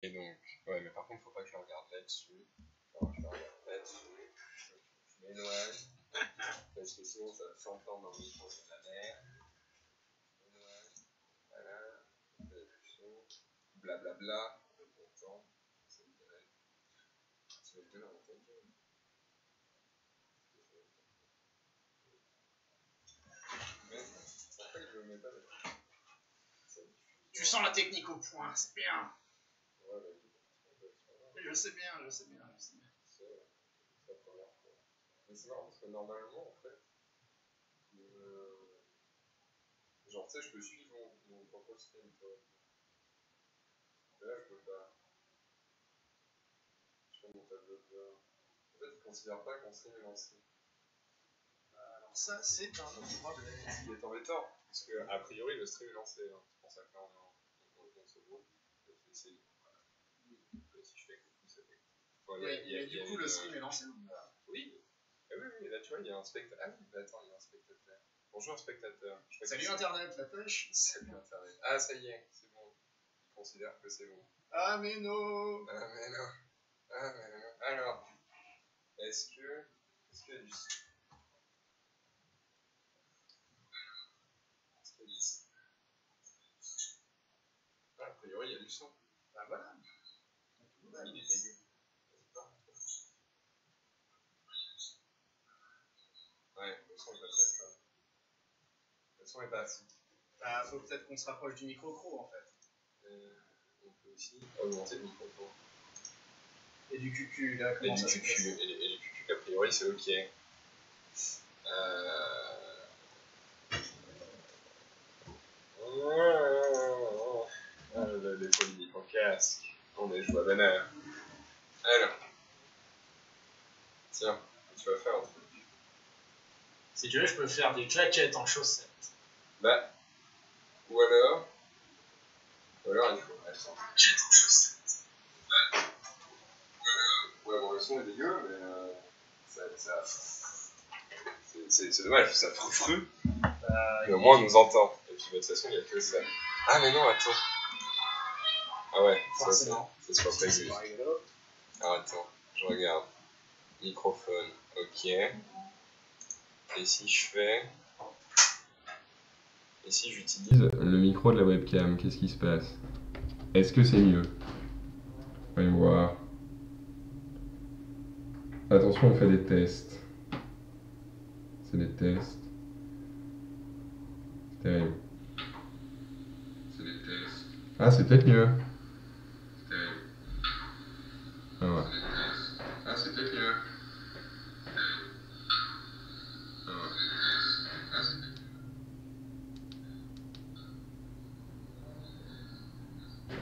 Et donc, ouais, mais par contre, faut pas que je regarde là-dessus. Alors, je regarde là-dessus. Je m'éloigne. Parce que sinon, ça va s'entendre dans le micro de la mer. Je m'éloigne. Voilà. Blablabla. Longtemps. Ça me dirait. Ça me dirait en tête. Mais, en fait, je le mets pas là. Tu sens la technique au point, c'est bien. Ouais, je sais bien, je sais bien. C'est la première fois. Mais c'est marrant parce que normalement, en fait, genre, tu sais, je peux suivre mon propre stream, toi. Mais là, je peux pas. Je fais mon tableau de bord. En fait, ils considèrent pas qu'on stream est lancé. Alors ça, c'est un autre problème. Ce qui est embêtant, parce que, a priori, le stream est lancé. Hein. C'est pour ça que là, on se voit. Si je fais coucou, ça fait. Enfin, du coup, le stream est lancé. Oui. Ah oui, là, tu vois, il y a un spectateur. Ah oui, bah attends, il y a un spectateur. Bonjour, spectateur. Salut Internet, la pêche. Salut Internet. Ah, ça y est, c'est bon. Il considère que c'est bon. Ah, mais non. Ah, mais non. Ah, mais non. Alors, est-ce qu'il y a du son? Ah, a priori, il y a du son. Ah, voilà. Il est dégueu. Ouais, le son est pas très fort. Le son est pas assez. Bah, faut peut-être qu'on se rapproche du micro-cro, en fait. On peut aussi augmenter le micro. Et du cucu, là, comment ça se passe ? Et du cucu, a priori, c'est ok. Les politiques en casque. On est joué à vénère. Alors. Tiens, tu vas faire un truc. Si tu veux, je peux faire des claquettes en chaussettes. Bah. Ou alors, il faut. Attends. Claquettes en chaussettes. Ouais. Ouais, bon, le son est dégueu, mais. C'est dommage, ça frufru. Mais au moins, on nous entend. Et puis, de toute façon, il n'y a que ça. Ah, mais non, attends. Ah ouais, forcément. Ça c'est pas prévu. Alors attends, je regarde. Microphone, ok. Et si je fais... Et si j'utilise le micro de la webcam, qu'est-ce qui se passe? Est-ce que c'est mieux? Voyons voir. Attention, on fait des tests. C'est des tests. C'est terrible. C'est des tests. Ah, c'est peut-être mieux. C'est terrible. Ah ouais. Ah, c'est peut-être mieux. Ah ouais. Ah, c'est peut-être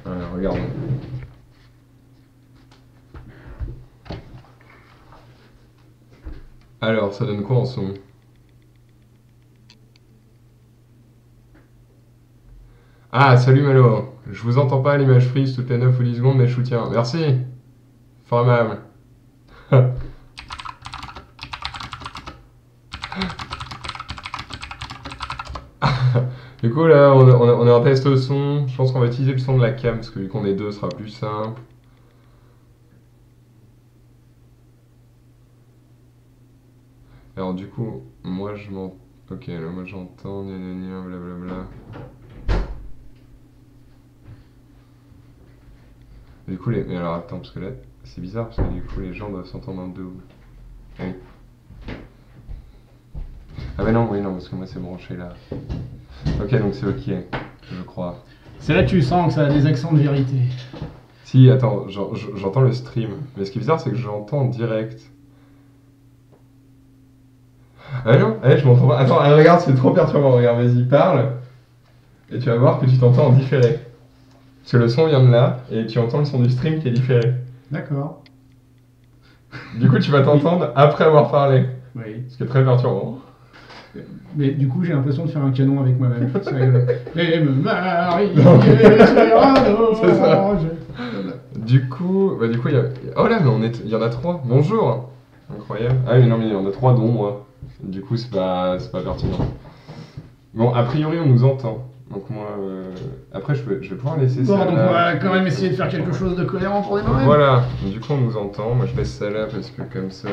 mieux. Alors, regardons. Alors, ça donne quoi en son? Ah, salut Malo. Je vous entends pas, l'image freeze toutes les 9 ou 10 secondes, mais je soutiens. Merci. Formable. Du coup, là, on est en test son. Je pense qu'on va utiliser le son de la cam, parce que vu qu'on est deux, ce sera plus simple. Alors, du coup, moi je m'entends. Ok, là, moi j'entends, blablabla. Du coup, mais alors attends, parce que là, c'est bizarre, parce que du coup, les gens doivent s'entendre en double. Ah oui. Ah, mais non, oui, non, parce que moi c'est branché là. Ok, donc c'est ok, je crois. C'est là que tu sens que ça a des accents de vérité. Si, attends, j'entends le stream. Mais ce qui est bizarre, c'est que j'entends en direct. Ah non, je m'entends pas. Attends, regarde, c'est trop perturbant. Regarde, vas-y, parle. Et tu vas voir que tu t'entends en différé. Parce que le son vient de là, et tu entends le son du stream qui est différé. D'accord. Du coup, tu vas t'entendre après avoir parlé. Oui. Ce qui est très perturbant. Mais du coup, j'ai l'impression de faire un canon avec moi-même. C'est rigolo. Et me marie, c'est ça. Du coup, il y a... Oh là, mais il y en a 3. Bonjour. Incroyable. Ah mais non, mais il y en a 3 dont moi. Du coup, c'est pas pertinent. Bon, a priori, on nous entend. Donc moi, après je vais pouvoir laisser Bon, ça donc là. on va quand même essayer de faire quelque chose de cohérent pour démarrer. Voilà, du coup on nous entend. Moi je laisse ça là parce que comme ça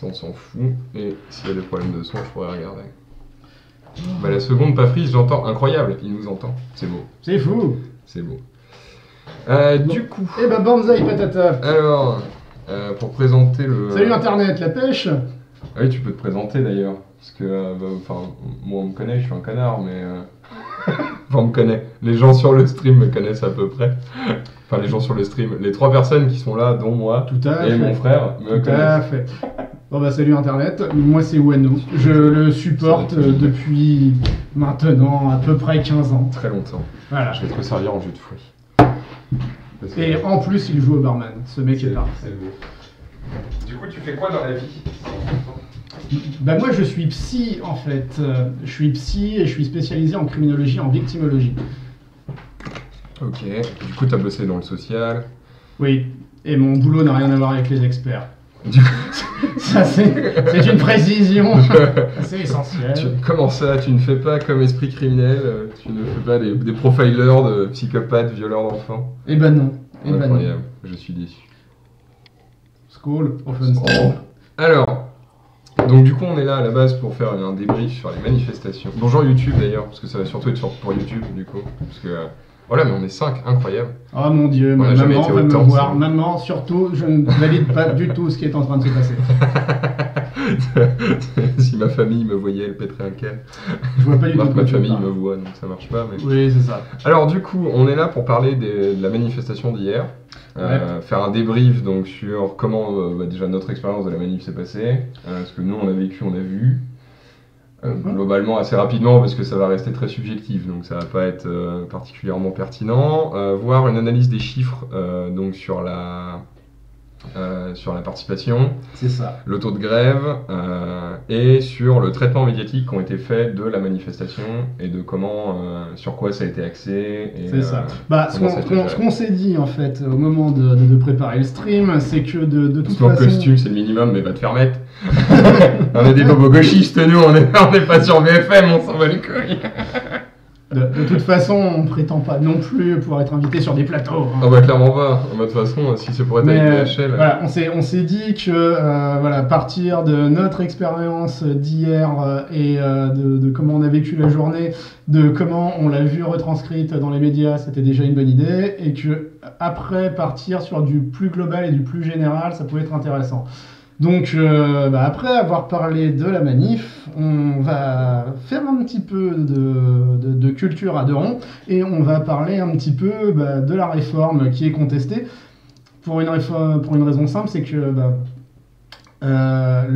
on s'en fout. Et s'il y a des problèmes de son, je pourrais regarder. Bah la seconde, pas frise, j'entends. Incroyable, il nous entend. C'est beau, C'est fou. c'est beau. Du coup, Eh bah, banzai patata. alors, pour présenter le... Salut Internet, la pêche. Ah oui, tu peux te présenter d'ailleurs. Parce que, moi on me connaît, je suis un connard, mais... Enfin, on me connaît. Les gens sur le stream me connaissent à peu près. Enfin, les gens sur le stream. Les 3 personnes qui sont là, dont moi Tout à et fait. mon frère, me Tout à connaissent. fait. Bon bah salut Internet, moi c'est Wano. Je le supporte depuis maintenant à peu près 15 ans. Très longtemps. Voilà. Je vais te resservir en jus de fruits. Parce que- Et en plus il joue au barman. Ce mec est parfait. c'est beau. Du coup, tu fais quoi dans la vie? Bah moi je suis psy en fait. Je suis psy et je suis spécialisé en criminologie, en victimologie. Ok. Du coup, t'as bossé dans le social. Oui. Et mon boulot n'a rien à voir avec les experts. Du Ça c'est une précision assez essentielle. Comment ça? Tu ne fais pas comme esprit criminel? Tu ne fais pas des profilers de psychopathes, violeurs d'enfants? Eh ben non. Eh ben non. Incroyable. Je suis déçu. Skål, Offenstein. Alors, donc du coup on est là à la base pour faire un débrief sur les manifestations. Bonjour YouTube d'ailleurs, parce que ça va surtout être pour YouTube du coup. Parce que voilà, mais on est 5, incroyable. Oh mon dieu, On ma n'a jamais maman été va me autant, voir. ça. Maman, surtout, je ne valide pas du tout ce qui est en train de se passer. Si ma famille me voyait, elle pèterait un câble. Je vois pas du tout. Marc, de quoi ma tu famille parles. me voit, donc ça marche pas. Mais... Oui, c'est ça. Alors du coup, on est là pour parler de la manifestation d'hier. Faire un débrief donc sur comment déjà notre expérience de la manif s'est passée. Ce que nous on a vécu, on a vu. Globalement assez rapidement parce que ça va rester très subjectif, donc ça va pas être particulièrement pertinent. Voir une analyse des chiffres donc sur la participation, C'est ça. le taux de grève et sur le traitement médiatique qui ont été faits de la manifestation et de comment, sur quoi ça a été axé. C'est ça. Bah, ce comment ça a été géré. qu'on s'est dit en fait au moment de préparer le stream, c'est que de toute Tout en façon. costume, c'est le minimum, mais va te faire mettre. On est des bobos gauchistes, nous, on est pas sur BFM, on s'en bat les couilles. De toute façon, on prétend pas non plus pouvoir être invité sur des plateaux. Hein. Ah bah clairement pas. De toute façon, si c'est pour être Mais, avec BHL... voilà, on s'est dit que voilà, à partir de notre expérience d'hier et de comment on a vécu la journée, de comment on l'a vu retranscrite dans les médias, c'était déjà une bonne idée, et que après partir sur du plus global et du plus général, ça pouvait être intéressant. Donc après avoir parlé de la manif, on va faire un petit peu de culture à deux ronds et on va parler un petit peu de la réforme qui est contestée pour une raison simple, c'est que à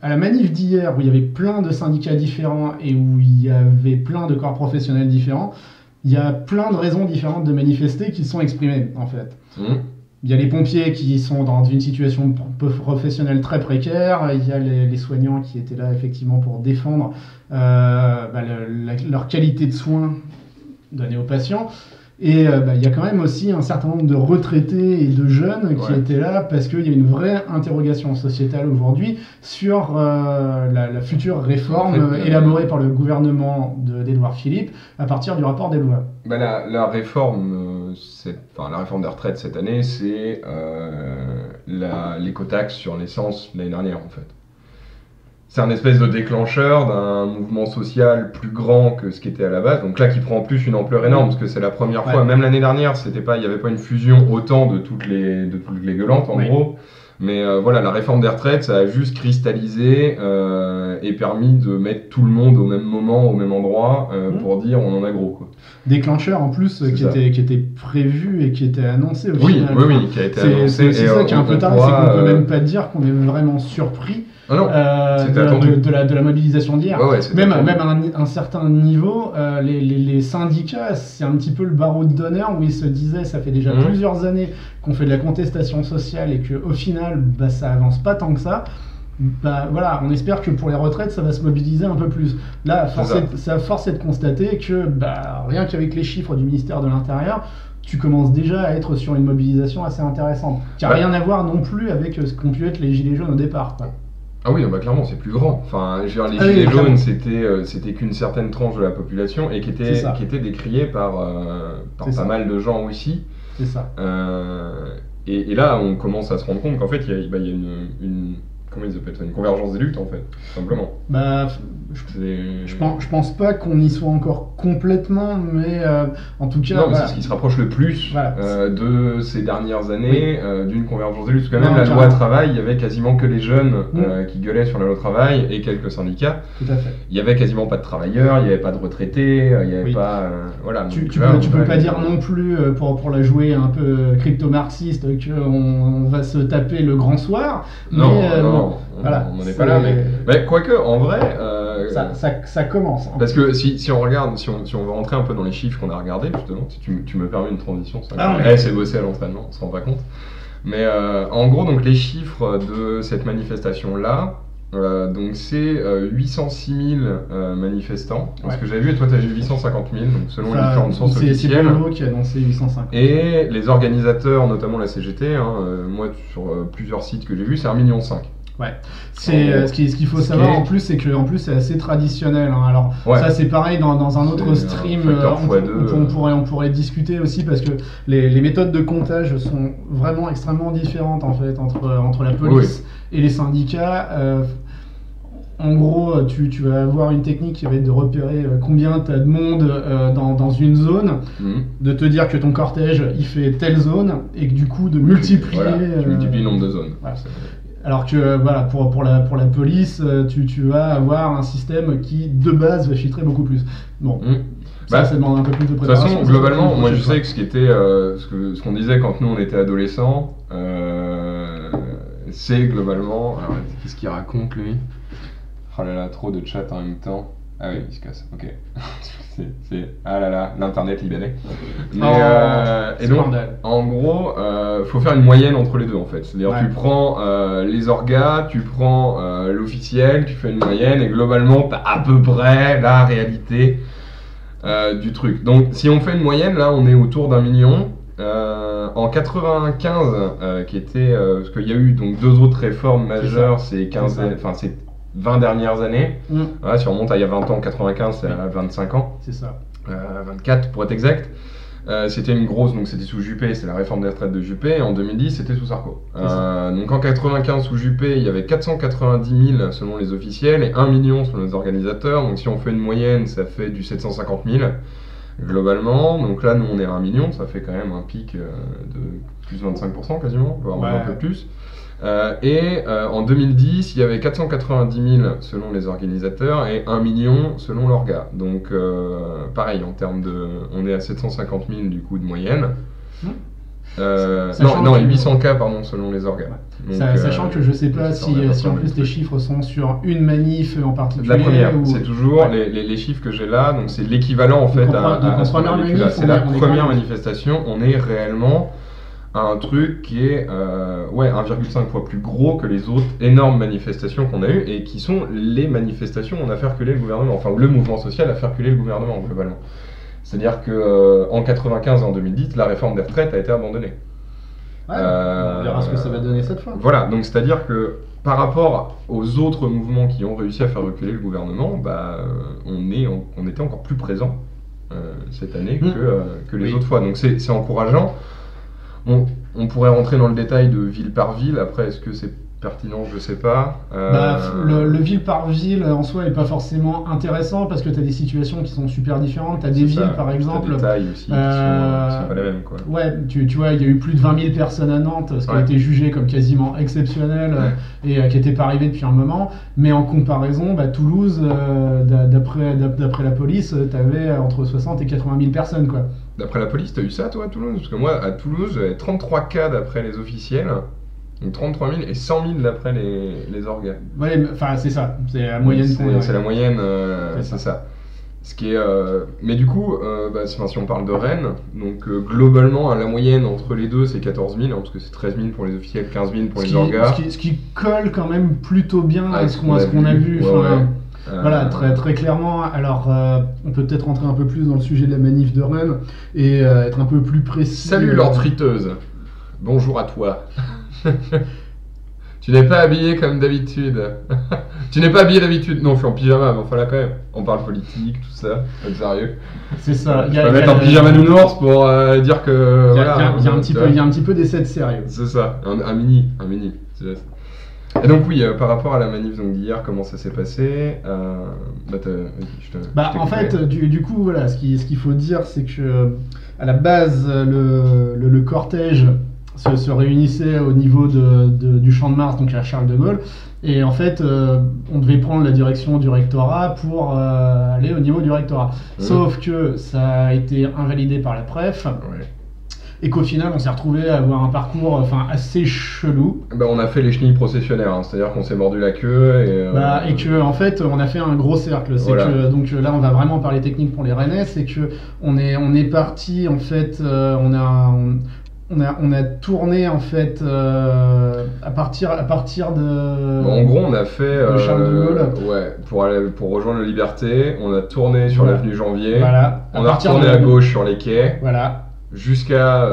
la manif d'hier où il y avait plein de syndicats différents et où il y avait plein de corps professionnels différents, il y a plein de raisons différentes de manifester qui sont exprimées en fait. Il y a les pompiers qui sont dans une situation professionnelle très précaire, il y a les soignants qui étaient là effectivement pour défendre leur qualité de soins donnée aux patients. Et il y a quand même aussi un certain nombre de retraités et de jeunes qui étaient là parce qu'il y a une vraie interrogation sociétale aujourd'hui sur la future réforme élaborée par le gouvernement d'Édouard Philippe à partir du rapport des lois. La réforme, la réforme des retraites cette année, c'est l'écotaxe sur l'essence l'année dernière en fait. C'est un espèce de déclencheur d'un mouvement social plus grand que ce qui était à la base. Donc là, qui prend en plus une ampleur énorme, parce que c'est la première fois, même l'année dernière, il n'y avait pas une fusion autant de toutes les gueulantes, en gros. Mais voilà, la réforme des retraites, ça a juste cristallisé et permis de mettre tout le monde au même moment, au même endroit, pour dire on en a gros, quoi. Déclencheur en plus qui était prévu et qui était annoncé au final. Oui, qui a été annoncé. C'est ça qui est un peu tard, c'est qu'on peut même pas dire qu'on est vraiment surpris. Ah non, de la mobilisation d'hier. Même à un certain niveau, les syndicats, c'est un petit peu le barreau d'honneur où ils se disaient ça fait déjà plusieurs années qu'on fait de la contestation sociale et qu'au final, ça avance pas tant que ça. Voilà, on espère que pour les retraites, ça va se mobiliser un peu plus. Là, force est de constater que rien qu'avec les chiffres du ministère de l'Intérieur, tu commences déjà à être sur une mobilisation assez intéressante. Qui n'a rien à voir non plus avec ce qu'ont pu être les Gilets jaunes au départ, quoi. Ah oui, non, bah clairement, c'est plus grand. Enfin, je veux dire, les Ah oui, gilets clairement. jaunes, c'était qu'une certaine tranche de la population et C'est ça. qui était décriée par C'est pas ça. mal de gens aussi. C'est ça. Et là, on commence à se rendre compte qu'en fait, il y a comment ils appellent ça, une convergence des luttes, en fait, tout simplement. Bah, C'est- je pense pas qu'on y soit encore complètement, mais en tout cas, Non, mais voilà. c'est ce qui se rapproche le plus Voilà. de ces dernières années, d'une convergence des luttes. Parce que même Non, la loi carrément. travail, il y avait quasiment que les jeunes qui gueulaient sur la loi travail et quelques syndicats. Tout à fait. Il y avait quasiment pas de travailleurs, il n'y avait pas de retraités, il n'y avait Oui. pas. Voilà. Tu Donc là, peux ouais, pas dire non plus, pour la jouer un peu crypto-marxiste, qu'on va se taper le grand soir. Non, mais, non, bon, on voilà, n'en est pas là. Mais quoique, en vrai. ça commence. Hein. Parce que si on regarde, si on veut rentrer un peu dans les chiffres qu'on a regardés, justement, si tu me permets une transition, ça c'est bossé à l'entraînement, on se rend pas compte. Mais en gros, donc les chiffres de cette manifestation-là, donc c'est 806 000 manifestants. Ouais. Ce que j'avais vu, et toi tu as vu 850 000, donc selon les différentes sources C'est officielles. Polo qui a annoncé 850. Et les organisateurs, notamment la CGT, moi sur plusieurs sites que j'ai vus, c'est 1,5 million. Ouais, ce qu'il faut savoir en plus, c'est que en plus c'est assez traditionnel. Hein. Alors ça c'est pareil dans un autre stream, on pourrait discuter aussi parce que les méthodes de comptage sont vraiment extrêmement différentes en fait entre la police et les syndicats. En gros, tu vas avoir une technique qui va être de repérer combien tu as de monde dans une zone, de te dire que ton cortège il fait telle zone et que du coup de multiplier. Voilà, tu multiplies le nombre de zones. Voilà. Alors que voilà, pour la police, tu vas avoir un système qui de base va filtrer beaucoup plus. Bon, ça demande un peu plus de préparation. De toute façon, globalement, moi je sais que ce qu'on disait quand nous on était adolescents, c'est globalement. Alors, qu'est-ce qu'il raconte lui? Oh là là, trop de chat en même temps. Ah oui, il se casse, ok. Ah là là, l'internet libéré. Et donc, en gros, faut faire une moyenne entre les deux en fait. C'est-à-dire, tu prends les orgas, tu prends l'officiel, tu fais une moyenne et globalement, t'as à peu près la réalité du truc. Donc, si on fait une moyenne, là, on est autour d'1 million. En 95, qui était. Parce qu'il y a eu donc 2 autres réformes majeures, c'est 20 dernières années. Voilà, si on remonte à il y a 20 ans, 95, c'est à 25 ans. C'est ça. 24 pour être exact. C'était une grosse, donc c'était sous Juppé, c'est la réforme des retraites de Juppé, et en 2010 c'était sous Sarko. Donc en 95 sous Juppé, il y avait 490 000 selon les officiels et 1 million selon les organisateurs. Donc si on fait une moyenne, ça fait du 750 000 globalement. Donc là, nous on est à 1 million, ça fait quand même un pic de plus de 25% quasiment, voire un peu plus. En 2010, il y avait 490 000 selon les organisateurs et 1 million selon l'orga. Donc pareil, en termes de... On est à 750 000 du coup de moyenne. Non, 800K pardon, selon les orgas. Donc, sachant que je sais pas si en plus les chiffres sont sur une manif en particulier. La première, c'est toujours les chiffres que j'ai là, donc c'est l'équivalent en fait à ce qu'on a vécu là. C'est la première manifestation, on est réellement à un truc qui est 1,5 fois plus gros que les autres énormes manifestations qu'on a eues et qui sont les manifestations où on a fait reculer le gouvernement, enfin où le mouvement social a fait reculer le gouvernement globalement. C'est-à-dire qu'en 95 et en 2010, la réforme des retraites a été abandonnée. On verra ce que ça va donner cette fois. Voilà, donc c'est-à-dire que par rapport aux autres mouvements qui ont réussi à faire reculer le gouvernement, on était encore plus présent cette année que les autres fois. Donc c'est encourageant. On pourrait rentrer dans le détail de ville par ville. Après, est-ce que c'est pertinent? Je sais pas. Le ville par ville en soi est pas forcément intéressant parce que tu as des situations qui sont super différentes. Tu as des villes par exemple. T'as des tailles aussi qui sont pas les mêmes, quoi. Ouais, tu vois, il y a eu plus de 20 000 personnes à Nantes, ce qui a été jugé comme quasiment exceptionnel et qui n'était pas arrivé depuis un moment. Mais en comparaison, Toulouse, d'après la police, tu avais entre 60 et 80 000 personnes, quoi. D'après la police, t'as eu ça toi à Toulouse? Parce que moi à Toulouse, j'avais 33 cas d'après les officiels. Donc 33 000 et 100 000 d'après les orgas. Ouais, enfin c'est ça, c'est la moyenne. C'est la moyenne, c'est ça. Ce qui est, mais du coup, si on parle de Rennes, donc globalement la moyenne entre les deux c'est 14 000, parce que c'est 13 000 pour les officiels, 15 000 pour les orgas. Ce qui colle quand même plutôt bien à ce qu'on a vu. Voilà, très clairement. Alors, on peut peut-être rentrer un peu plus dans le sujet de la manif de Rennes et être un peu plus précis. Salut Lord Friteuse, bonjour à toi. Tu n'es pas habillé comme d'habitude. Tu n'es pas habillé d'habitude. Non, je suis en pyjama, mais enfin là quand même. On parle politique, tout ça. Pas de sérieux. C'est ça. Je peux mettre un pyjama nounours pour dire que. Il y a un petit peu d'essai de sérieux. C'est ça, un mini. Et donc oui, par rapport à la manif d'hier, comment ça s'est passé En fait, du coup, voilà, ce qu'il faut dire, c'est que à la base, le cortège se réunissait au niveau du Champ de Mars, donc à Charles de Gaulle, et en fait, on devait prendre la direction du rectorat pour aller au niveau du rectorat. Sauf que ça a été invalidé par la préf. Ouais. Et qu'au final, on s'est retrouvé à avoir un parcours assez chelou. On a fait les chenilles processionnaires, hein, c'est-à-dire qu'on s'est mordu la queue. Et que en fait, on a fait un gros cercle. Voilà. Donc là, on va vraiment parler technique pour les Rennais. C'est que on est parti en fait, on a tourné en fait à partir de. En gros, on a fait. Charles de Gaulle. Ouais, pour rejoindre le Liberté, on a tourné sur l'avenue Janvier. Voilà. On a retourné à gauche sur les quais. Voilà. Jusqu'à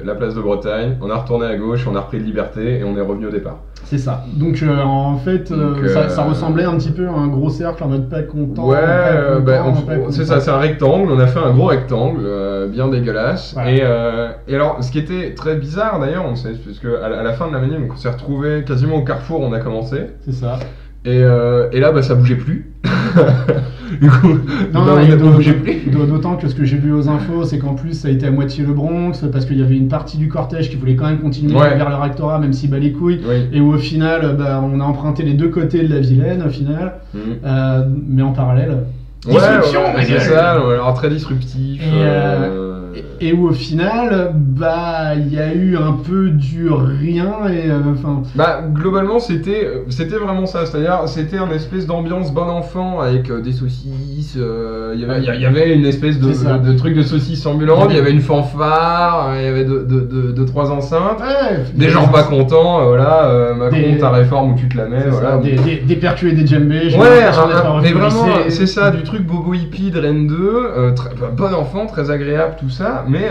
la place de Bretagne, on a retourné à gauche, on a repris le Liberté et on est revenu au départ. C'est ça. Donc en fait, ça ressemblait un petit peu à un gros cercle en mode pas content. Ouais, c'est ça, c'est un rectangle, on a fait un gros rectangle, bien dégueulasse. Voilà. Et alors, ce qui était très bizarre d'ailleurs, on sait, puisque à la fin de la manif, on s'est retrouvé quasiment au carrefour, on a commencé. C'est ça. Et là, ça bougeait plus. Du coup, d'autant que ce que j'ai vu aux infos, c'est qu'en plus ça a été à moitié le Bronx, parce qu'il y avait une partie du cortège qui voulait quand même continuer vers le rectorat, même s'il bat les couilles, et où au final, on a emprunté les deux côtés de la Vilaine, au final, mais en parallèle. Disruption, c'est ça, alors très disruptif. Et où au final, il y a eu un peu du rien et globalement, c'était vraiment ça, c'est-à-dire c'était une espèce d'ambiance bon enfant avec des saucisses, il y avait une espèce de truc de saucisses ambulante, il y avait une fanfare, il y avait deux trois enceintes, des gens pas contents, Macron ta réforme où tu te la mets, voilà. Des percus et des djembés, mais vraiment, c'est ça, du truc bobo hippie de Rennes 2, bon enfant, très agréable, tout ça, mais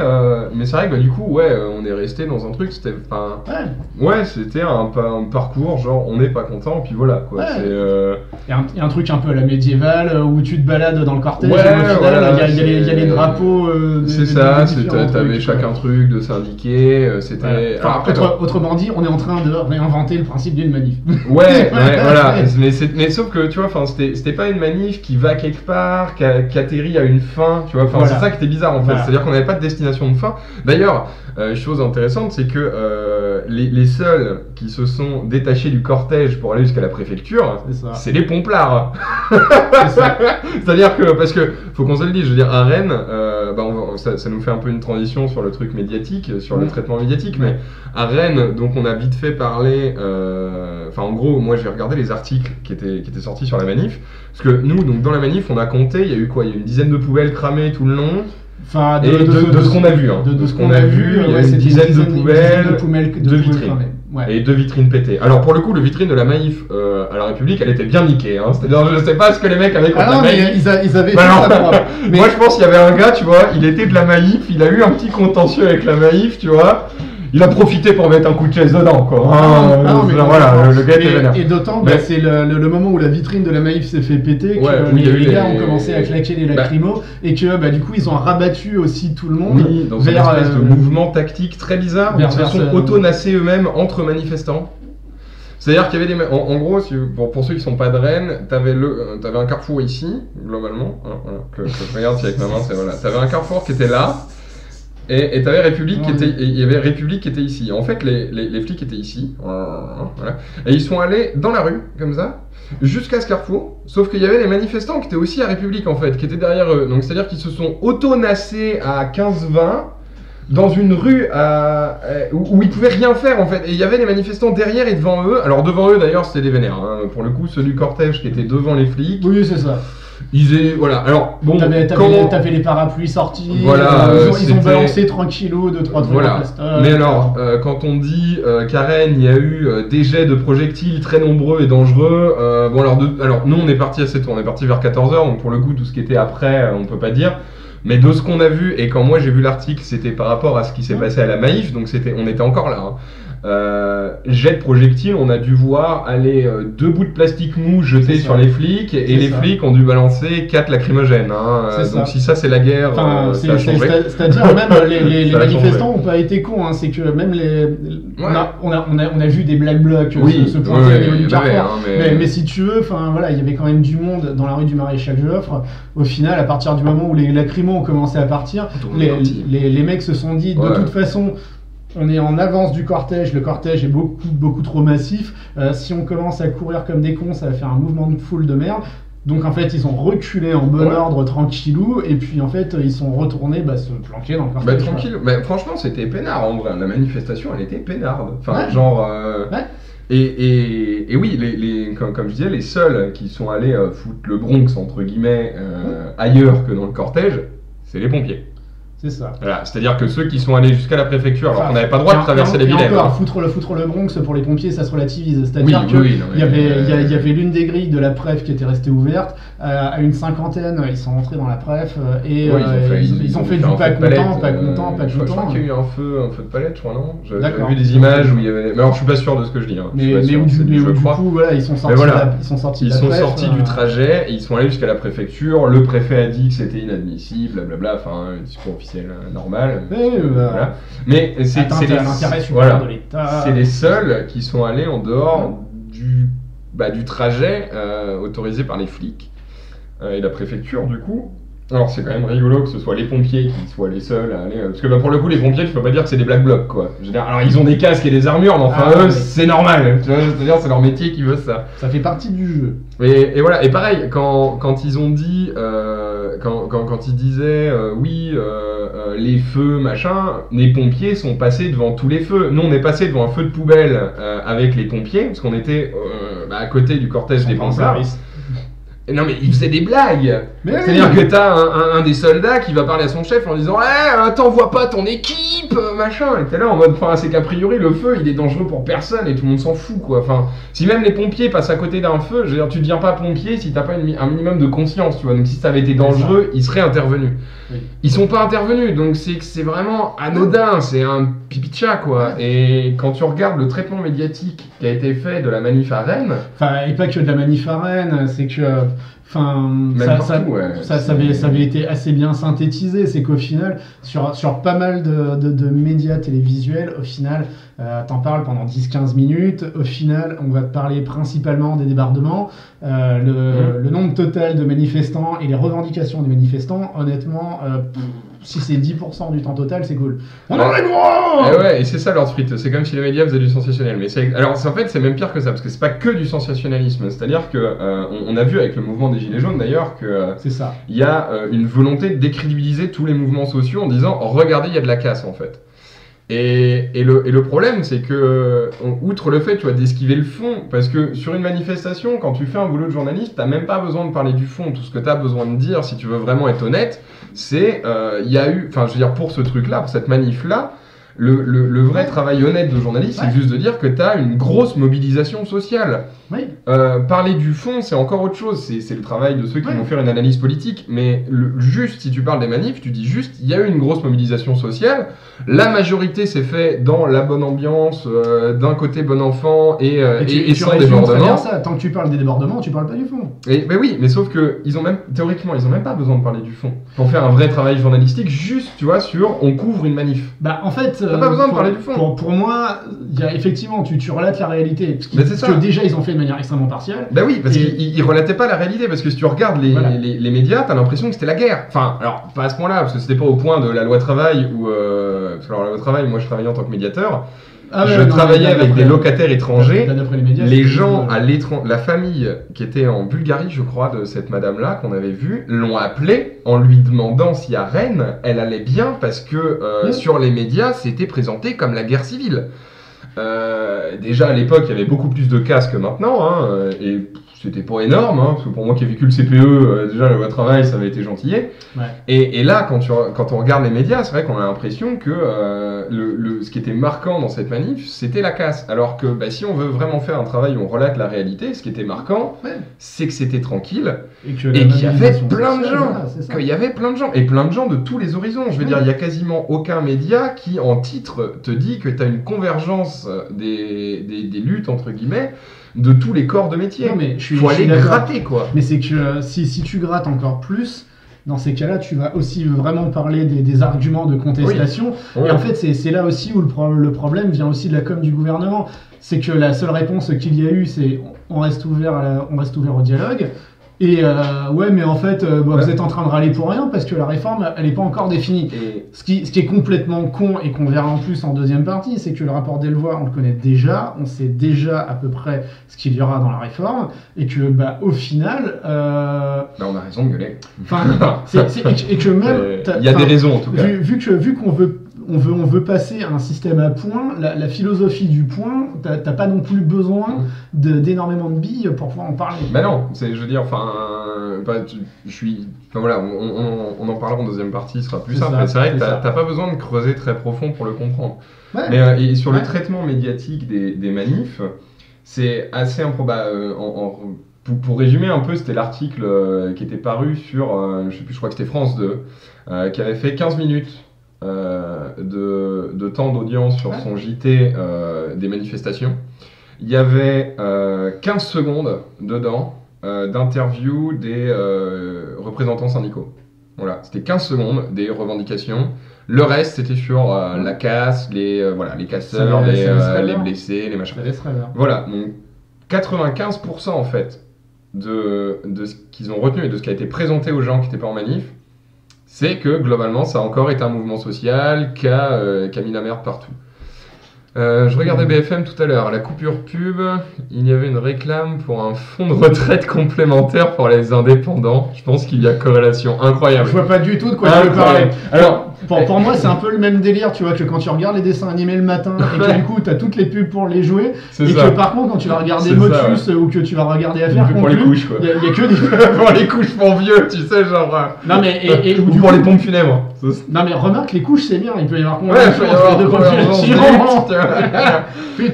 c'est vrai que du coup, on est resté dans un truc, c'était c'était un parcours, genre on n'est pas content, puis voilà quoi. Il y a un truc un peu à la médiévale où tu te balades dans le cortège, il y a les drapeaux. C'est ça, t'avais chacun truc de syndiqué, c'était. Autrement dit, on est en train de réinventer le principe d'une manif. Voilà, mais sauf que tu vois, c'était pas une manif qui va quelque part, qui atterrit à une fin, tu vois, c'est ça qui était bizarre en fait, c'est-à-dire qu'on n'avait pas de destination de fin. D'ailleurs, chose intéressante, c'est que les seuls qui se sont détachés du cortège pour aller jusqu'à la préfecture, c'est les pomplards. C'est-à-dire que, parce que, faut qu'on se le dise, je veux dire, à Rennes, ça nous fait un peu une transition sur le truc médiatique, sur le traitement médiatique, mais à Rennes, donc on a vite fait parler, en gros, moi j'ai regardé les articles qui étaient sortis sur la manif, parce que nous, donc dans la manif, on a compté, il y a eu quoi, il y a eu une dizaine de poubelles cramées tout le long. De ce qu'on a vu, de ce qu'on a vu, il y a une dizaine de poubelles, deux vitrines. Et deux vitrines pétées. Alors pour le coup, le vitrine de la manif à la République, elle était bien niquée. Hein. C'est-à-dire, je sais pas ce que les mecs avaient contre la manif. Ils avaient fait ça. Mais moi je pense qu'il y avait un gars, tu vois, il était de la manif, il a eu un petit contentieux avec la manif, tu vois. Il a profité pour mettre un coup de chaise dedans, quoi. Le gars était vénère. Et d'autant, c'est le moment où la vitrine de la Maïf s'est fait péter, que les gars ont commencé à claquer les lacrymos, et que du coup ils ont rabattu aussi tout le monde dans une espèce de mouvement tactique très bizarre, ils se sont auto-nassés eux-mêmes entre manifestants. C'est-à-dire qu'il y avait en gros, pour ceux qui sont pas de Rennes, t'avais un carrefour ici, globalement, que je regarde avec ma main, t'avais un carrefour qui était là. Et t'avais République il y avait République qui était ici. En fait, les flics étaient ici, voilà. Et ils sont allés dans la rue, comme ça, jusqu'à ce carrefour. Sauf qu'il y avait les manifestants qui étaient aussi à République, en fait, qui étaient derrière eux. Donc, c'est-à-dire qu'ils se sont auto-nassés à 15-20 dans une rue où ils pouvaient rien faire, en fait. Et il y avait les manifestants derrière et devant eux. Alors, devant eux, d'ailleurs, c'était des vénères. Hein. Pour le coup, ceux du cortège qui était devant les flics. Oui, c'est ça. Voilà, alors bon. T'avais les parapluies sortis, voilà, ils ont balancé tranquillo 2-3 trucs. Voilà. Mais alors, quand on dit qu'à Rennes, il y a eu des jets de projectiles très nombreux et dangereux, alors nous on est parti assez tôt, on est parti vers 14h, donc pour le coup, tout ce qui était après, on peut pas dire. Mais de ce qu'on a vu, et quand moi j'ai vu l'article, c'était par rapport à ce qui s'est passé à la Maïf, donc on était encore là. Hein. jet de projectile, on a dû voir aller 2 bouts de plastique mou jetés sur les flics, et les flics ont dû balancer 4 lacrymogènes. Donc si ça c'est la guerre, c'est-à-dire même les manifestants n'ont pas été cons, c'est que même on a vu des black blocs se pointer au niveau du carrefour, mais si tu veux, il y avait quand même du monde dans la rue du Maréchal Joffre. Au final, à partir du moment où les lacrymos ont commencé à partir, les mecs se sont dit de toute façon, on est en avance du cortège, le cortège est beaucoup trop massif, si on commence à courir comme des cons, ça va faire un mouvement de foule de merde. Donc en fait, ils ont reculé en bon ordre, tranquillou, et puis en fait, ils sont retournés se planquer dans le cortège. Tranquille, franchement, c'était peinard en vrai, la manifestation, elle était peinarde. Et oui, comme je disais, les seuls qui sont allés foutre le Bronx, entre guillemets, ailleurs que dans le cortège, c'est les pompiers. C'est ça. Voilà, c'est-à-dire que ceux qui sont allés jusqu'à la préfecture, alors qu'on n'avait pas le droit de traverser les Vilaines. Foutre le Bronx pour les pompiers, ça se relativise. C'est-à-dire qu'il y avait l'une des grilles de la PREF qui était restée ouverte. À une cinquantaine, ils sont rentrés dans la PREF et ils ont fait du pas content. Je crois qu'il y a eu un feu de palette, je crois, non? J'avais vu des images où il y avait. Mais alors, je suis pas sûr de ce que je dis. Mais du coup, voilà, ils sont sortis du trajet, et ils sont allés jusqu'à la préfecture. Le préfet a dit que c'était inadmissible, blablabla. Enfin, un discours officiel normal. Voilà. Mais c'est de l'État. C'est les seuls qui sont allés en dehors du trajet autorisé par les flics et la préfecture du coup. Alors c'est quand même rigolo que ce soit les pompiers qui soient les seuls à aller... Parce que pour le coup les pompiers, tu peux pas dire que c'est des black blocs quoi. Je veux dire, alors ils ont des casques et des armures, mais enfin eux c'est normal. Tu vois, c'est-à-dire c'est leur métier qui veut ça. Ça fait partie du jeu. Et voilà, et pareil, quand ils ont dit... quand ils disaient les feux, machin, les pompiers sont passés devant tous les feux. Nous on est passé devant un feu de poubelle avec les pompiers, parce qu'on était à côté du cortège des pompiers. Non mais il faisait des blagues. C'est-à-dire que t'as un des soldats qui va parler à son chef en disant t'envoies pas ton équipe, machin. Et t'es là en mode, c'est qu'a priori le feu il est dangereux pour personne et tout le monde s'en fout quoi. Enfin, si même les pompiers passent à côté d'un feu, je veux dire, tu deviens pas pompier si t'as pas un minimum de conscience, tu vois. Donc si ça avait été dangereux, ils seraient intervenus. Oui. Ils sont pas intervenus, donc c'est vraiment anodin, c'est un pipi de chat quoi. Et quand tu regardes le traitement médiatique qui a été fait de la manif à Rennes... et pas que de la manif à Rennes, c'est que... ça avait été assez bien synthétisé, c'est qu'au final, sur pas mal de médias télévisuels, au final, t'en parles pendant 10-15 minutes, au final, on va te parler principalement des débordements, le nombre total de manifestants et les revendications des manifestants, honnêtement, si c'est 10% du temps total, c'est cool. On en est gros! Et c'est ça leur frites, c'est comme si les médias faisaient du sensationnel. Mais alors en fait, c'est même pire que ça, parce que c'est pas que du sensationnalisme. C'est-à-dire que on a vu avec le mouvement des Gilets jaunes d'ailleurs que il y a une volonté de décrédibiliser tous les mouvements sociaux en disant regardez, il y a de la casse en fait. Et le problème, c'est que, outre le fait, tu vois, d'esquiver le fond, parce que sur une manifestation, quand tu fais un boulot de journaliste, t'as même pas besoin de parler du fond. Tout ce que t'as besoin de dire, si tu veux vraiment être honnête, c'est, il y a eu, je veux dire, pour ce truc-là, pour cette manif-là, le vrai travail honnête de journaliste, c'est juste de dire que t'as une grosse mobilisation sociale. Oui. Parler du fond, c'est encore autre chose. C'est le travail de ceux qui vont faire une analyse politique. Mais juste, si tu parles des manifs, tu dis juste, il y a eu une grosse mobilisation sociale. La majorité s'est fait dans la bonne ambiance, d'un côté bon enfant et sans débordement. Ça. Tant que tu parles des débordements, tu parles pas du fond. Mais oui, mais sauf que théoriquement, ils ont même pas besoin de parler du fond pour faire un vrai travail journalistique. Juste, tu vois, on couvre une manif. En fait, t'as pas besoin de parler du fond. Pour moi, il y a effectivement, tu relates la réalité. Parce que déjà, ils ont fait de manière extrêmement partielle. Oui, parce qu'ils relataient pas la réalité, parce que si tu regardes les médias, t'as l'impression que c'était la guerre. Enfin, alors, pas à ce point-là, parce que c'était pas au point de la loi travail, ou... parce que la loi travail, moi je travaillais en tant que médiateur, je travaillais avec des locataires étrangers, les gens à l'étranger, la famille qui était en Bulgarie, je crois, de cette madame-là qu'on avait vue, l'ont appelée en lui demandant si à Rennes, elle allait bien, parce que sur les médias, c'était présenté comme la guerre civile. Déjà à l'époque il y avait beaucoup plus de cas que maintenant et c'était pas énorme parce que pour moi qui ai vécu le CPE déjà la loi travail ça avait été gentillé et là quand on regarde les médias c'est vrai qu'on a l'impression que ce qui était marquant dans cette manif c'était la casse alors que si on veut vraiment faire un travail où on relate la réalité ce qui était marquant c'est que c'était tranquille et qu'il y avait plein de gens et plein de gens de tous les horizons je veux dire il y a quasiment aucun média qui en titre te dit que tu as une convergence l'essence des luttes, entre guillemets, de tous les corps de métier. Non, mais faut aller gratter, quoi. Mais c'est que si tu grattes encore plus, dans ces cas-là, tu vas aussi vraiment parler des arguments de contestation. Oui. Et en fait, c'est là aussi où le problème vient aussi de la com du gouvernement. C'est que la seule réponse qu'il y a eu, c'est on reste ouvert au dialogue. Et ouais, mais en fait, vous êtes en train de râler pour rien parce que la réforme, elle n'est pas encore définie. Et... Ce qui est complètement con et qu'on verra en plus en deuxième partie, c'est que le rapport Delvoye, on le connaît déjà, on sait déjà à peu près ce qu'il y aura dans la réforme, et que au final... on a raison de gueuler. Enfin, et que même... Il y a des raisons en tout cas. Vu qu'on veut passer à un système à points, la philosophie du point, t'as pas non plus besoin d'énormément de billes pour pouvoir en parler. Bah non, je veux dire, on en parlera en deuxième partie, ce sera plus simple, mais c'est vrai que t'as pas besoin de creuser très profond pour le comprendre. Ouais. Mais et sur le traitement médiatique des manifs, c'est assez improbable. Pour résumer un peu, c'était l'article qui était paru sur, je sais plus, je crois que c'était France 2, qui avait fait 15 minutes de temps d'audience sur son JT des manifestations. Il y avait 15 secondes dedans d'interview des représentants syndicaux. Voilà, c'était 15 secondes des revendications. Le reste, c'était sur la casse, les casseurs, les blessés, les machins. Voilà, donc 95% en fait de ce qu'ils ont retenu et de ce qui a été présenté aux gens qui n'étaient pas en manif, c'est que globalement ça a encore été un mouvement social qui a mis la merde partout. Je regardais BFM tout à l'heure, la coupure pub, il y avait une réclame pour un fonds de retraite complémentaire pour les indépendants. Je pense qu'il y a corrélation incroyable. Je vois pas du tout de quoi tu veux parler. Alors, pour moi, c'est un peu le même délire, tu vois, que quand tu regardes les dessins animés le matin et que du coup, tu as toutes les pubs pour les jouer. Et que par contre, quand tu vas regarder Motus ou que tu vas regarder Affaires pour les couches, quoi. Il y a que des pour les couches pour vieux, tu sais, genre. Non, mais ou pour les pompes funèbres. Non, mais remarque, les couches, c'est bien, il peut y avoir Mais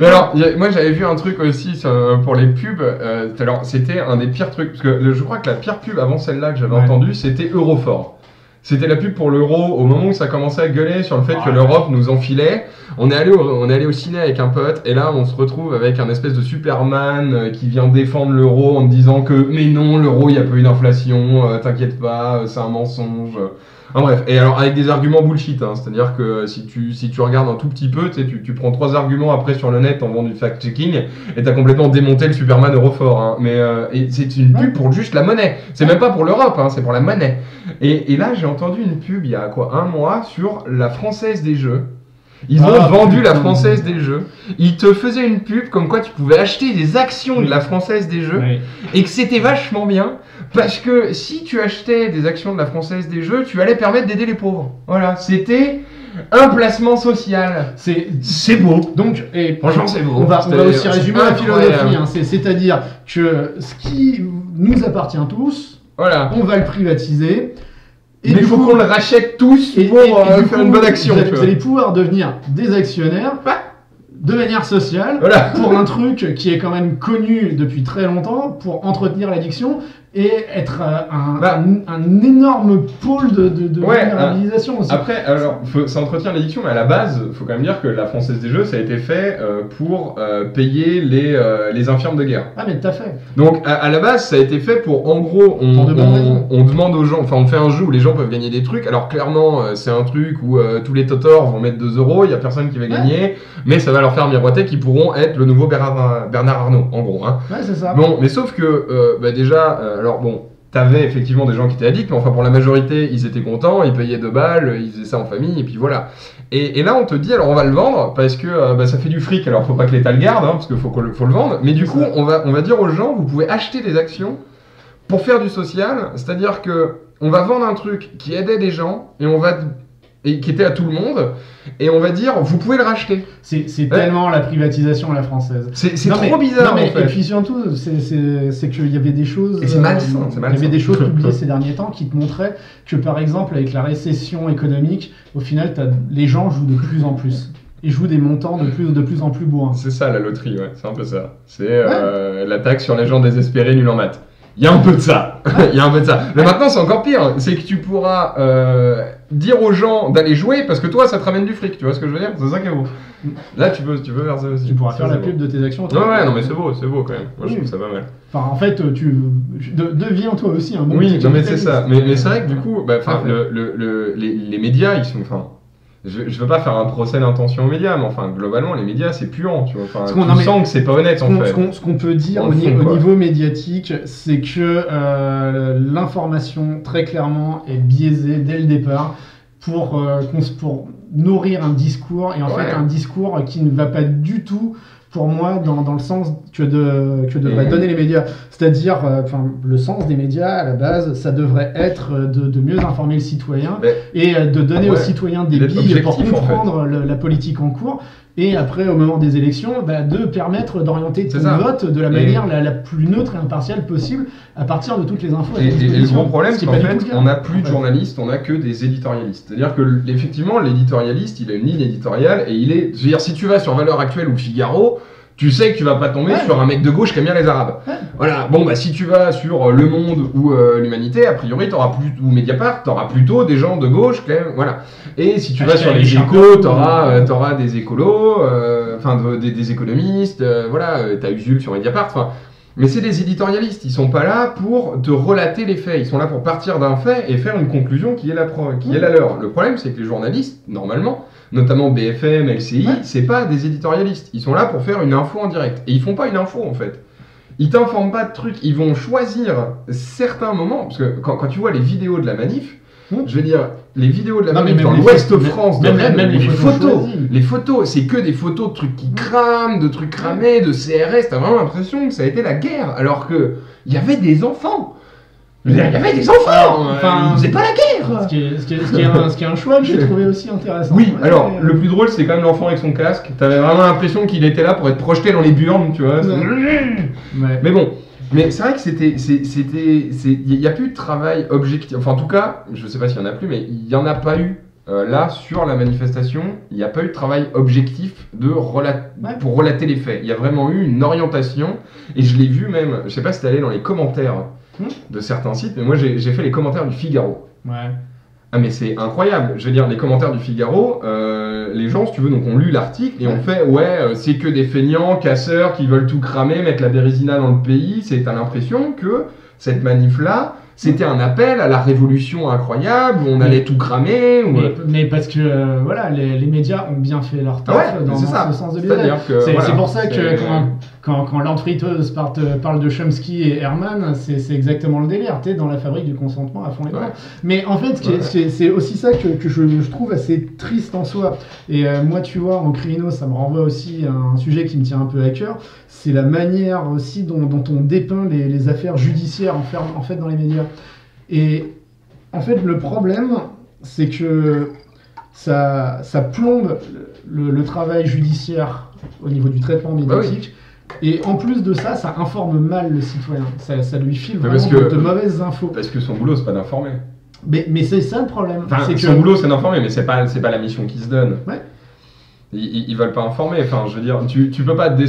alors, moi j'avais vu un truc aussi pour les pubs. Alors, c'était un des pires trucs. Parce que je crois que la pire pub avant celle-là que j'avais entendue, c'était Eurofort. C'était la pub pour l'euro au moment où ça commençait à gueuler sur le fait que l'Europe nous enfilait. On est allé au ciné avec un pote et là on se retrouve avec un espèce de Superman qui vient défendre l'euro en disant que mais non, l'euro il n'y a pas eu d'inflation, t'inquiète pas, c'est un mensonge. Bref, et alors avec des arguments bullshit, hein, c'est-à-dire que si tu regardes un tout petit peu, tu prends 3 arguments après sur le net en faisant du fact-checking et t'as complètement démonté le Superman Eurofort. Hein, mais et c'est une pub pour juste la monnaie, c'est même pas pour l'Europe, hein, c'est pour la monnaie. Et là j'ai entendu une pub il y a un mois sur la Française des Jeux. Ils ont vendu la Française des Jeux. Ils te faisaient une pub comme quoi tu pouvais acheter des actions de la Française des Jeux et que c'était vachement bien parce que si tu achetais des actions de la Française des Jeux, tu allais permettre d'aider les pauvres. Voilà, c'était un placement social. C'est beau. Donc, franchement, c'est beau. On va aussi résumer la philosophie. Hein, c'est-à-dire que ce qui nous appartient tous, on va le privatiser. Mais il faut qu'on le rachète tous pour faire une bonne action. Vous allez pouvoir devenir des actionnaires de manière sociale pour un truc qui est quand même connu depuis très longtemps pour entretenir l'addiction et être un énorme pôle de vulnérabilisation aussi. Après, alors, ça entretient l'addiction, mais à la base, il faut quand même dire que la Française des Jeux, ça a été fait pour payer les infirmes de guerre. Ah, mais tout à fait. Donc, à la base, ça a été fait pour, en gros, on demande aux gens, enfin, on fait un jeu où les gens peuvent gagner des trucs. Alors, clairement, c'est un truc où tous les totors vont mettre 2 €, il n'y a personne qui va gagner, mais ça va leur faire miroiter qu'ils pourront être le nouveau Bernard Arnault, en gros. Hein. Ouais, c'est ça. Bon, mais sauf que, déjà, alors bon, t'avais effectivement des gens qui étaient addicts, mais enfin pour la majorité, ils étaient contents, ils payaient 2 balles, ils faisaient ça en famille, et puis voilà. Et là, on te dit, alors on va le vendre, parce que ça fait du fric, alors faut pas que l'État le garde, hein, parce qu'il faut le vendre, mais du coup, on va dire aux gens, vous pouvez acheter des actions pour faire du social, c'est-à-dire que on va vendre un truc qui aidait des gens, et qui était à tout le monde, et on va dire, vous pouvez le racheter. C'est tellement la privatisation à la française. C'est trop bizarre, en fait. Et puis surtout, c'est qu'il y avait des choses... Et c'est malsain, Il y avait des choses publiées ces derniers temps qui te montraient que, par exemple, avec la récession économique, au final, les gens jouent de plus en plus. Ils jouent des montants de plus en plus bourrins. C'est ça, la loterie, c'est un peu ça. C'est la taxe sur les gens désespérés nuls en maths. Il y a un peu de ça. Il y a un peu de ça. Mais maintenant, c'est encore pire. C'est que tu pourras dire aux gens d'aller jouer parce que toi ça te ramène du fric, tu vois ce que je veux dire? C'est ça qui est beau. Là tu peux faire ça aussi. Tu pourras faire la beau. pub de tes actions. Ouais, non mais c'est beau quand même. Moi je trouve ça pas mal. Enfin en fait, deviens toi aussi un bon Oui, petit non mais c'est ça. capitaliste. Mais c'est vrai que du coup, les médias ils sont... Je veux pas faire un procès d'intention aux médias, mais enfin, globalement, les médias, c'est puant, tu vois. Enfin, tu sens que c'est pas honnête, en fait. Ce qu'on peut dire au niveau médiatique, c'est que l'information, très clairement, est biaisée dès le départ pour nourrir un discours, et en fait, un discours qui ne va pas du tout, pour moi, dans le sens que devraient donner les médias. C'est-à-dire, le sens des médias, à la base, ça devrait être de mieux informer le citoyen et de donner aux citoyens des billes pour comprendre la politique en cours. Et après, au moment des élections, de permettre d'orienter ton vote de la manière la plus neutre et impartiale possible à partir de toutes les infos. Et le gros problème, c'est qu'en fait, on n'a plus de journalistes, on n'a que des éditorialistes. C'est-à-dire que, effectivement, l'éditorialiste, il a une ligne éditoriale et il est... Je veux dire, si tu vas sur Valeurs Actuelles ou Figaro, tu sais que tu vas pas tomber sur un mec de gauche qui aime bien les Arabes. Voilà. Bon, si tu vas sur Le Monde ou l'Humanité, a priori, ou Mediapart, t'auras plutôt des gens de gauche, quand même. Voilà. Et si tu vas sur les Échos, t'auras des écolos, des économistes, voilà. T'as Usul sur Mediapart. Enfin, mais c'est des éditorialistes. Ils sont pas là pour te relater les faits. Ils sont là pour partir d'un fait et faire une conclusion qui est la leur. Le problème, c'est que les journalistes, normalement, notamment BFM, LCI, c'est pas des éditorialistes. Ils sont là pour faire une info en direct. Et ils font pas une info, en fait. Ils t'informent pas de trucs. Ils vont choisir certains moments. Parce que quand tu vois les vidéos de la manif, je veux dire, les vidéos de la manif dans l'ouest de France, même les photos, c'est que des photos de trucs qui crament, de trucs cramés, de CRS. T'as vraiment l'impression que ça a été la guerre. Alors que il y avait des enfants. Il y avait des enfants, ils faisaient pas la guerre. Ce qui est un choix que j'ai trouvé aussi intéressant. Oui, alors le plus drôle c'est quand même l'enfant avec son casque. T'avais vraiment l'impression qu'il était là pour être projeté dans les burnes, tu vois. Mais bon, mais c'est vrai que il n'y a plus de travail objectif. Enfin en tout cas, je sais pas s'il y en a plus, mais il y en a pas eu. Là, sur la manifestation, il n'y a pas eu de travail objectif pour relater les faits. Il y a vraiment eu une orientation, et je l'ai vu même, je sais pas si t'es allé dans les commentaires de certains sites, mais moi j'ai fait les commentaires du Figaro. Ah mais c'est incroyable, je veux dire, les commentaires du Figaro, les gens, si tu veux, donc ont lu l'article et ont fait c'est que des feignants, casseurs qui veulent tout cramer, mettre la bérésina dans le pays. T'as l'impression que cette manif-là, c'était un appel à la révolution incroyable où on allait tout cramer. Mais parce que les médias ont bien fait leur taf dans ce sens de l'idée. C'est pour ça que quand Lord Friteuse parle de Chomsky et Herman, c'est exactement le délire. T'es dans la fabrique du consentement à fond les bras. Mais en fait, c'est aussi ça que je trouve assez triste en soi. Et moi, tu vois, en crino, ça me renvoie aussi à un sujet qui me tient un peu à cœur. C'est la manière aussi dont on dépeint les affaires judiciaires en fait dans les médias. Et en fait, le problème, c'est que ça plombe le travail judiciaire au niveau du traitement médiatique. Et en plus de ça, ça informe mal le citoyen. Ça lui file vraiment de mauvaises infos. Parce que son boulot, c'est pas d'informer. Mais c'est ça le problème. Son boulot, c'est d'informer, mais c'est pas la mission qui se donne. Ils veulent pas informer. Enfin, je veux dire, tu peux pas te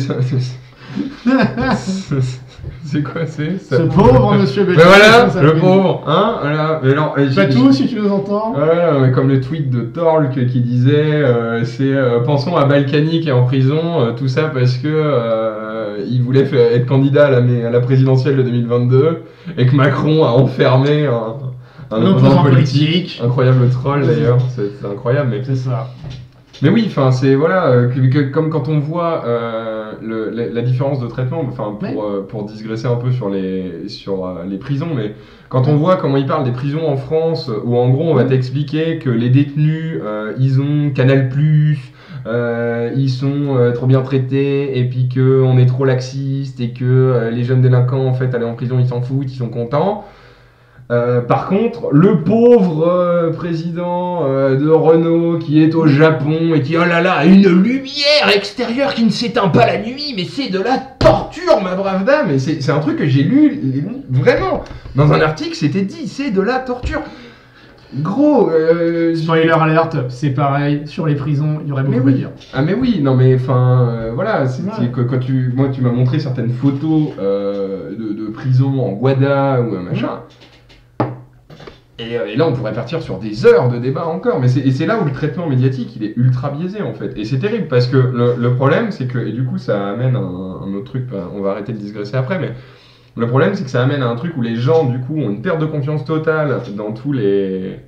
c'est quoi ce pauvre monsieur Bélier. Mais voilà, le pauvre, hein, voilà. Mais non, pas tout si tu nous entends. Voilà, mais comme le tweet de Torlk qui disait pensons à Balkany qui est en prison, tout ça parce que il voulait être candidat à la présidentielle de 2022 et que Macron a enfermé un opposant politique. Incroyable troll d'ailleurs, c'est incroyable, mais c'est ça. Mais oui, enfin c'est comme quand on voit la différence de traitement, enfin pour digresser un peu sur les prisons, mais quand on voit comment ils parlent des prisons en France, où en gros on va t'expliquer que les détenus ils ont Canal+, ils sont trop bien traités, et puis que on est trop laxiste et que les jeunes délinquants en fait aller en prison ils s'en foutent, ils sont contents. Par contre, le pauvre président de Renault qui est au Japon et qui, oh là là, a une lumière extérieure qui ne s'éteint pas la nuit, mais c'est de la torture, ma brave dame. Et c'est un truc que j'ai lu vraiment dans un article, c'était dit, c'est de la torture. Gros, spoiler alert, c'est pareil, sur les prisons, il y aurait beaucoup à dire. Ah mais oui, non mais enfin, voilà, quand tu m'as montré certaines photos de prison en Guada ou un machin. Et là, on pourrait partir sur des heures de débat encore, mais c'est là où le traitement médiatique, il est ultra biaisé en fait. Et c'est terrible parce que le problème, c'est que, et du coup, ça amène un autre truc, on va arrêter de digresser après, mais le problème, c'est que ça amène à un truc où les gens, du coup, ont une perte de confiance totale dans tous les...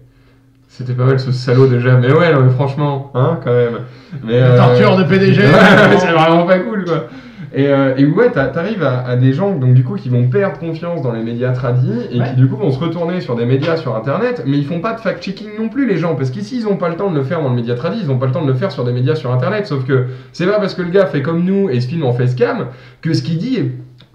C'était pas mal ce salaud déjà, mais ouais, non, mais franchement, hein, quand même. Mais, torture de PDG. Ouais, c'est vraiment pas cool, quoi. Et ouais, t'arrives à des gens donc, du coup, qui vont perdre confiance dans les médias tradis et qui du coup vont se retourner sur des médias sur internet, mais ils font pas de fact-checking non plus les gens, parce qu'ici ils ont pas le temps de le faire dans le média tradit, ils ont pas le temps de le faire sur des médias sur internet, sauf que c'est pas parce que le gars fait comme nous et se filme en facecam que ce qu'il dit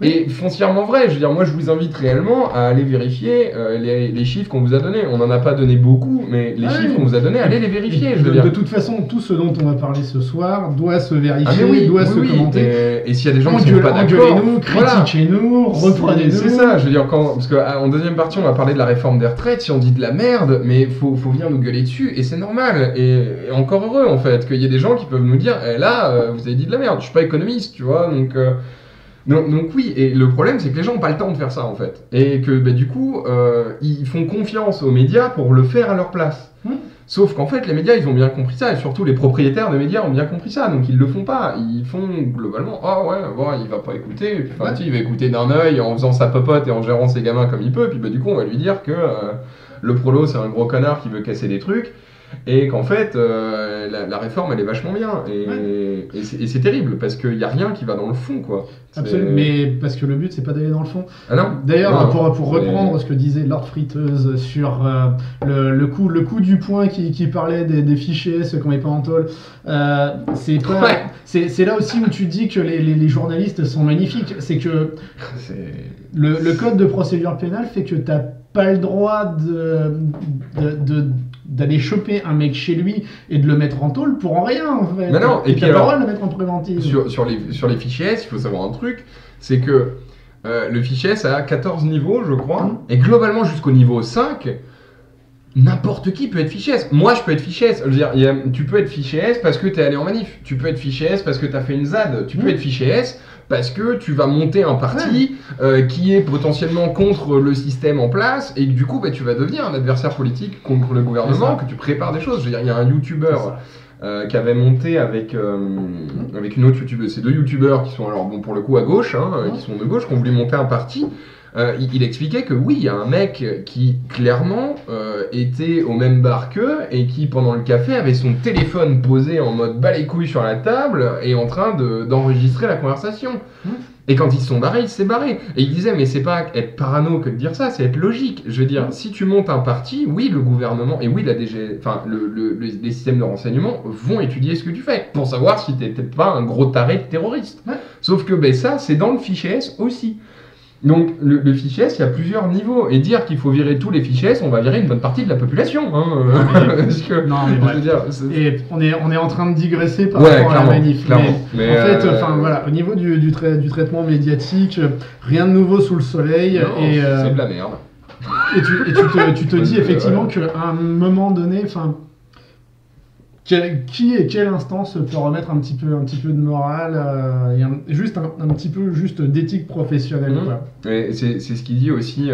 est foncièrement vrai. Je veux dire, moi je vous invite réellement à aller vérifier les chiffres qu'on vous a donnés. On n'en a pas donné beaucoup, mais les chiffres qu'on vous a donnés, allez les vérifier. De toute façon, tout ce dont on va parler ce soir doit se vérifier, doit se commenter. Et s'il y a des gens qui sont pas d'accord, engueulez-nous, critiquez-nous, reprenez-nous. C'est ça, je veux dire, parce qu'en deuxième partie, on va parler de la réforme des retraites. Si on dit de la merde, mais faut venir nous gueuler dessus, et c'est normal. Et encore heureux en fait qu'il y ait des gens qui peuvent nous dire, là, vous avez dit de la merde. Je suis pas économiste, tu vois, donc oui, et le problème c'est que les gens n'ont pas le temps de faire ça en fait. Et que du coup, ils font confiance aux médias pour le faire à leur place. Sauf qu'en fait, les médias, ils ont bien compris ça, et surtout les propriétaires de médias ont bien compris ça, donc ils le font pas. Ils font globalement, ah ouais, bon, il va pas écouter, et puis, il va écouter d'un œil en faisant sa popote et en gérant ses gamins comme il peut, et puis du coup, on va lui dire que le prolo, c'est un gros connard qui veut casser des trucs. Et qu'en fait, la réforme, elle est vachement bien. Et c'est terrible, parce qu'il n'y a rien qui va dans le fond, quoi. Absolument, mais parce que le but, c'est pas d'aller dans le fond. Ah non. D'ailleurs, pour reprendre ce que disait Lord Friteuse sur le coup du poing qui parlait des fichiers, ceux qu'on met pas en tôle, c'est là aussi où tu dis que les journalistes sont magnifiques. C'est que le code de procédure pénale fait que t'as pas le droit d'aller choper un mec chez lui et de le mettre en tôle pour rien en fait. Mais non, et puis t'as pas le droit de le mettre en préventive. Sur les fichiers S, il faut savoir un truc, c'est que le fichier S a 14 niveaux, je crois, et globalement jusqu'au niveau 5, n'importe qui peut être fichier S. Moi, je peux être fichier S. Je veux dire, tu peux être fichier S parce que t'es allé en manif. Tu peux être fichier S parce que t'as fait une ZAD. Tu peux être fichier S parce que tu vas monter un parti qui est potentiellement contre le système en place et que du coup, tu vas devenir un adversaire politique contre le gouvernement, que tu prépares des choses. Je veux dire, il y a un YouTuber qui avait monté avec une autre YouTubeuse. C'est deux YouTubeurs qui sont, alors bon, pour le coup à gauche, qui sont de gauche, qui ont voulu monter un parti. Il expliquait que oui, il y a un mec qui clairement était au même bar qu'eux et qui pendant le café avait son téléphone posé en mode bas les couilles sur la table et en train d'enregistrer la conversation. Et quand ils se sont barrés, il s'est barré. Et il disait, mais c'est pas être parano que de dire ça, c'est être logique. Je veux dire, si tu montes un parti, oui, le gouvernement et oui, la DG, enfin, les systèmes de renseignement vont étudier ce que tu fais pour savoir si t'es peut-être pas un gros taré de terroriste. Sauf que ça, c'est dans le fichier S aussi. Donc le fichier S, il y a plusieurs niveaux. Et dire qu'il faut virer tous les fichiers S, on va virer une bonne partie de la population. Parce que, non, mais bref. Et on est en train de digresser par rapport à la manif. Mais en fait, voilà, au niveau du traitement médiatique, rien de nouveau sous le soleil. C'est de la merde. Et tu te dis effectivement qu'à un moment donné, quelle instance peut remettre un petit peu de morale et juste un petit peu d'éthique professionnelle quoi. Et c'est ce qu'il dit aussi,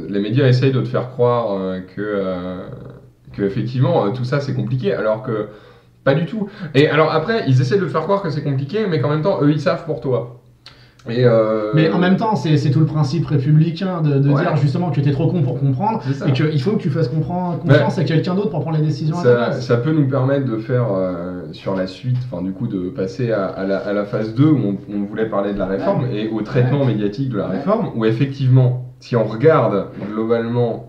les médias essayent de te faire croire que effectivement tout ça c'est compliqué alors que pas du tout. Et alors après ils essaient de te faire croire que c'est compliqué mais qu'en même temps eux ils savent pour toi. Mais en même temps, c'est tout le principe républicain de dire justement que t'es trop con pour comprendre et qu'il faut que tu fasses confiance à quelqu'un d'autre pour prendre les décisions à ta place. Ça peut nous permettre de faire sur la suite, du coup de passer à la phase 2 où on voulait parler de la réforme et au traitement médiatique de la réforme où effectivement, si on regarde globalement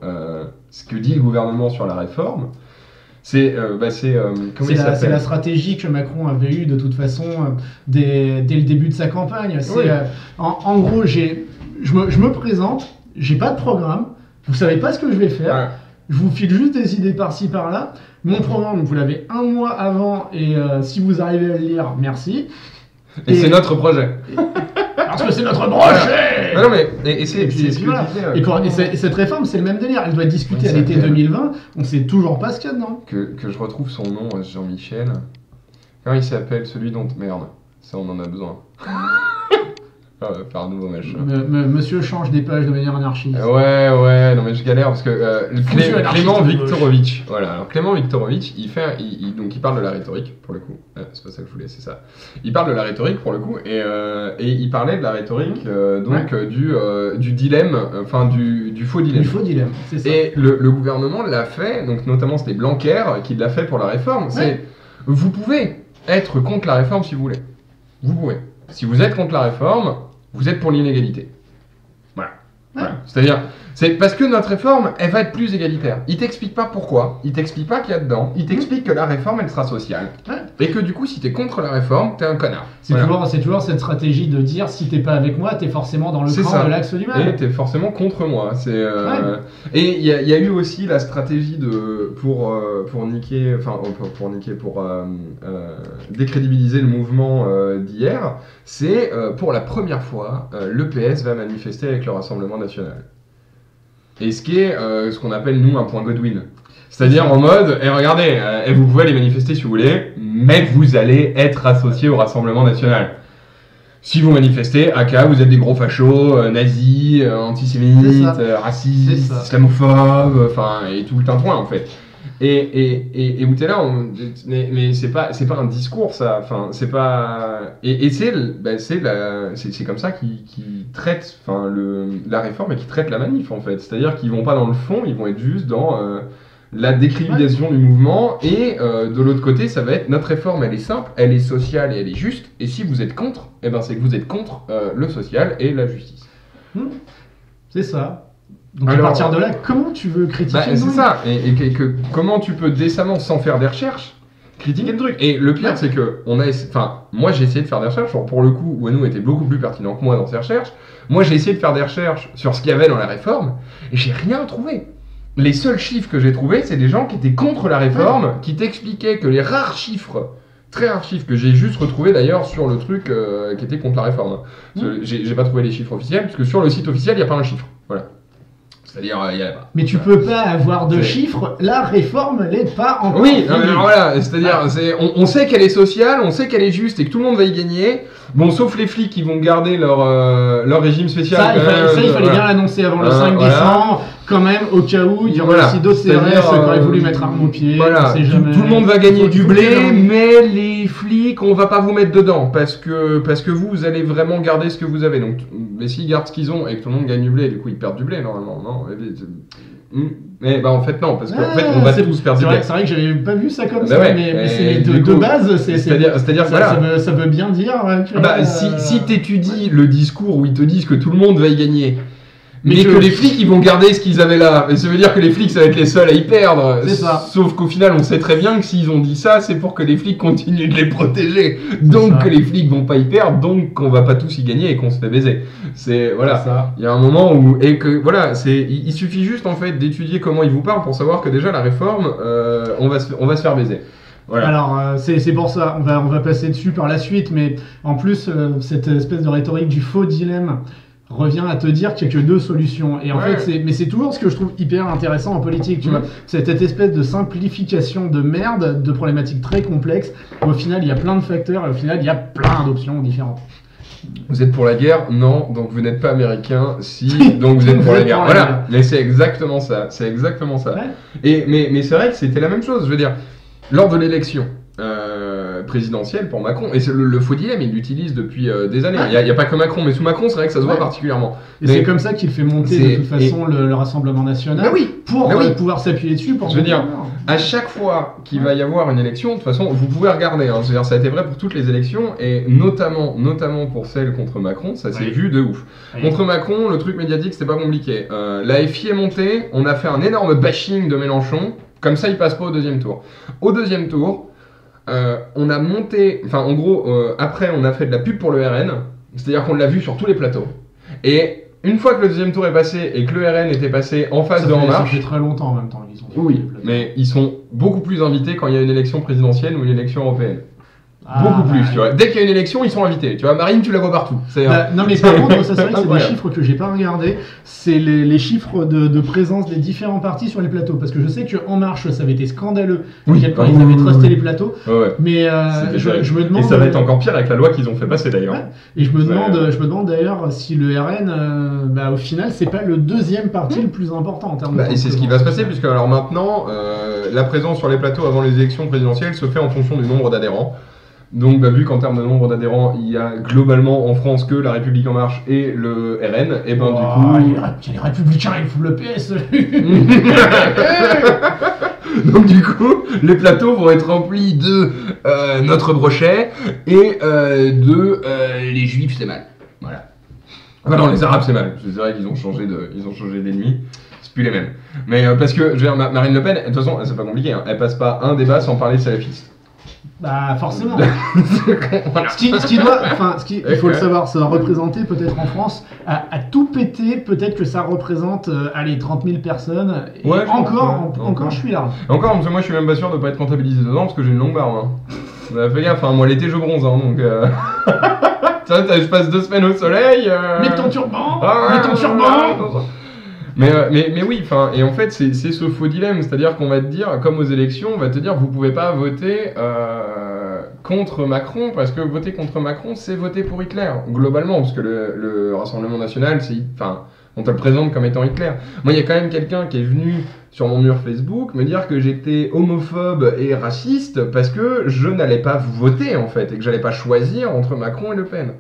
ce que dit le gouvernement sur la réforme, c'est la stratégie que Macron avait eue de toute façon dès le début de sa campagne. En gros, je me présente, j'ai pas de programme, vous savez pas ce que je vais faire, je vous file juste des idées par-ci par-là. Mon programme, vous l'avez un mois avant et si vous arrivez à le lire, merci. Et c'est notre projet. Parce que c'est notre projet. Non mais et c'est voilà. Et cette réforme, c'est le même délire. Elle doit être discutée à l'été 2020. On sait toujours pas ce qu'il y a dedans. Que je retrouve son nom, Jean-Michel. Comment il s'appelle celui dont... Merde, ça on en a besoin. par un nouveau machin. Monsieur change des pages de manière anarchiste. Ouais, non mais je galère parce que Clément anarchiste, Viktorovitch, voilà, alors Clément Viktorovitch, donc il parle de la rhétorique pour le coup, c'est pas ça que je voulais, c'est ça. Il parle de la rhétorique pour le coup et il parlait de la rhétorique du dilemme, enfin du faux dilemme. Du faux dilemme, c'est ça. Et le gouvernement l'a fait, donc notamment c'était Blanquer qui l'a fait pour la réforme. C'est vous pouvez être contre la réforme si vous voulez. Vous pouvez. Si vous êtes contre la réforme, vous êtes pour l'inégalité. Voilà. C'est-à-dire, c'est parce que notre réforme, elle va être plus égalitaire. Il t'explique pas pourquoi, il t'explique pas qu'il y a dedans, il t'explique que la réforme, elle sera sociale. Et que du coup, si t'es contre la réforme, t'es un connard. C'est toujours cette stratégie de dire, si t'es pas avec moi, t'es forcément dans le camp de l'axe du mal. Et t'es forcément contre moi. Et il y a eu aussi la stratégie pour décrédibiliser le mouvement d'hier. C'est pour la première fois, le PS va manifester avec le Rassemblement national. Et ce qui est ce qu'on appelle nous un point Godwin. C'est-à-dire en mode, regardez, vous pouvez aller manifester si vous voulez, mais vous allez être associé au Rassemblement national. Si vous manifestez, vous êtes des gros fachos, nazis, antisémites, racistes, islamophobes, et tout le tintouin en fait. Et où t'es là, mais c'est pas un discours ça, enfin c'est pas c'est comme ça qu'ils traitent la réforme et qu'ils traitent la manif en fait, c'est-à-dire qu'ils vont pas dans le fond, ils vont être juste dans la décriminalisation du mouvement et de l'autre côté ça va être notre réforme, elle est simple, elle est sociale et elle est juste, et si vous êtes contre, c'est que vous êtes contre le social et la justice. C'est ça. Donc à partir de là, comment tu veux critiquer le truc ? C'est ça, et comment tu peux décemment, sans faire des recherches, critiquer le truc. Et le pire, c'est que moi j'ai essayé de faire des recherches, pour le coup, Ouanou était beaucoup plus pertinent que moi dans ses recherches. Moi j'ai essayé de faire des recherches sur ce qu'il y avait dans la réforme, et j'ai rien trouvé. Les seuls chiffres que j'ai trouvés, c'est des gens qui étaient contre la réforme, qui t'expliquaient que les très rares chiffres que j'ai juste retrouvés d'ailleurs sur le truc qui était contre la réforme. J'ai pas trouvé les chiffres officiels, parce que sur le site officiel, il n'y a pas un chiffre. Voilà. C'est-à-dire, il y a pas. Mais tu peux pas avoir de chiffres, la réforme n'est pas encore. Oui, voilà, c'est-à-dire, on sait qu'elle est sociale, on sait qu'elle est juste et que tout le monde va y gagner. Bon, sauf les flics qui vont garder leur régime spécial. Il fallait bien l'annoncer avant le 5 décembre, quand même, au cas où il y aurait aussi d'autres CRS qui auraient voulu mettre arme au pied. Voilà, tout le monde va gagner du blé, mais les flics, on va pas vous mettre dedans parce que vous allez vraiment garder ce que vous avez. Donc, mais s'ils gardent ce qu'ils ont et que tout le monde gagne du blé, du coup ils perdent du blé normalement, non? Mais en fait non, parce qu'en fait on va tous perdre du blé. C'est vrai que j'avais pas vu ça comme ça, mais c'est de base, c'est-à-dire voilà. Ça veut bien dire que, si t'étudies le discours où ils te disent que tout le monde va y gagner, mais que les flics ils vont garder ce qu'ils avaient là, et ça veut dire que les flics ça va être les seuls à y perdre. C'est ça. Sauf qu'au final on sait très bien que s'ils ont dit ça, c'est pour que les flics continuent de les protéger. Donc que les flics vont pas y perdre, donc qu'on va pas tous y gagner et qu'on se fait baiser. C'est voilà. Il y a un moment où il suffit juste en fait d'étudier comment ils vous parlent pour savoir que déjà la réforme, on va se faire baiser. Voilà. Alors c'est pour ça, on va passer dessus par la suite, mais en plus cette espèce de rhétorique du faux dilemme revient à te dire qu'il n'y a que deux solutions. Et en fait, c'est toujours ce que je trouve hyper intéressant en politique, tu vois. C'est cette espèce de simplification de merde, de problématiques très complexes. Au final, il y a plein de facteurs et au final, il y a plein d'options différentes. Vous êtes pour la guerre? Non, donc vous n'êtes pas américain. Si, donc vous êtes pour la guerre. Voilà, mais c'est exactement ça. Ouais. Mais c'est vrai que c'était la même chose. Je veux dire, lors de l'élection présidentielle pour Macron, et le faux dilemme, il l'utilise depuis des années. Il n'y a pas que Macron, mais sous Macron, c'est vrai que ça se voit particulièrement. Et c'est comme ça qu'il fait monter de toute façon le Rassemblement national pour pouvoir s'appuyer dessus. Je veux dire, à chaque fois qu'il va y avoir une élection, de toute façon, vous pouvez regarder, hein, c'est-à-dire, ça a été vrai pour toutes les élections, et notamment pour celle contre Macron, ça s'est vu de ouf. Contre Macron, le truc médiatique, c'était pas compliqué. La FI est montée, on a fait un énorme bashing de Mélenchon, comme ça il passe pas au deuxième tour. Au deuxième tour, on a monté, en gros, après on a fait de la pub pour le RN, c'est-à-dire qu'on l'a vu sur tous les plateaux. Et une fois que le deuxième tour est passé et que le RN était passé en face de En Marche... Ça fait très longtemps en même temps qu'ils sont sur les plateaux. Mais ils sont beaucoup plus invités quand il y a une élection présidentielle ou une élection européenne. Beaucoup plus, tu vois. Dès qu'il y a une élection, ils sont invités. Tu vois, Marine, tu la vois partout. Non, mais par contre, ça, c'est vrai que c'est des chiffres que j'ai pas regardé. C'est les chiffres de présence des différents partis sur les plateaux. Parce que je sais qu'En Marche, ça avait été scandaleux. Ils avaient trusté les plateaux. Ouais. Mais je me demande. Et ça va être encore pire avec la loi qu'ils ont fait passer d'ailleurs. Ouais. Et je me demande d'ailleurs si le RN, au final, c'est pas le deuxième parti le plus important en termes de. Et c'est ce qui va se passer, puisque alors maintenant, la présence sur les plateaux avant les élections présidentielles se fait en fonction du nombre d'adhérents. Donc, vu qu'en termes de nombre d'adhérents, il y a globalement en France que La République En Marche et le RN, et ben du coup. Il y a les Républicains, il faut le PS. Donc, du coup, les plateaux vont être remplis de notre brochet et les Juifs, c'est mal. Voilà. Enfin, non, les Arabes, c'est mal. C'est vrai qu'ils ont changé d'ennemis. C'est plus les mêmes. Mais parce que, je veux dire, Marine Le Pen, de toute façon, c'est pas compliqué, hein, elle passe pas un débat sans parler de salafistes. Bah forcément. Voilà. Il faut le savoir, ça va représenter peut-être en France, à tout péter, peut-être que ça représente 30 000 personnes. Et ouais, encore, je suis là. Encore, parce que moi je suis même pas sûr de pas être comptabilisé dedans parce que j'ai une longue barbe. Hein. Fais gaffe, moi l'été je bronze, hein, donc. Je passe 2 semaines au soleil. Mets ton turban. Mets ton turban. Mais oui, et en fait, c'est ce faux dilemme, c'est-à-dire qu'on va te dire, comme aux élections, on va te dire, vous pouvez pas voter contre Macron, parce que voter contre Macron, c'est voter pour Hitler, globalement, parce que le Rassemblement National, on te le présente comme étant Hitler. Moi, il y a quand même quelqu'un qui est venu sur mon mur Facebook me dire que j'étais homophobe et raciste, parce que je n'allais pas voter, en fait, et que j'allais pas choisir entre Macron et Le Pen.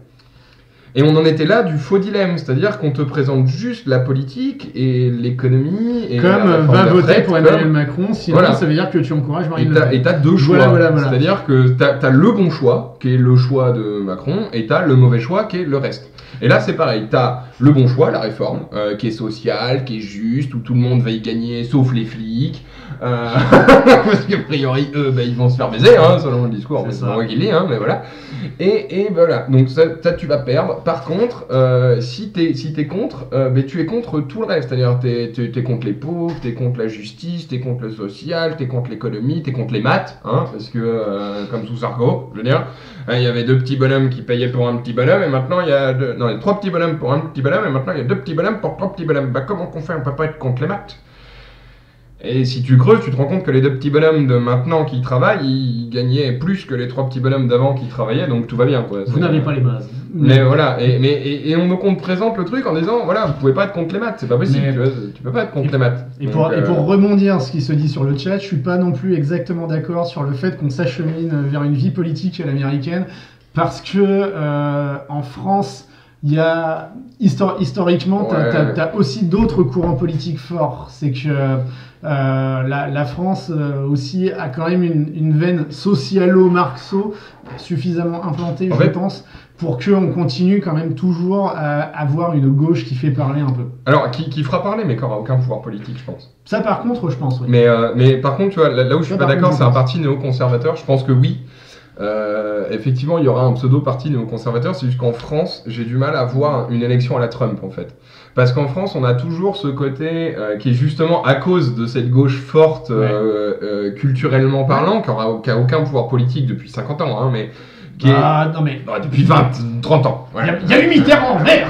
Et on en était là du faux dilemme, c'est-à-dire qu'on te présente juste la politique et l'économie et comme va voter pour Emmanuel Macron, sinon ça veut dire que tu encourages Marine Le Pen. Et t'as 2 choix, c'est-à-dire que t'as le bon choix, qui est le choix de Macron, et t'as le mauvais choix, qui est le reste. Et là c'est pareil, t'as le bon choix, la réforme, qui est sociale, qui est juste, où tout le monde va y gagner, sauf les flics, parce qu'a priori eux, ils vont se faire baiser, selon le discours, c'est moi qui le dis, mais voilà. Et voilà, donc ça tu vas perdre. Par contre, si t'es contre, tu es contre tout le reste, c'est-à-dire t'es contre les pauvres, t'es contre la justice, t'es contre le social, t'es contre l'économie, t'es contre les maths, parce que comme sous Sarko, je veux dire, il y avait 2 petits bonhommes qui payaient pour un petit bonhomme, et maintenant il y a 3 petits bonhommes pour un petit bonhomme, et maintenant il y a 2 petits bonhommes pour 3 petits bonhommes. Comment qu'on fait? On peut pas être contre les maths. Et si tu creuses, tu te rends compte que les 2 petits bonhommes de maintenant qui travaillent, ils gagnaient plus que les 3 petits bonhommes d'avant qui travaillaient, donc tout va bien, quoi. Vous n'avez pas les bases. Mais voilà, et on te présente le truc en disant, voilà, vous pouvez pas être contre les maths, c'est pas possible, tu peux pas être contre les maths. Et pour rebondir ce qui se dit sur le chat, je suis pas non plus exactement d'accord sur le fait qu'on s'achemine vers une vie politique à l'américaine, parce que en France, il y a historiquement, t'as aussi d'autres courants politiques forts. C'est que la France aussi a quand même une veine socialo-marxo suffisamment implantée, je pense, pour qu'on continue quand même toujours à avoir une gauche qui fait parler un peu. Alors, qui fera parler, mais qui n'aura aucun pouvoir politique, je pense. Ça, par contre, je pense, oui. Mais par contre, tu vois, là où je suis pas d'accord, c'est un parti néoconservateur. Je pense que oui. Effectivement, il y aura un pseudo-parti néoconservateur, c'est juste qu'en France, j'ai du mal à voir une élection à la Trump, en fait. Parce qu'en France, on a toujours ce côté qui est justement à cause de cette gauche forte, culturellement parlant, qui a aucun pouvoir politique depuis 50 ans, mais qui est... non mais... depuis 30 ans. Il y a eu Mitterrand, merde.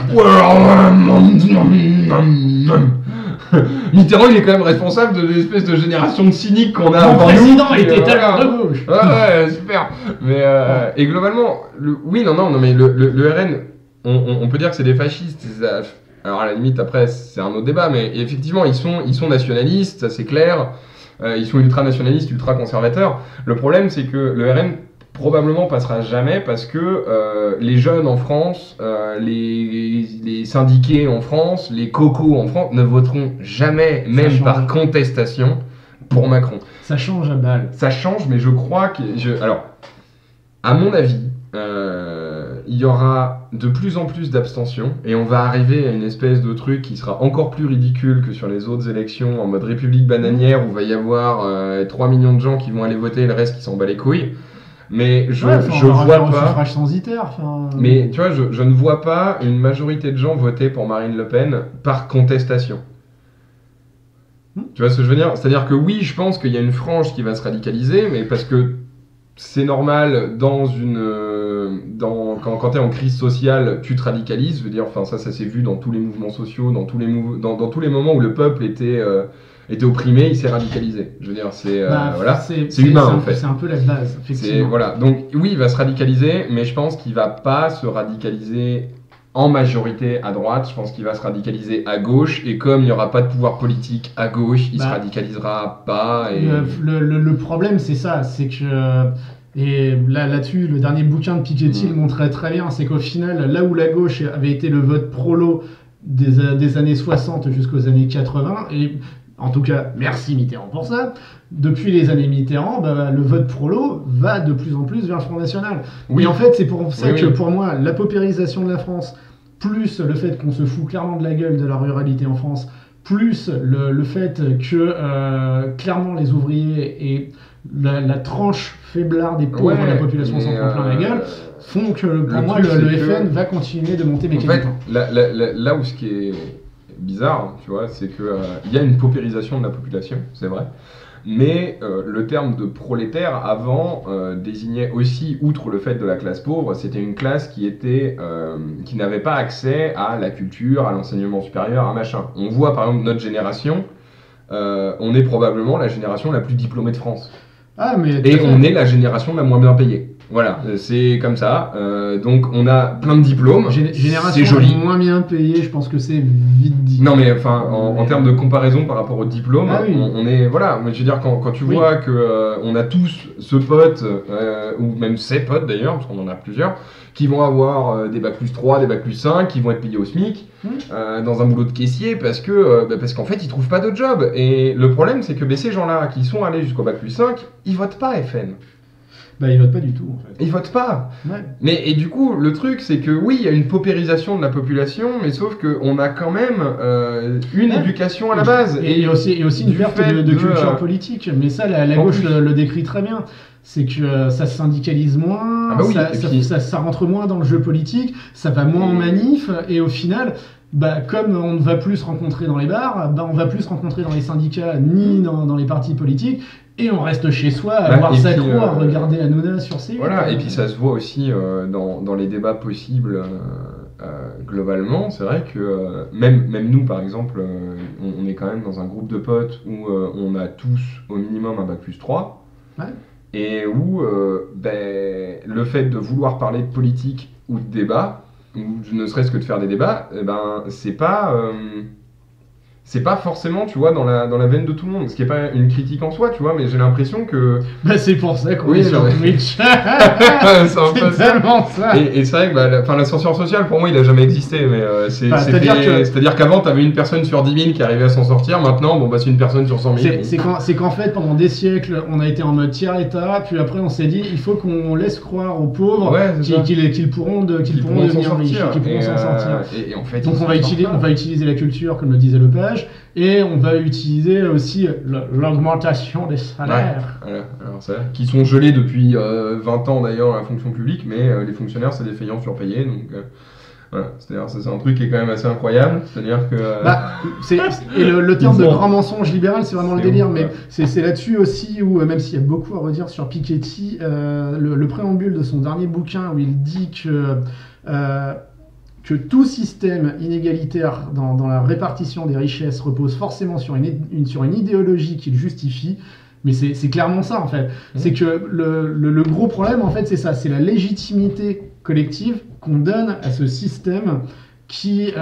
Mitterrand, il est quand même responsable de l'espèce de génération de cyniques qu'on a. Mon président était tellement de gauche. Ouais, super. Mais et globalement, mais le RN, on peut dire que c'est des fascistes. Alors à la limite, après, c'est un autre débat, mais effectivement, ils sont nationalistes, ça c'est clair. Ils sont ultra-nationalistes, ultra-conservateurs. Le problème, c'est que le RN probablement passera jamais parce que les jeunes en France, les syndiqués en France, les cocos en France ne voteront jamais, même par contestation, pour Macron. Ça change à balle. Ça change, mais je crois que... Alors, à mon avis, il y aura de plus en plus d'abstention et on va arriver à une espèce de truc qui sera encore plus ridicule que sur les autres élections en mode république bananière où il va y avoir 3 millions de gens qui vont aller voter et le reste qui s'en bat les couilles. Mais je vois pas. Mais tu vois, je ne vois pas une majorité de gens voter pour Marine Le Pen par contestation. Tu vois ce que je veux dire? C'est-à-dire que oui, je pense qu'il y a une frange qui va se radicaliser, mais parce que c'est normal quand tu es en crise sociale, tu te radicalises. Je veux dire, enfin ça s'est vu dans tous les mouvements sociaux, dans tous les moments où le peuple était opprimé, il s'est radicalisé. Je veux dire, c'est voilà, c'est humain en fait. C'est un peu la base, effectivement. Voilà. Donc oui, il va se radicaliser, mais je pense qu'il va pas se radicaliser en majorité à droite. Je pense qu'il va se radicaliser à gauche, et comme il n'y aura pas de pouvoir politique à gauche, il se radicalisera pas. Et... Le problème, c'est ça, c'est que et là-dessus, le dernier bouquin de Piketty le montrait très bien, c'est qu'au final, là où la gauche avait été le vote prolo des années 60 jusqu'aux années 80, et en tout cas, merci Mitterrand pour ça. Depuis les années Mitterrand, le vote prolo va de plus en plus vers le Front National. Oui. Et en fait, c'est pour ça que pour moi, la paupérisation de la France, plus le fait qu'on se fout clairement de la gueule de la ruralité en France, plus le fait que clairement les ouvriers et la tranche faiblard des pauvres de la population s'en prend plein la gueule, font que pour moi le FN va continuer de monter mécaniquement. En fait, là où ce qui est bizarre, tu vois, c'est que y a une paupérisation de la population, c'est vrai. Mais le terme de prolétaire avant désignait aussi, outre le fait de la classe pauvre, c'était une classe qui n'avait pas accès à la culture, à l'enseignement supérieur, à machin. On voit par exemple notre génération, on est probablement la génération la plus diplômée de France. Et on est la génération la moins bien payée. Voilà, c'est comme ça. Donc on a plein de diplômes. Génération joli. Moins bien payée, je pense que c'est vite dit. Non mais enfin, en termes de comparaison par rapport au diplôme, on est voilà. Je veux dire quand tu vois que on a tous ce pote ou même ces potes d'ailleurs, parce qu'on en a plusieurs, qui vont avoir des bac plus 3, des bac plus 5, qui vont être payés au SMIC dans un boulot de caissier parce qu'en fait ils trouvent pas de job. Et le problème c'est que ces gens-là qui sont allés jusqu'au bac plus 5, ils votent pas FN. Ils votent pas du tout en fait. Ils votent pas. Et du coup, le truc, c'est que oui, il y a une paupérisation de la population, mais sauf qu'on a quand même une éducation à la base. Et aussi une perte de culture politique. Mais ça, la gauche le décrit très bien. C'est que ça se syndicalise moins, ça rentre moins dans le jeu politique, ça va moins en manif, et au final... comme on ne va plus se rencontrer dans les bars, on va plus se rencontrer dans les syndicats ni dans les partis politiques, et on reste chez soi à voir sa croix, à regarder Hanouna sur ses... Voilà, et puis ça se voit aussi dans les débats possibles globalement. C'est vrai que même nous par exemple, on est quand même dans un groupe de potes où on a tous au minimum un bac plus 3, et où le fait de vouloir parler de politique ou de débat, ou ne serait-ce que de faire des débats, c'est pas forcément, tu vois, dans la veine de tout le monde. Ce qui est pas une critique en soi, tu vois, mais j'ai l'impression que... c'est pour ça qu'on est sur Twitch. C'est tellement ça. Et c'est vrai que l'ascenseur social, pour moi, il a jamais existé, mais c'est-à-dire qu'avant, t'avais une personne sur 10 000 qui arrivait à s'en sortir. Maintenant, c'est une personne sur 100 000. C'est qu'en fait, pendant des siècles, on a été en mode tiers-état, puis après, on s'est dit, il faut qu'on laisse croire aux pauvres qu'ils pourront devenir riches, qu'ils pourront s'en sortir. Et en fait, donc on va utiliser la culture, comme le disait Lepage, et on va utiliser aussi l'augmentation des salaires. Qui sont gelés depuis 20 ans d'ailleurs à la fonction publique, mais les fonctionnaires c'est des feignants surpayés, donc c'est-à-dire c'est un truc qui est quand même assez incroyable, c'est-à-dire que... et le terme de grand mensonge libéral, c'est vraiment le délire, mais c'est là-dessus aussi où, même s'il y a beaucoup à redire sur Piketty, le préambule de son dernier bouquin où il dit que tout système inégalitaire dans la répartition des richesses repose forcément sur une idéologie qui le justifie, mais c'est clairement ça en fait. C'est que le gros problème en fait c'est ça, c'est la légitimité collective qu'on donne à ce système qui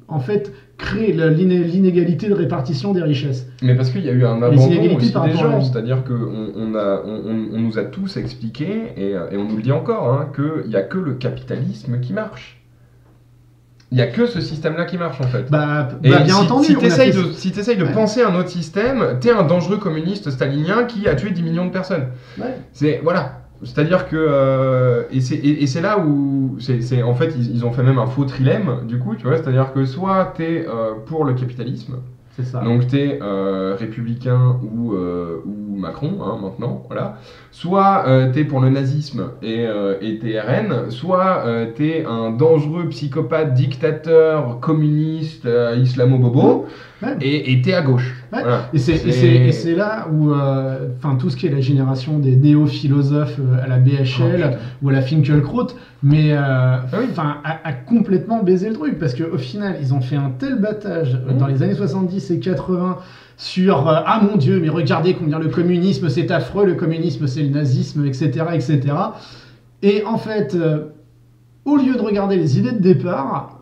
en fait crée l'inégalité de répartition des richesses. Mais parce qu'il y a eu un abandon aussi des gens, c'est-à-dire qu'on nous a tous expliqué, et on nous le dit encore, qu'il n'y a que le capitalisme qui marche. Il n'y a que ce système-là qui marche en fait. Bien entendu. Si tu essayes de penser un autre système, t'es un dangereux communiste stalinien qui a tué 10 millions de personnes. Voilà. C'est-à-dire que et c'est là où en fait ils ont fait même un faux trilemme du coup, tu vois, c'est-à-dire que soit t'es pour le capitalisme, c'est ça. donc t'es républicain ou coup Macron hein, maintenant, voilà. Soit t'es pour le nazisme et t'es RN, soit t'es un dangereux psychopathe, dictateur, communiste, islamo-bobo, et t'es à gauche. Ouais. Voilà. Et c'est là où tout ce qui est la génération des néo-philosophes à la BHL ou à la Finkielkraut, mais a complètement baisé le truc, parce qu'au final, ils ont fait un tel battage dans les années 70 et 80 sur ah mon Dieu, mais regardez combien le communisme c'est affreux, le communisme c'est le nazisme, etc. etc. Et en fait, au lieu de regarder les idées de départ,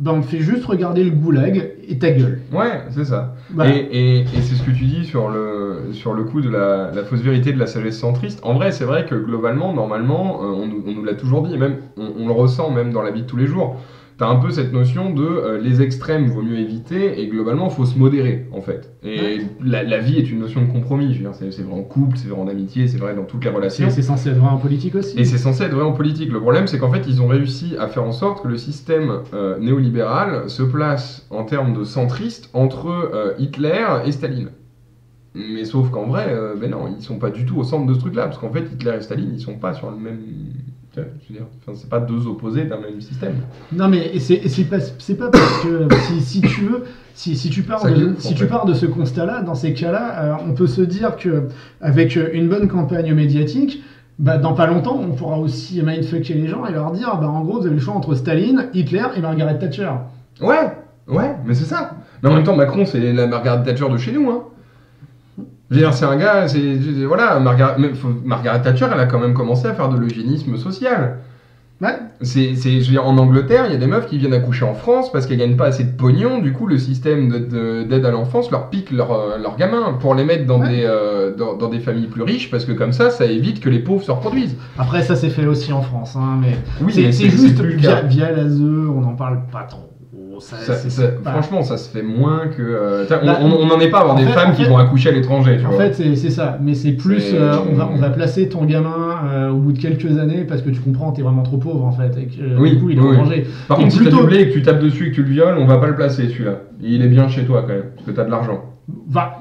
on fait juste regarder le goulag et ta gueule. Ouais, c'est ça. Voilà. Et c'est ce que tu dis sur le coup de la fausse vérité de la sagesse centriste. En vrai, c'est vrai que globalement, normalement, on nous l'a toujours dit, et même on le ressent même dans la vie de tous les jours. T'as un peu cette notion de les extrêmes vaut mieux éviter, et globalement, faut se modérer, en fait. Et la vie est une notion de compromis. Je veux dire, c'est vrai en couple, c'est vrai en amitié, c'est vrai dans toutes les relations. C'est censé être vrai en politique aussi. Et c'est censé être vrai en politique. Le problème, c'est qu'en fait, ils ont réussi à faire en sorte que le système néolibéral se place en termes de centriste entre Hitler et Staline. Mais sauf qu'en vrai, non, ils sont pas du tout au centre de ce truc-là, parce qu'en fait, Hitler et Staline, ils sont pas sur le même... Je veux dire, c'est pas deux opposés d'un même système. Non, mais c'est pas parce que si tu veux, si tu pars de ce constat-là, dans ces cas-là, on peut se dire que avec une bonne campagne médiatique, dans pas longtemps, on pourra aussi mindfucker les gens et leur dire, en gros, vous avez le choix entre Staline, Hitler et Margaret Thatcher. Ouais, mais c'est ça. Mais en même temps, Macron, c'est la Margaret Thatcher de chez nous, hein. Je veux dire, c'est un gars, voilà, Margaret Thatcher, elle a quand même commencé à faire de l'eugénisme social. Ouais. Je veux dire, en Angleterre, il y a des meufs qui viennent accoucher en France parce qu'elles gagnent pas assez de pognon. Du coup, le système d'aide à l'enfance leur pique leurs gamins pour les mettre dans des familles plus riches, parce que comme ça évite que les pauvres se reproduisent. Après, ça s'est fait aussi en France, hein, mais oui, c'est juste via l'ASE, on n'en parle pas trop. Franchement, ça se fait moins que... on n'en est pas à avoir des femmes qui vont accoucher à l'étranger. En fait, c'est ça. Mais c'est plus... on va placer ton gamin au bout de quelques années parce que tu comprends, t'es vraiment trop pauvre en fait. Et que, du coup, il est en danger. Par contre, si t'as du blé et que tu tapes dessus et que tu le violes, on va pas le placer celui-là. Il est bien chez toi quand même, parce que t'as de l'argent.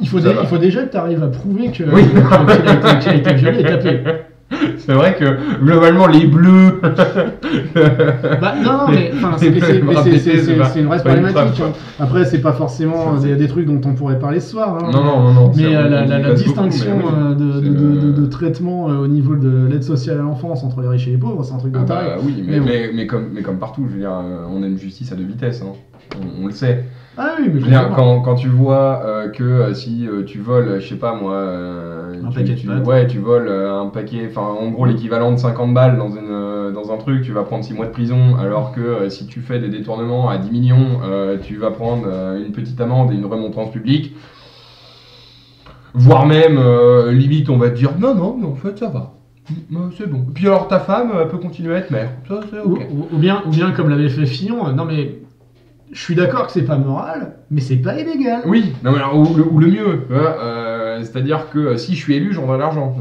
Il faut déjà que tu arrives à prouver qu'il a été violé et tapé. C'est vrai que globalement les bleus. Non, mais c'est une vraie problématique. Après, c'est pas forcément des trucs dont on pourrait parler ce soir. Hein. Non. Mais la distinction de traitement au niveau de l'aide sociale à l'enfance entre les riches et les pauvres, c'est un truc de taré. Oui, mais comme partout, je veux dire, on a une justice à deux vitesses. Hein. On le sait. Ah oui, mais je veux dire, quand tu vois que si tu voles, je sais pas moi, un paquet de pâtes. Tu voles un paquet, enfin en gros l'équivalent de 50 balles dans un truc, tu vas prendre 6 mois de prison, alors que si tu fais des détournements à 10 millions, tu vas prendre une petite amende et une remontrance publique. Voire même, limite, on va te dire non, mais en fait ça va. C'est bon. Puis alors ta femme peut continuer à être mère. Ça, c'est ok. Ou bien comme l'avait fait Fillon, non mais. Je suis d'accord que c'est pas moral, mais c'est pas illégal. Oui, non, mais alors, ou le mieux, c'est-à-dire que si je suis élu, j'en ai l'argent.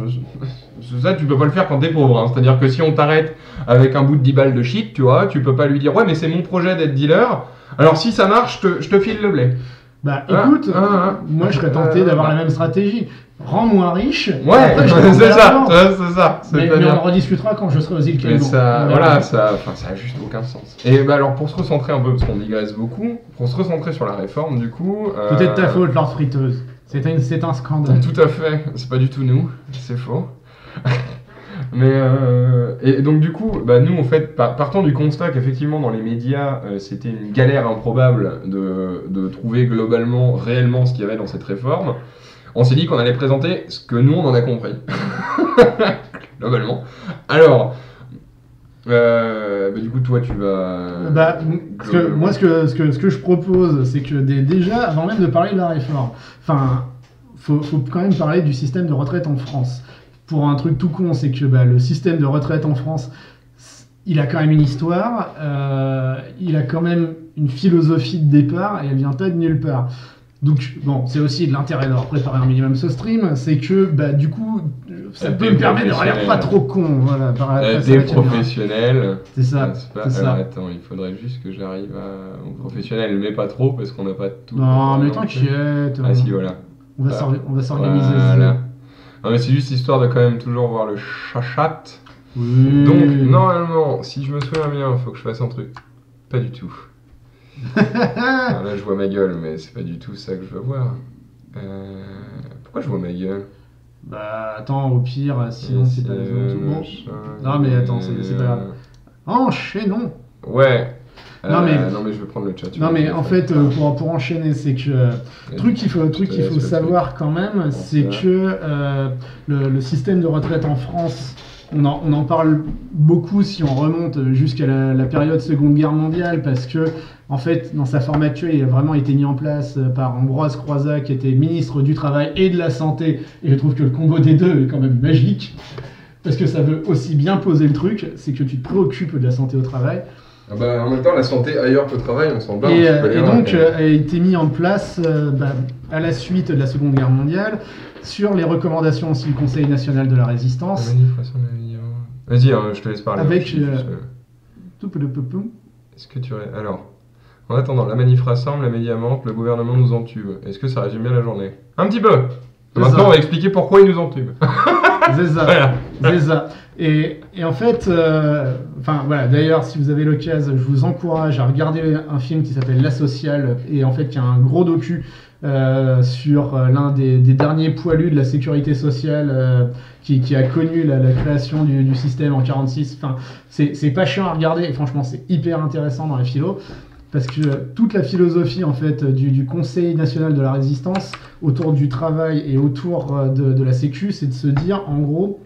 Ça, tu peux pas le faire quand t'es pauvre. Hein. C'est-à-dire que si on t'arrête avec un bout de 10 balles de shit, tu vois, tu peux pas lui dire ouais, mais c'est mon projet d'être dealer. Alors si ça marche, je te file le blé. Écoute, moi je serais tenté d'avoir la même stratégie. Rends-moi riche. Ouais, c'est ça. Mais on en rediscutera quand je serai aux îles Caïmans. Mais ça a juste aucun sens. Et alors pour se recentrer un peu, parce qu'on digresse beaucoup, pour se recentrer sur la réforme, du coup. Peut-être ta faute, Lord Friteuse. C'est un scandale. Tout à fait. C'est pas du tout nous. C'est faux. Mais et donc du coup, nous en fait, partant du constat qu'effectivement dans les médias, c'était une galère improbable de trouver globalement, réellement ce qu'il y avait dans cette réforme, on s'est dit qu'on allait présenter ce que nous on en a compris. Globalement. Alors, du coup toi tu vas... parce que moi ce que je propose, c'est que déjà, avant même de parler de la réforme, faut quand même parler du système de retraite en France. Pour un truc tout con, c'est que le système de retraite en France, il a quand même une histoire, il a quand même une philosophie de départ, et elle vient pas de nulle part. Donc, bon, c'est aussi de l'intérêt d'avoir préparé un minimum ce stream, c'est que, du coup, ça peut me permettre de l'air pas trop con. Voilà, des professionnels. C'est ça. Alors, attends, il faudrait juste que j'arrive aux professionnels, mais pas trop, parce qu'on n'a pas tout. Non, mais t'inquiète. Ah si, voilà. On va s'organiser. Voilà. Non, mais c'est juste histoire de quand même toujours voir le chachat. Oui. Donc, normalement, si je me souviens bien, faut que je fasse un truc. Pas du tout. Alors là, je vois ma gueule, mais c'est pas du tout ça que je veux voir. Pourquoi je vois ma gueule? Bah attends, au pire, sinon c'est pas bon. Non mais attends, c'est pas grave. Enchaînons. Ouais. Non mais je vais prendre le chat. Non mais en fait, pour enchaîner, c'est que truc qu'il faut savoir quand même, c'est que le système de retraite en France, on en parle beaucoup si on remonte jusqu'à la période Seconde Guerre mondiale, parce que en fait, dans sa forme actuelle, il a vraiment été mis en place par Ambroise Croizat, qui était ministre du Travail et de la Santé, et je trouve que le combo des deux est quand même magique, parce que ça veut aussi bien poser le truc, c'est que tu te préoccupes de la santé au travail. Ah bah, en même temps, la santé ailleurs qu'au travail, on s'en bat. Et donc, a été mis en place à la suite de la Seconde Guerre mondiale, sur les recommandations aussi du Conseil national de la résistance. Vas-y, je te laisse parler. Avec. Est-ce que tu. Alors, en attendant, la manif rassemble, la médiamente, le gouvernement nous entube. Est-ce que ça résume bien la journée? Un petit peu. Maintenant, on va expliquer pourquoi ils nous entubent. C'est ça. Voilà. C'est ça. Et en fait, voilà. D'ailleurs, si vous avez l'occasion, je vous encourage à regarder un film qui s'appelle La Sociale, et en fait, qui a un gros docu sur l'un des derniers poilus de la sécurité sociale qui a connu la création du système en 1946. Enfin, c'est pas chiant à regarder, et franchement, c'est hyper intéressant dans la philo. Parce que toute la philosophie en fait du Conseil national de la résistance autour du travail et autour de la sécu, c'est de se dire en gros,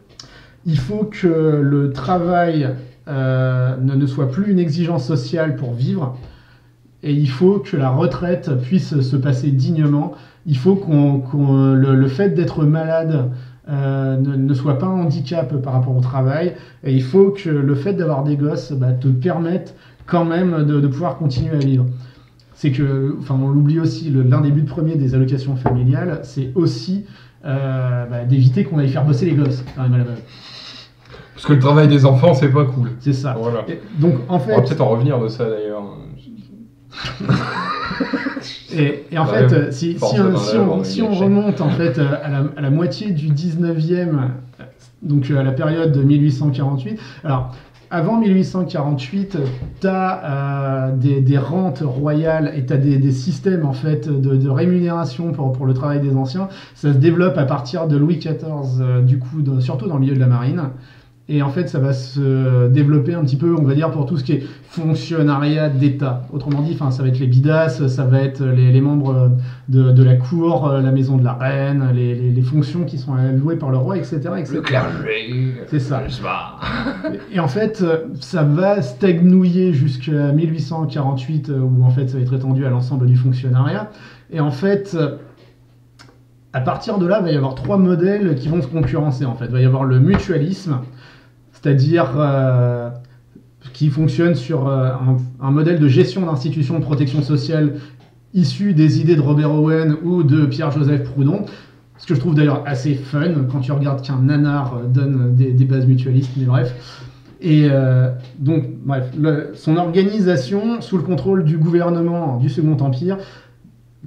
il faut que le travail ne soit plus une exigence sociale pour vivre, et il faut que la retraite puisse se passer dignement. Il faut le fait d'être malade ne soit pas un handicap par rapport au travail, et il faut que le fait d'avoir des gosses te permette quand même de pouvoir continuer à vivre. C'est que, on l'oublie aussi, l'un des buts premiers des allocations familiales, c'est aussi d'éviter qu'on aille faire bosser les gosses quand même à la base. Parce que le travail des enfants, c'est pas cool. C'est ça. Voilà. Donc en fait. On va peut-être en revenir de ça d'ailleurs. et en fait, si on remonte en fait à la moitié du 19e, donc à la période de 1848, alors. Avant 1848, tu as des rentes royales et tu as des systèmes en fait, de rémunération pour le travail des anciens. Ça se développe à partir de Louis XIV, du coup, surtout dans le milieu de la marine. Et en fait, ça va se développer un petit peu, on va dire, pour tout ce qui est fonctionnariat d'État. Autrement dit, ça va être les bidas, ça va être les membres de la cour, la maison de la reine, les fonctions qui sont allouées par le roi, etc. etc. Le clergé, c'est ça. Et en fait, ça va stagnouiller jusqu'à 1848, où en fait, ça va être étendu à l'ensemble du fonctionnariat. Et en fait, à partir de là, il va y avoir 3 modèles qui vont se concurrencer. En fait, il va y avoir le mutualisme, c'est-à-dire qui fonctionne sur un modèle de gestion d'institutions de protection sociale issu des idées de Robert Owen ou de Pierre-Joseph Proudhon. Ce que je trouve d'ailleurs assez fun quand tu regardes qu'un nanar donne des bases mutualistes, mais bref. Et donc, bref, son organisation sous le contrôle du gouvernement du Second Empire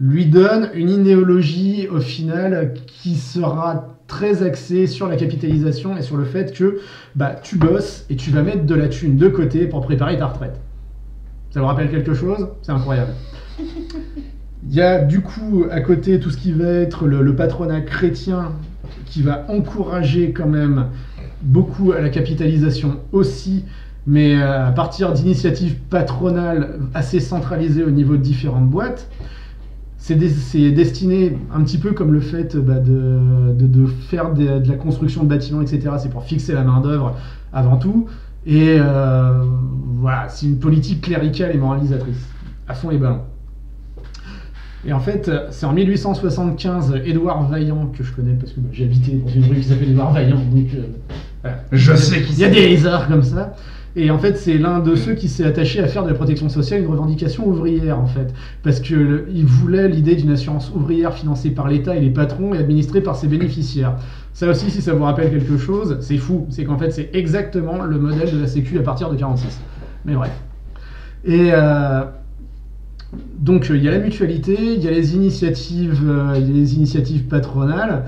lui donne une idéologie au final qui sera très axée sur la capitalisation et sur le fait que tu bosses et tu vas mettre de la thune de côté pour préparer ta retraite. Ça vous rappelle quelque chose? C'est incroyable. Il y a du coup à côté tout ce qui va être le patronat chrétien qui va encourager quand même beaucoup à la capitalisation aussi, mais à partir d'initiatives patronales assez centralisées au niveau de différentes boîtes. C'est destiné un petit peu comme le fait de faire de la construction de bâtiments, etc. C'est pour fixer la main-d'œuvre avant tout. Et voilà, c'est une politique cléricale et moralisatrice, à fond les ballons. Et en fait, c'est en 1875, Édouard Vaillant, que je connais parce que j'ai habité dans une rue qui s'appelle Édouard Vaillant, donc voilà. Je sais qui c'est. Il y a des hasards comme ça. Et en fait, c'est l'un de ceux qui s'est attaché à faire de la protection sociale une revendication ouvrière, en fait. Parce qu'il voulait l'idée d'une assurance ouvrière financée par l'État et les patrons et administrée par ses bénéficiaires. Ça aussi, si ça vous rappelle quelque chose, c'est fou. C'est qu'en fait, c'est exactement le modèle de la Sécu à partir de 1946. Mais bref. Et donc, il y a la mutualité, il y a les initiatives patronales.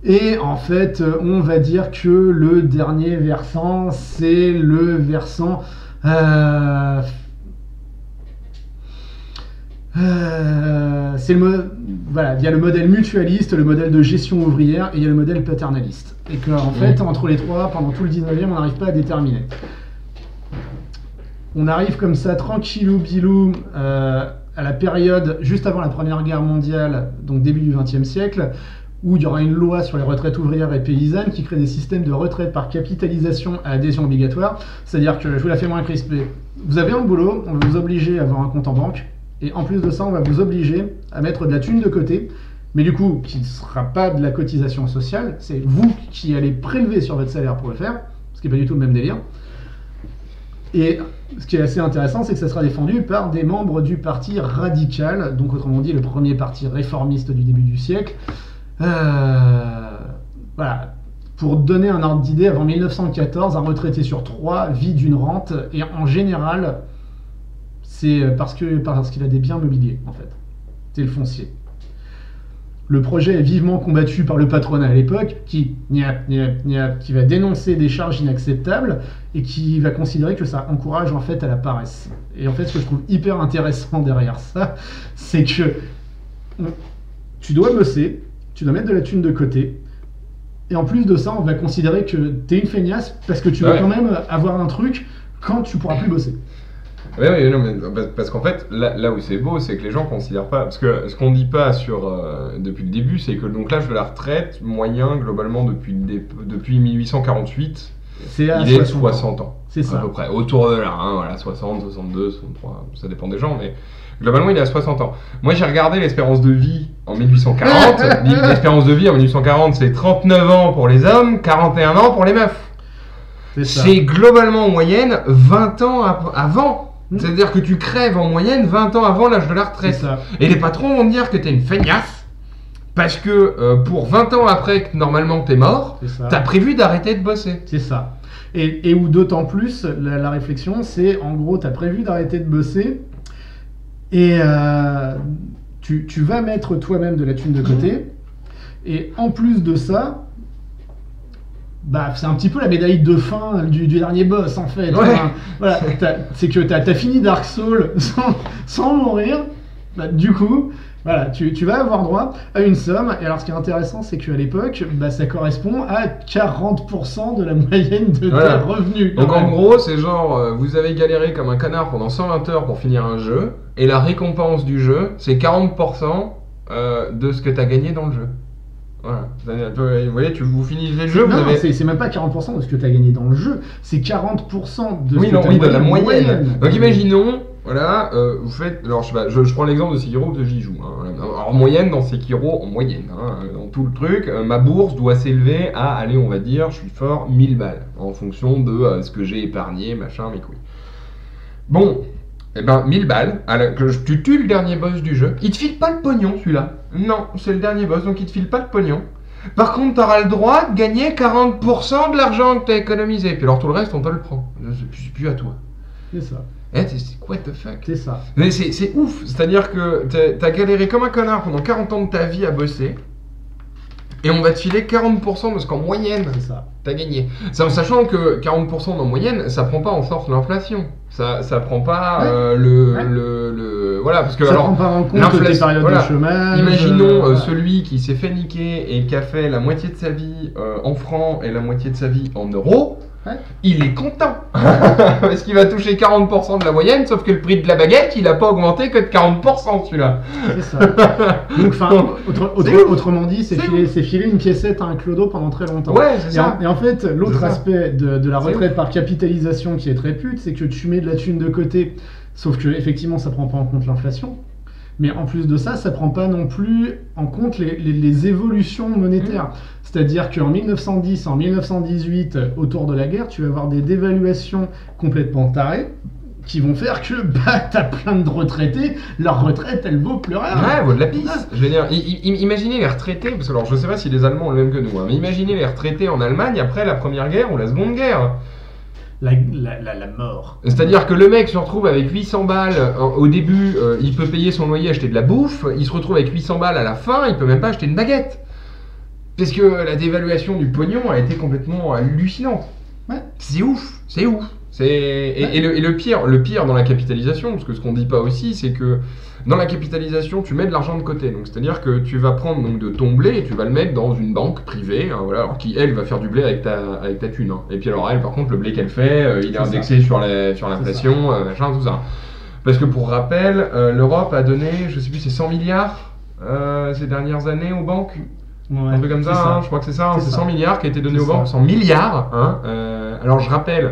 Et en fait, on va dire que le dernier versant, c'est le versant... voilà, il y a le modèle mutualiste, le modèle de gestion ouvrière et il y a le modèle paternaliste. Et qu'en fait, entre les trois, pendant tout le 19e, on n'arrive pas à déterminer. On arrive comme ça, tranquillou bilou, à la période juste avant la Première Guerre mondiale, donc début du XXe siècle, où il y aura une loi sur les retraites ouvrières et paysannes qui crée des systèmes de retraite par capitalisation à adhésion obligatoire. C'est-à-dire que, je vous la fais moins crispée, vous avez un boulot, on va vous obliger à avoir un compte en banque, et en plus de ça, on va vous obliger à mettre de la thune de côté, mais du coup, qui ne sera pas de la cotisation sociale, c'est vous qui allez prélever sur votre salaire pour le faire, ce qui n'est pas du tout le même délire. Et ce qui est assez intéressant, c'est que ça sera défendu par des membres du parti radical, donc autrement dit le premier parti réformiste du début du siècle. Voilà. Pour donner un ordre d'idée, avant 1914, un retraité sur 3 vit d'une rente, et en général, c'est parce qu'il a des biens mobiliers, en fait. C'est le foncier. Le projet est vivement combattu par le patronat à l'époque, qui va dénoncer des charges inacceptables et qui va considérer que ça encourage en fait à la paresse. Et en fait, ce que je trouve hyper intéressant derrière ça, c'est que tu dois bosser, tu dois mettre de la thune de côté, et en plus de ça, on va considérer que t'es une feignasse parce que tu vas quand même avoir un truc quand tu pourras plus bosser. Oui, non, mais parce qu'en fait, là où c'est beau, c'est que les gens considèrent pas. Parce que ce qu'on dit pas depuis le début, c'est que donc l'âge de la retraite moyen, globalement, depuis 1848, il est de 60 ans. C'est ça. À peu près. Autour de là, hein, voilà, 60, 62, 63, ça dépend des gens, mais globalement, il est à 60 ans. Moi, j'ai regardé l'espérance de vie en 1840. L'espérance de vie en 1840, c'est 39 ans pour les hommes, 41 ans pour les meufs. C'est globalement en moyenne 20 ans avant. C'est-à-dire que tu crèves en moyenne 20 ans avant l'âge de la retraite. Et les patrons vont te dire que t'es une feignasse parce que pour 20 ans après que normalement t'es mort, t'as prévu d'arrêter de bosser. C'est ça. Et où d'autant plus, la réflexion, c'est en gros, t'as prévu d'arrêter de bosser et tu vas mettre toi-même de la thune de côté. Et en plus de ça, bah, c'est un petit peu la médaille de fin du dernier boss en fait. Ouais. Enfin, voilà, c'est que t'as fini Dark Souls sans mourir. Bah, du coup, voilà, tu vas avoir droit à une somme. Et alors, ce qui est intéressant, c'est qu'à l'époque, bah, ça correspond à 40% de la moyenne de tes revenus. Donc en gros, c'est genre, vous avez galéré comme un canard pendant 120 heures pour finir un jeu, et la récompense du jeu, c'est 40% de ce que t'as gagné dans le jeu. Voilà. Vous voyez, vous finissez le jeu, non, vous avez... c'est même pas 40% de ce que tu as gagné dans le jeu, c'est 40% de ce que tu as gagné de la moyenne. Donc oui. Imaginons, voilà, vous faites... Alors je sais pas, je prends l'exemple de Sekiro parce que j'y joue. Hein. Alors, en moyenne, dans Sekiro, en moyenne, hein, dans tout le truc, ma bourse doit s'élever à, allez, on va dire, je suis fort, 1000 balles, en fonction de ce que j'ai épargné, machin, mes couilles. Bon, eh ben 1000 balles, tu tues le dernier boss du jeu, il te file pas le pognon celui-là. Non, c'est le dernier boss, donc il te file pas de pognon. Par contre, tu auras le droit de gagner 40% de l'argent que tu as économisé. Puis alors tout le reste, on te le prend. C'est plus à toi. C'est ça. C'est what the fuck. C'est ça. Mais c'est ouf. C'est-à-dire que t'as galéré comme un connard pendant 40 ans de ta vie à bosser. Et on va te filer 40% de ce qu'en moyenne t'as gagné. En sachant que 40% en moyenne, ça prend pas en sorte l'inflation. Ça prend pas voilà, parce que ça alors prend pas en compte tes périodes de chômage. Imaginons celui qui s'est fait niquer et qui a fait la moitié de sa vie en francs et la moitié de sa vie en euros. Il est content parce qu'il va toucher 40% de la moyenne, sauf que le prix de la baguette, il n'a pas augmenté que de 40% celui-là. C'est ça. Donc, autrement dit, c'est filer une piécette à un clodo pendant très longtemps. Ouais, c'est ça. Et en fait, l'autre aspect de la retraite par capitalisation qui est très pute, c'est que tu mets de la thune de côté, sauf que effectivement, ça prend pas en compte l'inflation. Mais en plus de ça, ça prend pas non plus en compte les évolutions monétaires. C'est-à-dire qu'en 1910, en 1918, autour de la guerre, tu vas avoir des dévaluations complètement tarées qui vont faire que t'as plein de retraités, leur retraite, elle vaut plus rien. Ouais, elle vaut de la pisse. Je veux dire, imaginez les retraités, parce que alors je sais pas si les Allemands ont le même que nous, hein, mais imaginez les retraités en Allemagne après la Première Guerre ou la Seconde Guerre. La mort. C'est-à-dire que le mec se retrouve avec 800 balles au début, il peut payer son loyer, acheter de la bouffe, il se retrouve avec 800 balles à la fin, il peut même pas acheter une baguette. Parce que la dévaluation du pognon a été complètement hallucinante. Ouais. C'est ouf. Et le pire dans la capitalisation, parce que ce qu'on dit pas aussi, c'est que dans la capitalisation, tu mets de l'argent de côté. Donc c'est-à-dire que tu vas prendre donc, de ton blé et tu vas le mettre dans une banque privée, hein, voilà, alors qui elle va faire du blé avec ta thune. Hein. Et puis alors elle, par contre, le blé qu'elle fait, il est indexé sur l'inflation, machin, tout ça. Parce que pour rappel, l'Europe a donné, je sais plus, c'est 100 milliards ces dernières années aux banques. Ouais, Un peu comme ça, hein, je crois que c'est ça, c'est 100 milliards qui a été donné aux banques, 100 milliards. Hein, alors je rappelle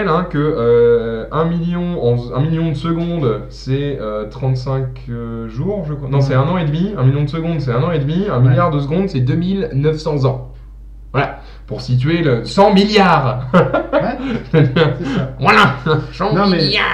hein, que 1 million de secondes, c'est 35 jours, je crois. Non, c'est 1 an et demi. 1 million de secondes, c'est 1 an et demi. 1 milliard de secondes, c'est 2900 ans. Voilà, pour situer le 100 milliards. Ouais, c'est ça. Voilà, 100 milliards.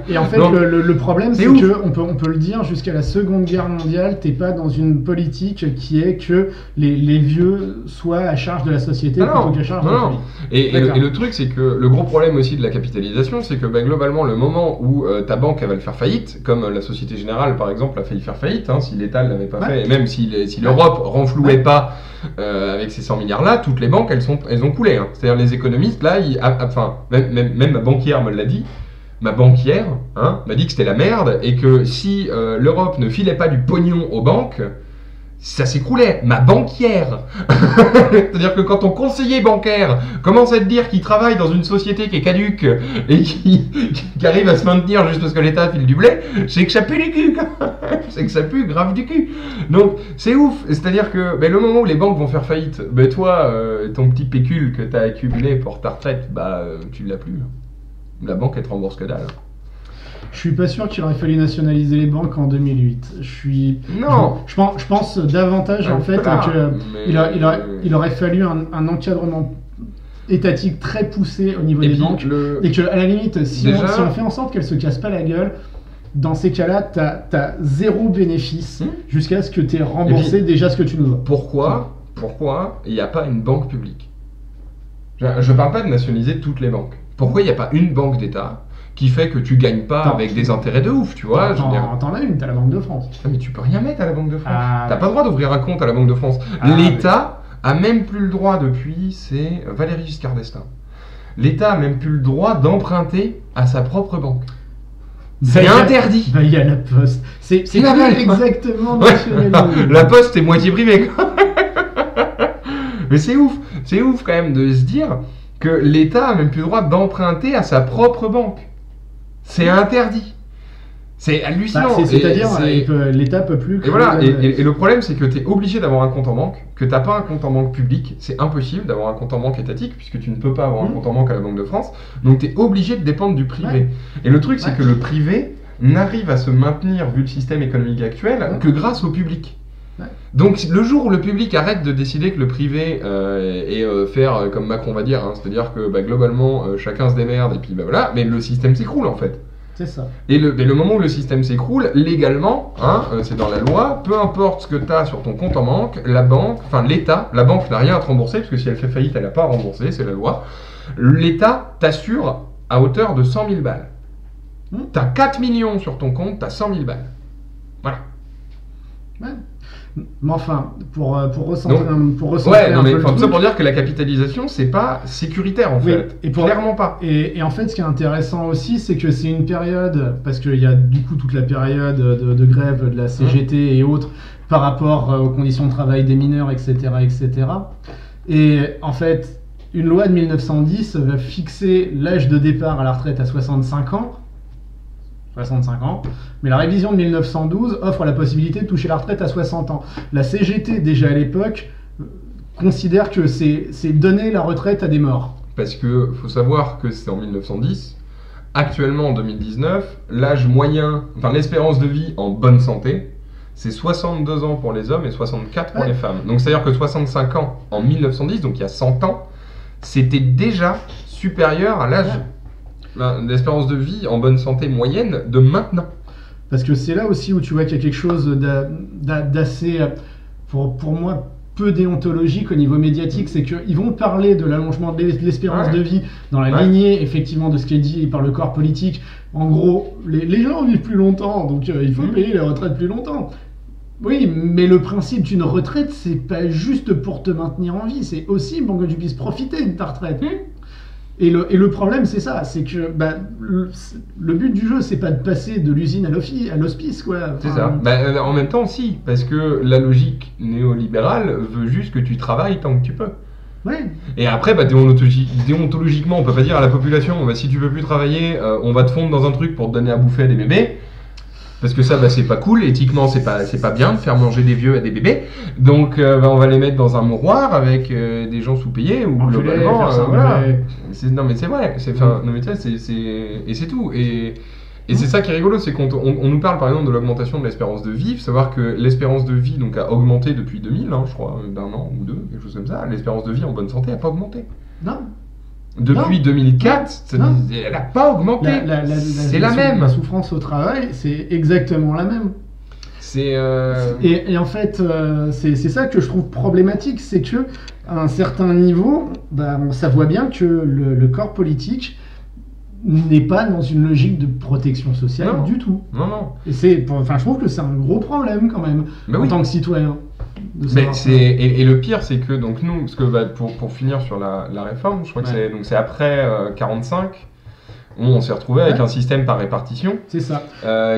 Et en fait, donc, le problème, c'est qu'on peut le dire, jusqu'à la Seconde Guerre mondiale, t'es pas dans une politique qui est que les vieux soient à charge de la société plutôt qu'à charge de la famille. Et le truc, c'est que le gros problème aussi de la capitalisation, c'est que globalement, le moment où ta banque elle va le faire faillite, comme la Société Générale par exemple a failli faire faillite, hein, si l'État ne l'avait pas fait, et même si l'Europe renflouait pas avec ces 100 milliards-là, toutes les banques elles ont coulé. Hein. C'est-à-dire les économistes, là, même ma banquière me l'a dit. Ma banquière m'a dit que c'était la merde et que si l'Europe ne filait pas du pognon aux banques, ça s'écroulait. Ma banquière. C'est-à-dire que quand ton conseiller bancaire commence à te dire qu'il travaille dans une société qui est caduque et qui arrive à se maintenir juste parce que l'État file du blé, c'est que ça pue du cul. C'est que ça pue grave du cul. Donc c'est ouf. C'est-à-dire que le moment où les banques vont faire faillite, toi, ton petit pécule que tu as accumulé pour ta retraite, tu l'as plus. La banque, elle te rembourse que dalle. Je suis pas sûr qu'il aurait fallu nationaliser les banques en 2008. Non. Je pense davantage en fait qu'il aurait fallu un encadrement étatique très poussé au niveau des banques et que à la limite, si on fait en sorte qu'elles se cassent pas la gueule, dans ces cas-là, t'as zéro bénéfice jusqu'à ce que tu aies remboursé déjà ce que tu nous dois. Pourquoi il n'y a pas une banque publique? Je parle pas de nationaliser toutes les banques. Pourquoi il n'y a pas une banque d'État qui fait que tu gagnes pas avec des intérêts de ouf, tu vois? T'en as une, t'as la Banque de France. Mais tu peux rien mettre à la Banque de France. T'as pas le droit d'ouvrir un compte à la Banque de France. L'État a même plus le droit c'est Valéry Giscard d'Estaing. L'État a même plus le droit d'emprunter à sa propre banque. C'est interdit. Il y a la Poste. C'est exactement nationalisé. La Poste est moitié privée. Mais c'est ouf quand même de se dire que l'État a même plus le droit d'emprunter à sa propre banque. C'est interdit. C'est hallucinant. C'est-à-dire l'État peut plus... Et voilà, et le problème c'est que tu es obligé d'avoir un compte en banque, que tu n'as pas un compte en banque public, c'est impossible d'avoir un compte en banque étatique, puisque tu ne peux pas avoir un compte en banque à la Banque de France, donc tu es obligé de dépendre du privé. Ouais. Et le truc c'est que le privé n'arrive à se maintenir, vu le système économique actuel, que grâce au public. Ouais. Donc le jour où le public arrête de décider que le privé faire comme Macron va dire, c'est-à-dire que globalement chacun se démerde et puis voilà, mais le système s'écroule en fait. C'est ça. Et le moment où le système s'écroule, légalement, c'est dans la loi, peu importe ce que tu as sur ton compte en banque, la banque n'a rien à te rembourser, parce que si elle fait faillite, elle n'a pas à rembourser, c'est la loi. L'État t'assure à hauteur de 100 000 balles. Tu as 4 millions sur ton compte, tu as 100 000 balles. Voilà. Ouais. Mais enfin, pour recentrer un peu le truc, ça pour dire que la capitalisation, c'est pas sécuritaire en fait. Clairement pas. Et en fait, ce qui est intéressant aussi, c'est que c'est une période, parce qu'il y a du coup toute la période de grève de la CGT et autres par rapport aux conditions de travail des mineurs, etc., etc. Et en fait, une loi de 1910 va fixer l'âge de départ à la retraite à 65 ans. Mais la révision de 1912 offre la possibilité de toucher la retraite à 60 ans. La CGT, déjà à l'époque, considère que c'est donner la retraite à des morts. Parce que faut savoir que c'est en 1910. Actuellement, en 2019, l'âge moyen, l'espérance de vie en bonne santé, c'est 62 ans pour les hommes et 64 pour les femmes. Donc c'est-à-dire que 65 ans en 1910, donc il y a 100 ans, c'était déjà supérieur à l'âge... l'espérance de vie en bonne santé moyenne de maintenant. Parce que c'est là aussi où tu vois qu'il y a quelque chose d'assez, pour moi, peu déontologique au niveau médiatique, c'est qu'ils vont parler de l'allongement de l'espérance de vie dans la lignée, effectivement, de ce qui est dit par le corps politique. En gros, les gens vivent plus longtemps, donc il faut payer les retraites plus longtemps. Oui, mais le principe d'une retraite, c'est pas juste pour te maintenir en vie, c'est aussi pour que tu puisses profiter de ta retraite. Et le problème, c'est ça, c'est que le but du jeu, c'est pas de passer de l'usine à l'hospice, quoi. C'est ça. En même temps, si, parce que la logique néolibérale veut juste que tu travailles tant que tu peux. Ouais. Et après, déontologiquement, on peut pas dire à la population, si tu veux plus travailler, on va te fondre dans un truc pour te donner à bouffer à des bébés. Parce que ça, c'est pas cool. Éthiquement, c'est pas bien de faire manger des vieux à des bébés. Donc, on va les mettre dans un mouroir avec des gens sous-payés ou globalement. Voilà. Non, mais c'est vrai. Non, mais tu vois, et c'est tout. Et c'est ça qui est rigolo, c'est qu'on nous parle par exemple de l'augmentation de l'espérance de vie. Faut savoir que l'espérance de vie donc a augmenté depuis 2000, je crois, d'un an ou deux, quelque chose comme ça. L'espérance de vie en bonne santé a pas augmenté. Non. Depuis 2004, elle n'a pas augmenté. C'est la même. La souffrance au travail, c'est exactement la même. Et en fait, c'est ça que je trouve problématique, c'est que à un certain niveau, ça voit bien que le corps politique n'est pas dans une logique de protection sociale du tout. Non. Et je trouve que c'est un gros problème quand même en tant que citoyen. Et le pire, c'est que donc nous, parce que pour finir sur la réforme, je crois que c'est après 45, où on s'est retrouvé avec un système par répartition, c'est ça,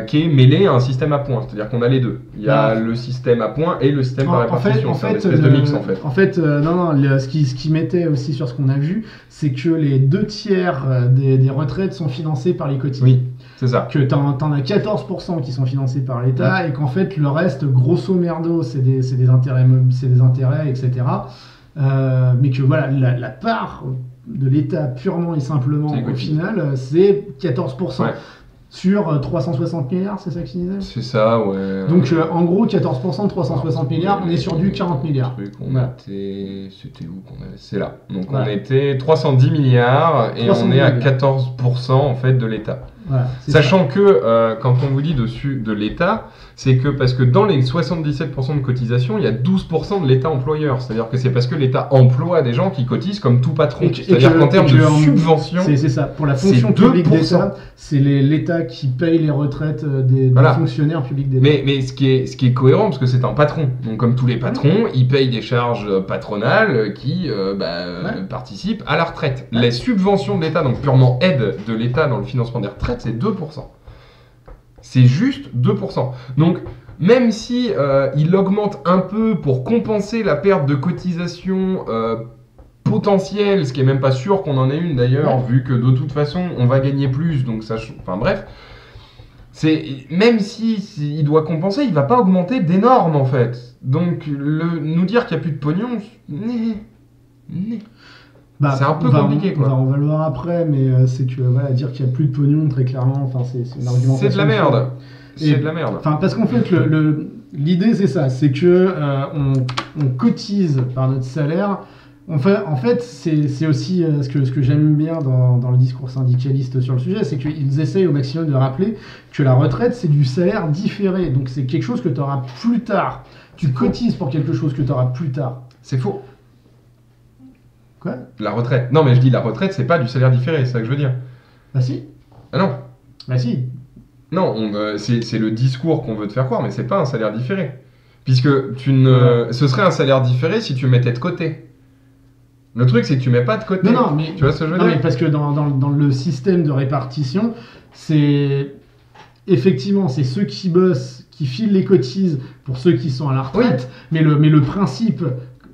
qui est mêlé à un système à points, c'est-à-dire qu'on a les deux. Il y a le système à points et le système par répartition. C'est une espèce de mix en fait. En fait, ce qui mettait aussi sur ce qu'on a vu, c'est que les 2/3 des retraites sont financées par les cotisations. Oui. C'est ça. Que t'en as 14% qui sont financés par l'État et qu'en fait le reste, grosso merdo, c'est des intérêts, etc. Mais que voilà, la part de l'État purement et simplement au final, c'est 14%. Ouais. Sur 360 milliards, c'est ça que tu disais ? C'est ça, ouais. Donc en gros, 14% de 360 milliards, on est sur du 40 milliards. C'était où qu'on avait ? C'est là. Donc on était 310 milliards et on est à 14% en fait de l'État. Voilà, sachant que quand on vous dit dessus de l'État, c'est que parce que dans les 77% de cotisation, il y a 12% de l'État employeur. C'est-à-dire que c'est parce que l'État emploie des gens qui cotisent comme tout patron. C'est-à-dire qu'en termes de subvention, c'est ça. Pour la fonction publique d'État, c'est l'État qui paye les retraites des fonctionnaires publics d'État. Mais ce qui est cohérent, parce que c'est un patron. Donc comme tous les patrons, ils payent des charges patronales qui participent à la retraite. Les subventions de l'État, donc purement aide de l'État dans le financement des retraites, c'est 2%. C'est juste 2%. Donc, même si il augmente un peu pour compenser la perte de cotisation potentielle, ce qui est même pas sûr qu'on en ait une d'ailleurs, vu que de toute façon, on va gagner plus, donc ça... Enfin bref, même si il doit compenser, il va pas augmenter d'énorme en fait. Donc, nous dire qu'il n'y a plus de pognon... c'est un peu compliqué, quoi. On va le voir après, mais c'est que dire qu'il n'y a plus de pognon, très clairement, c'est une argumentation. C'est de la merde. C'est de la merde. Parce qu'en fait, l'idée c'est ça, c'est que on cotise par notre salaire. En fait, c'est aussi ce que j'aime bien dans le discours syndicaliste sur le sujet, c'est qu'ils essayent au maximum de rappeler que la retraite c'est du salaire différé, donc c'est quelque chose que tu auras plus tard. Tu cotises pour quelque chose que tu auras plus tard. C'est faux. Quoi ? La retraite. Non, mais je dis la retraite, c'est pas du salaire différé, c'est ça que je veux dire. Bah si. Ah non. Bah si. Non, c'est le discours qu'on veut te faire croire, mais c'est pas un salaire différé. Puisque ce serait un salaire différé si tu mettais de côté. Le truc, c'est que tu mets pas de côté. Non, mais tu vois ce que je veux dire ? Non, mais parce que dans le système de répartition, c'est effectivement c'est ceux qui bossent qui filent les cotises pour ceux qui sont à la retraite. Oui. Mais le principe,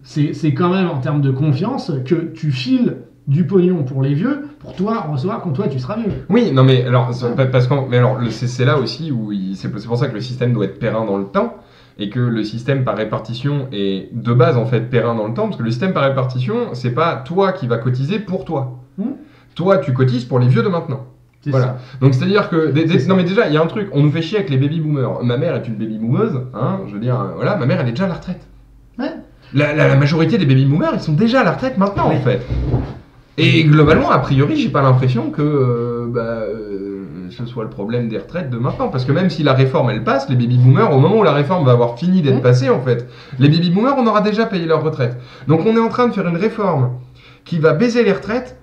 c'est quand même en termes de confiance que tu files du pognon pour les vieux, pour toi recevoir quand toi tu seras vieux. Oui, non mais alors c'est là aussi où c'est pour ça que le système doit être périn dans le temps et que le système par répartition est de base en fait périn dans le temps parce que le système par répartition c'est pas toi qui va cotiser pour toi. Toi tu cotises pour les vieux de maintenant. Voilà. Ça. Donc c'est à dire que non mais déjà il y a un truc, on nous fait chier avec les baby boomers. Ma mère est une baby boomeuse, je veux dire voilà, ma mère elle est déjà à la retraite. Ouais. La majorité des baby boomers ils sont déjà à la retraite maintenant en fait. Et globalement, a priori, j'ai pas l'impression que ce soit le problème des retraites de maintenant. Parce que même si la réforme, elle passe, les baby-boomers, au moment où la réforme va avoir fini d'être passée, en fait, les baby-boomers, on aura déjà payé leur retraite. Donc on est en train de faire une réforme qui va baiser les retraites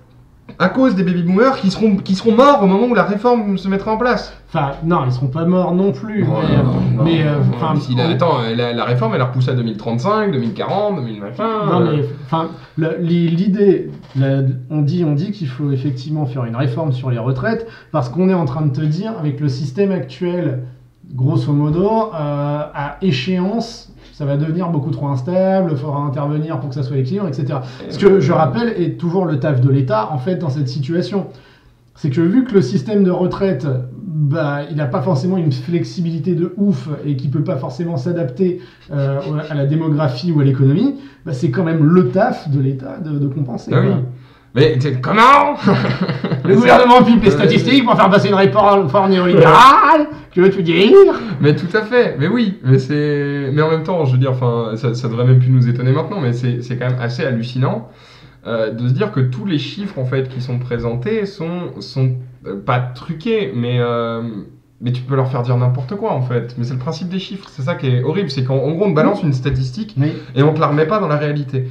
à cause des baby-boomers qui seront morts au moment où la réforme se mettra en place. Enfin, non, ils seront pas morts non plus. Attends, la réforme, elle a repoussé à 2035, 2040, 2025. Non, mais enfin, l'idée, on dit qu'il faut effectivement faire une réforme sur les retraites parce qu'on est en train de te dire, avec le système actuel, grosso modo, à échéance, ça va devenir beaucoup trop instable, il faudra intervenir pour que ça soit équilibré, etc. Ce que je rappelle est toujours le taf de l'État, en fait, dans cette situation. C'est que vu que le système de retraite, il n'a pas forcément une flexibilité de ouf et qu'il ne peut pas forcément s'adapter à la démographie ou à l'économie, c'est quand même le taf de l'État de compenser. Ah oui. Mais comment le gouvernement pipe les statistiques pour faire passer une réforme néolibérale. Que veux-tu dire? Mais tout à fait, mais oui, mais en même temps, je veux dire, enfin, ça devrait même plus nous étonner maintenant, mais c'est quand même assez hallucinant de se dire que tous les chiffres en fait qui sont présentés sont pas truqués, mais tu peux leur faire dire n'importe quoi en fait. Mais c'est le principe des chiffres, c'est ça qui est horrible, c'est qu'en gros on te balance une statistique et on te la remet pas dans la réalité.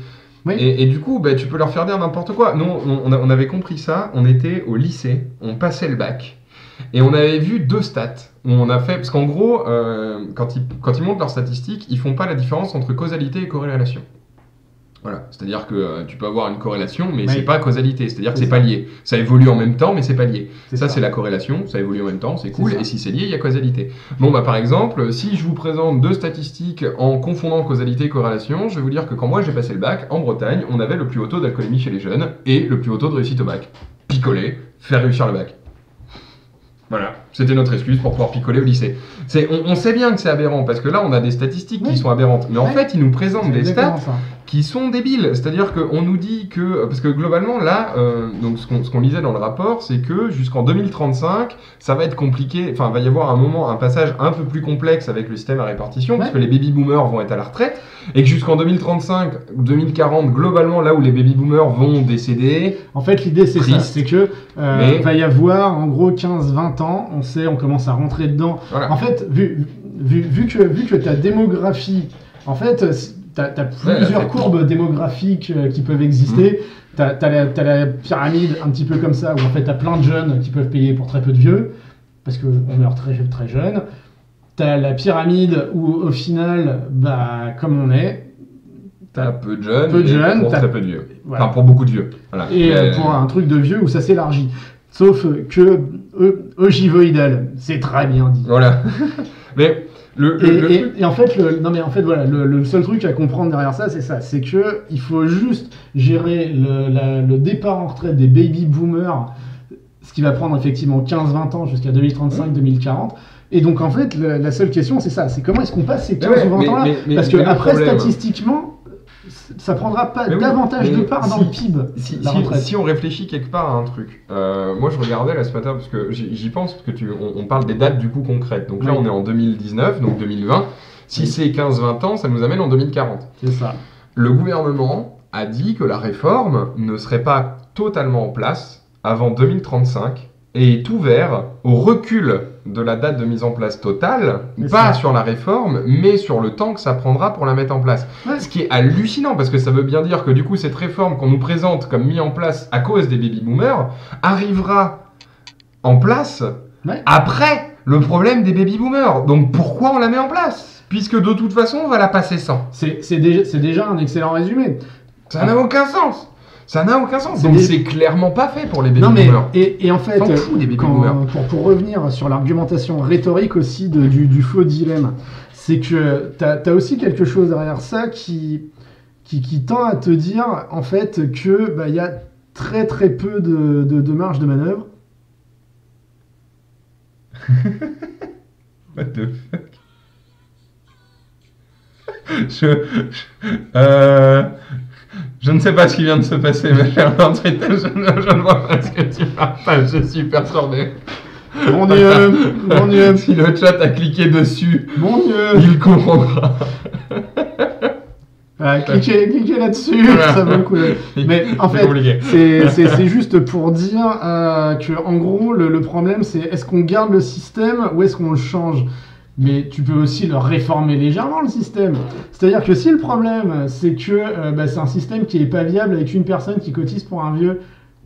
Oui. Et du coup, tu peux leur faire dire n'importe quoi. Nous, on avait compris ça, on était au lycée, on passait le bac, et on avait vu 2 stats, où on a fait, parce qu'en gros, quand ils montrent leurs statistiques, ils font pas la différence entre causalité et corrélation. Voilà, c'est-à-dire que tu peux avoir une corrélation, mais c'est pas causalité, c'est-à-dire que c'est pas lié. Ça évolue en même temps, mais c'est pas lié. Ça, c'est la corrélation, ça évolue en même temps, c'est cool, et si c'est lié, il y a causalité. Bon, par exemple, si je vous présente 2 statistiques en confondant causalité et corrélation, je vais vous dire que quand moi j'ai passé le bac, en Bretagne, on avait le plus haut taux d'alcoolémie chez les jeunes, et le plus haut taux de réussite au bac. Picoler, faire réussir le bac. Voilà, c'était notre excuse pour pouvoir picoler au lycée. On sait bien que c'est aberrant, parce que là, on a des statistiques qui sont aberrantes. Mais en fait, ils nous présentent des stats qui sont débiles. C'est-à-dire qu'on nous dit que... Parce que globalement, là, donc ce qu'on lisait dans le rapport, c'est que jusqu'en 2035, ça va être compliqué. Enfin, il va y avoir un passage un peu plus complexe avec le système à répartition, parce que les baby-boomers vont être à la retraite, et que jusqu'en 2035, 2040, globalement, là où les baby-boomers vont décéder... En fait, l'idée, c'est ça. C'est que va y avoir, en gros, 15-20 ans, on commence à rentrer dedans. Voilà. En fait, vu que ta démographie, en fait, tu as plusieurs courbes démographiques qui peuvent exister. Tu as la pyramide un petit peu comme ça, où en fait tu as plein de jeunes qui peuvent payer pour très peu de vieux, parce qu'on meurt très jeune. Tu as la pyramide où au final, comme on est, tu as peu de jeunes pour très peu de vieux. Voilà. Enfin, pour beaucoup de vieux. Voilà. Et pour un truc de vieux où ça s'élargit. Sauf que ogivoïdal, c'est très bien dit. Voilà. Mais et en fait, le seul truc à comprendre derrière ça, c'est ça. C'est que il faut juste gérer le départ en retraite des baby boomers, ce qui va prendre effectivement 15-20 ans jusqu'à 2035-2040. Et donc en fait, la seule question, c'est ça. C'est comment est-ce qu'on passe ces 15 ou 20 ans là? Parce que après, statistiquement, ça prendra pas davantage de part dans le PIB. Si on réfléchit quelque part à un truc, moi je regardais là ce matin parce que j'y pense, parce que on parle des dates du coup concrètes. Donc là on est en 2019, donc 2020. Si c'est 15-20 ans, ça nous amène en 2040. C'est ça. Le gouvernement a dit que la réforme ne serait pas totalement en place avant 2035 et est ouvert au recul de la date de mise en place totale, pas sur la réforme, mais sur le temps que ça prendra pour la mettre en place. Ouais. Ce qui est hallucinant, parce que ça veut bien dire que du coup, cette réforme qu'on nous présente comme mise en place à cause des baby-boomers arrivera en place après le problème des baby-boomers. Donc pourquoi on la met en place? Puisque de toute façon, on va la passer sans. C'est déjà un excellent résumé. Ça n'a aucun sens. Ça n'a aucun sens. Donc c'est clairement pas fait pour les baby-boomers. Et en fait, pour revenir sur l'argumentation rhétorique aussi du faux dilemme, c'est que t'as aussi quelque chose derrière ça qui tend à te dire en fait que y a très très peu de marge de manœuvre. What the fuck? Je ne sais pas ce qui vient de se passer, ma chère Landry, je ne vois pas ce que tu partages, je suis perturbé. Mon Dieu. Si le chat a cliqué dessus, mon Dieu, il comprendra. Cliquez là-dessus, voilà. Ça vaut le coup. Mais en fait, c'est juste pour dire que en gros, le problème, c'est est-ce qu'on garde le système ou est-ce qu'on le change? Mais tu peux aussi le réformer légèrement, le système. C'est-à-dire que si le problème, c'est que c'est un système qui n'est pas viable avec une personne qui cotise pour un vieux,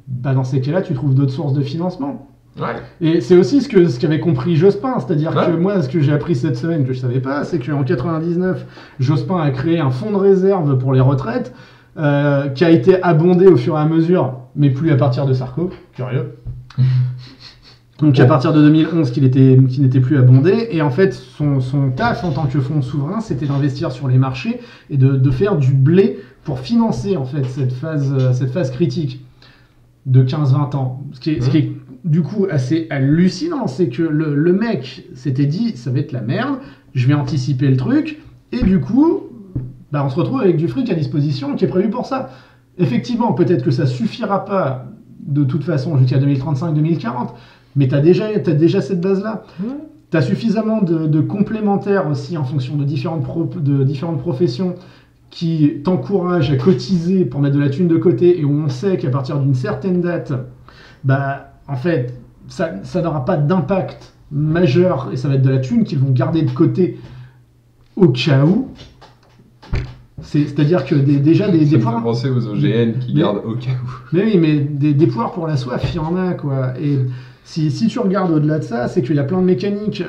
bah dans ces cas-là, tu trouves d'autres sources de financement. Ouais. Et c'est aussi ce qu'avait compris Jospin, c'est-à-dire Ouais. que moi, ce que j'ai appris cette semaine que je savais pas, c'est qu'en 99, Jospin a créé un fonds de réserve pour les retraites qui a été abondé au fur et à mesure, mais plus à partir de Sarko. Curieux. Donc à partir de 2011 qu'il n'était plus abondé, et en fait son taf en tant que fonds souverain, c'était d'investir sur les marchés et de faire du blé pour financer en fait cette phase critique de 15-20 ans. Ce qui est du coup assez hallucinant, c'est que le mec s'était dit ça va être la merde, je vais anticiper le truc, et du coup bah, on se retrouve avec du fric à disposition qui est prévu pour ça. Effectivement, peut-être que ça suffira pas de toute façon jusqu'à 2035-2040, mais t'as déjà cette base-là. T'as suffisamment de complémentaires aussi en fonction de différentes professions qui t'encouragent à cotiser pour mettre de la thune de côté et où on sait qu'à partir d'une certaine date, bah, en fait, ça n'aura pas d'impact majeur et ça va être de la thune qu'ils vont garder de côté au cas où. C'est-à-dire que déjà des Ça me pouvoirs... fait penser aux OGN qui gardent au cas où. Mais oui, mais des pouvoirs pour la soif, il y en a, quoi. Et si tu regardes au-delà de ça, c'est qu'il y a plein de mécaniques.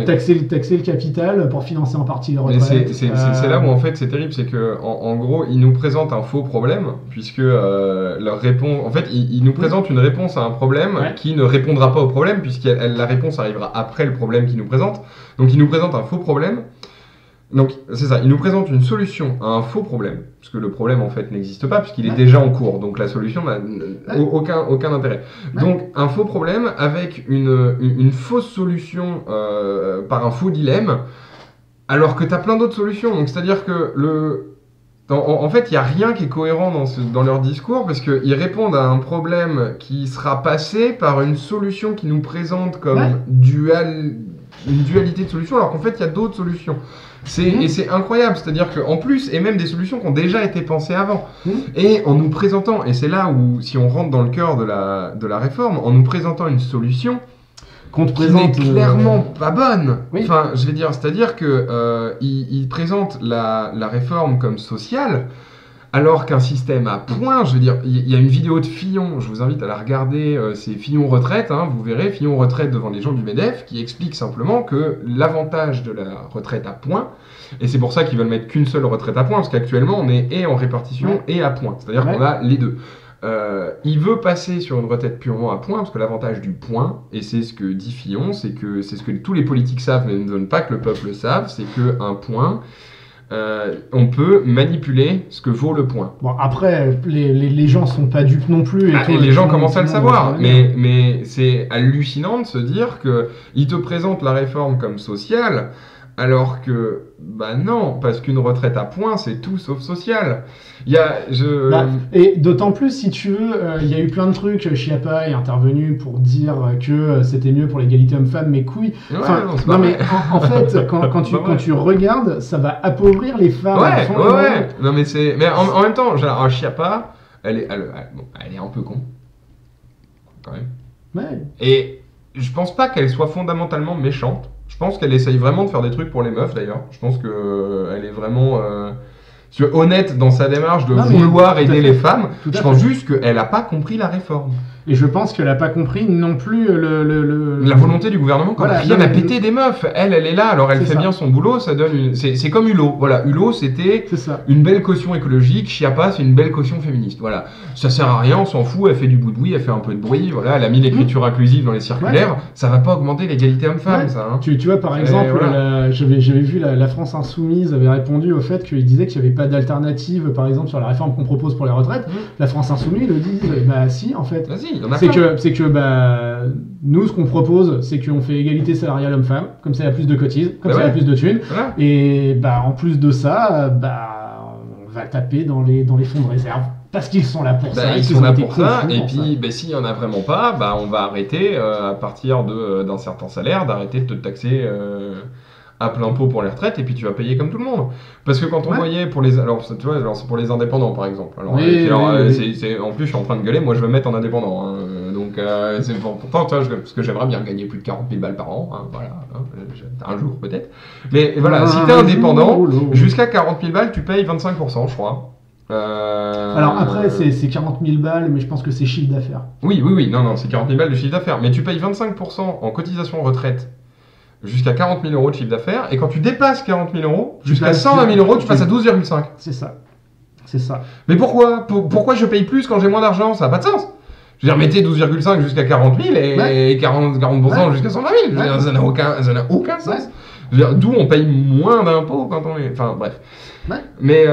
Taxer le capital pour financer en partie les retraites. Mais c'est là où en fait c'est terrible, c'est que en gros ils nous présentent un faux problème puisque leur réponse, en fait ils nous présentent une réponse à un problème qui ne répondra pas au problème puisque la réponse arrivera après le problème qu'ils nous présentent. Donc ils nous présentent un faux problème. Donc c'est ça, ils nous présentent une solution à un faux problème, parce que le problème en fait n'existe pas, puisqu'il est déjà en cours, donc la solution n'a aucun intérêt. Donc un faux problème avec une fausse solution par un faux dilemme, alors que tu as plein d'autres solutions. Donc c'est-à-dire que en fait il n'y a rien qui est cohérent dans leur discours, parce qu'ils répondent à un problème qui sera passé par une solution qui nous présente comme une dualité de solutions, alors qu'en fait il y a d'autres solutions. Et c'est incroyable, c'est-à-dire qu'en plus, et même des solutions qui ont déjà été pensées avant, et en nous présentant, et c'est là où, si on rentre dans le cœur de la réforme, en nous présentant une solution qu'on te qui présente n'est clairement pas bonne. Oui. Enfin, je vais dire, c'est-à-dire que ils présentent la réforme comme sociale, alors qu'un système à points, je veux dire, il y a une vidéo de Fillon, je vous invite à la regarder, c'est Fillon Retraite, hein, vous verrez, Fillon Retraite devant les gens du MEDEF, qui explique simplement que l'avantage de la retraite à points, et c'est pour ça qu'ils veulent mettre qu'une seule retraite à points, parce qu'actuellement on est et en répartition et à points, c'est-à-dire qu'on a les deux. Il veut passer sur une retraite purement à points, parce que l'avantage du point, et c'est ce que dit Fillon, c'est ce que tous les politiques savent, mais ne veulent pas que le peuple sache, c'est qu'un point... on peut manipuler ce que vaut le point. Bon, après, les gens sont pas dupes non plus. Et les gens commencent à le savoir. Mais c'est hallucinant de se dire qu'ils te présentent la réforme comme sociale, alors que, bah non, parce qu'une retraite à points, c'est tout sauf social. Et d'autant plus, si tu veux, il y a eu plein de trucs. Chiappa est intervenu pour dire que c'était mieux pour l'égalité homme-femme, mais couilles. Enfin, mais en fait, quand tu regardes, ça va appauvrir les femmes. Ouais. Non, mais en même temps, genre, Chiappa, elle est un peu con. Quand même. Ouais. Et je pense pas qu'elle soit fondamentalement méchante. Je pense qu'elle essaye vraiment de faire des trucs pour les meufs, d'ailleurs. Je pense qu'elle est vraiment honnête dans sa démarche de vouloir aider les femmes. Je pense juste qu'elle n'a pas compris la réforme. Et je pense qu'elle n'a pas compris non plus la volonté du gouvernement. Rien n'a pété des meufs. Elle est là, alors elle fait bien son boulot. Ça donne c'est comme Hulot. Voilà, Hulot, c'était une belle caution écologique. Chiappa, c'est une belle caution féministe. Voilà, ça sert à rien, on s'en fout. Elle fait du bout-de-oui, elle fait un peu de bruit. Voilà, elle a mis l'écriture inclusive dans les circulaires. Ouais. Ça va pas augmenter l'égalité homme-femme, ça. Hein. Tu vois, par exemple, j'avais vu la France Insoumise avait répondu au fait qu'il disait qu'il n'y avait pas d'alternative, par exemple, sur la réforme qu'on propose pour les retraites. La France Insoumise le dit, bah si, en fait. Vas-y. C'est que bah, nous, ce qu'on propose, c'est qu'on fait égalité salariale homme-femme, comme ça il y a plus de cotises, comme ça il y a plus de thunes, et bah, en plus de ça, bah, on va taper dans les fonds de réserve, parce qu'ils sont là pour ça. Ils sont là pour ça, et puis bah, s'il n'y en a vraiment pas, bah, on va arrêter, à partir d'un certain salaire, d'arrêter de te taxer à plein pot pour les retraites, et puis tu vas payer comme tout le monde. Parce que quand on voyait pour les... Alors, tu vois, c'est pour les indépendants, par exemple. Alors, en plus, je suis en train de gueuler, moi je veux me mettre en indépendant. Hein. Donc, c'est pourtant, tu vois, parce que j'aimerais bien gagner plus de 40 000 balles par an. Hein, voilà, un jour peut-être. Mais voilà, si t'es indépendant, jusqu'à 40 000 balles, tu payes 25%, je crois. Alors après, c'est 40 000 balles, mais je pense que c'est chiffre d'affaires. Oui, non, c'est 40 000 balles de chiffre d'affaires. Mais tu payes 25% en cotisation retraite jusqu'à 40 000 euros de chiffre d'affaires. Et quand tu dépasses 40 000 euros, jusqu'à 120 000 euros, tu passes à 12,5. C'est ça. Mais pourquoi je paye plus quand j'ai moins d'argent? Ça n'a pas de sens. Je veux dire, mettez 12,5 jusqu'à 40 000 et 40% jusqu'à 120 000. Je veux dire, ça n'a aucun sens. Je veux dire, d'où on paye moins d'impôts quand on est... Enfin, bref. Ouais. Mais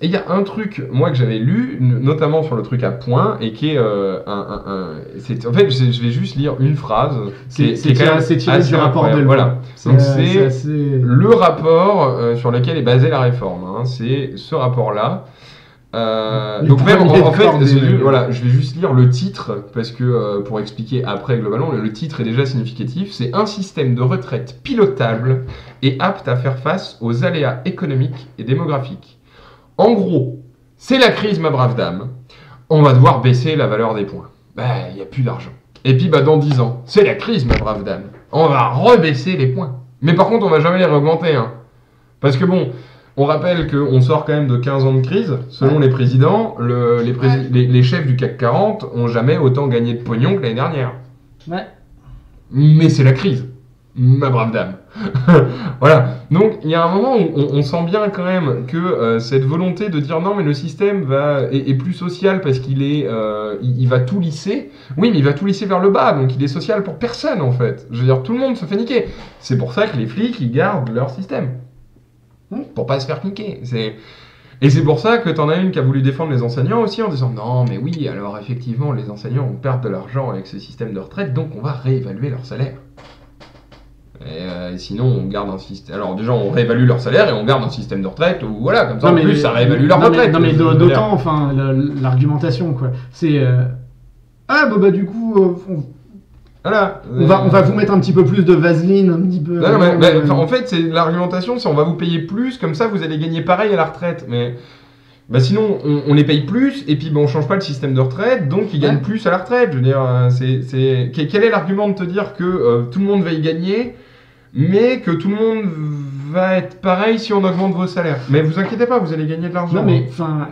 il y a un truc, moi, que j'avais lu, notamment sur le truc à point, et qui est en fait, je vais juste lire une phrase. C'est tiré du rapport de voilà. Donc c'est assez... le rapport sur lequel est basée la réforme. Hein. C'est ce rapport-là. Donc même en fait, je vais juste lire le titre parce que pour expliquer après globalement, le titre est déjà significatif. C'est un système de retraite pilotable et apte à faire face aux aléas économiques et démographiques. En gros, c'est la crise, ma brave dame. On va devoir baisser la valeur des points. Il n'y a plus d'argent. Et puis dans 10 ans, c'est la crise, ma brave dame. On va rebaisser les points. Mais par contre, on va jamais les augmenter, hein. Parce que bon. On rappelle qu'on sort quand même de 15 ans de crise. Selon les présidents, les chefs du CAC 40 ont jamais autant gagné de pognon que l'année dernière. Ouais. Mais c'est la crise, ma brave dame. Voilà. Donc il y a un moment où on sent bien quand même que cette volonté de dire non mais le système est plus social parce qu'il est, il va tout lisser. Oui mais il va tout lisser vers le bas, donc il est social pour personne en fait. Je veux dire tout le monde se fait niquer. C'est pour ça que les flics ils gardent leur système. Pour pas se faire niquer. Et c'est pour ça que t'en as une qui a voulu défendre les enseignants aussi en disant non mais oui alors effectivement les enseignants on perd de l'argent avec ce système de retraite donc on va réévaluer leur salaire. Et sinon on garde un système. Alors déjà on réévalue leur salaire et on garde un système de retraite où voilà comme ça en plus ça réévalue leur retraite. Non mais d'autant enfin l'argumentation quoi. C'est du coup voilà. On va vous mettre un petit peu plus de vaseline, un petit peu. En fait, c'est l'argumentation, c'est on va vous payer plus, comme ça vous allez gagner pareil à la retraite. Mais sinon, on les paye plus et puis on change pas le système de retraite, donc ils gagnent plus à la retraite. Je veux dire, quel est l'argument de te dire que tout le monde va y gagner, mais que tout le monde va être pareil si on augmente vos salaires? Mais vous inquiétez pas, vous allez gagner de l'argent. Non mais enfin.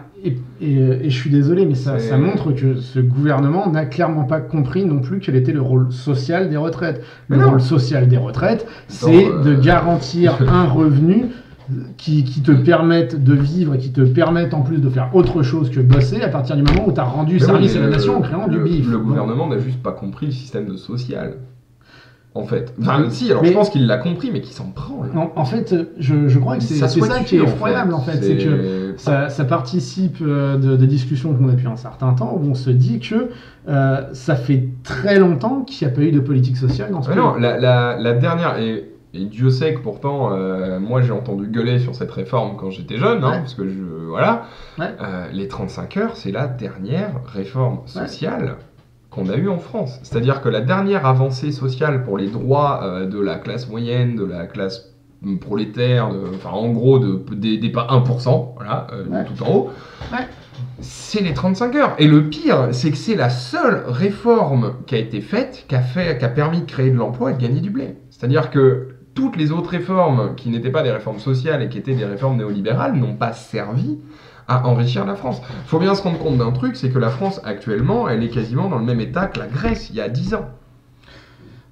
Et je suis désolé, mais ça montre que ce gouvernement n'a clairement pas compris non plus quel était le rôle social des retraites. Le rôle social des retraites, c'est de garantir un revenu qui te permette de vivre et qui te permette en plus de faire autre chose que bosser à partir du moment où tu as rendu service à la nation en créant du bif. Le gouvernement n'a juste pas compris le système de social. En fait. Enfin, je pense qu'il l'a compris, mais qu'il s'en prend. En fait, je crois que c'est ça qui est effroyable, en fait. C'est que ça participe de discussions qu'on a depuis un certain temps, où on se dit que ça fait très longtemps qu'il n'y a pas eu de politique sociale dans ce pays. Non, la dernière... Et Dieu sait que pourtant, moi j'ai entendu gueuler sur cette réforme quand j'étais jeune, parce que les 35 heures, c'est la dernière réforme sociale qu'on a eu en France. C'est-à-dire que la dernière avancée sociale pour les droits de la classe moyenne, de la classe prolétaire, en gros des pas 1%, voilà, tout en haut, c'est les 35 heures. Et le pire, c'est que c'est la seule réforme qui a été faite, qui a permis de créer de l'emploi et de gagner du blé. C'est-à-dire que toutes les autres réformes qui n'étaient pas des réformes sociales et qui étaient des réformes néolibérales n'ont pas servi à enrichir la France. Il faut bien se rendre compte d'un truc, c'est que la France actuellement, elle est quasiment dans le même état que la Grèce il y a 10 ans.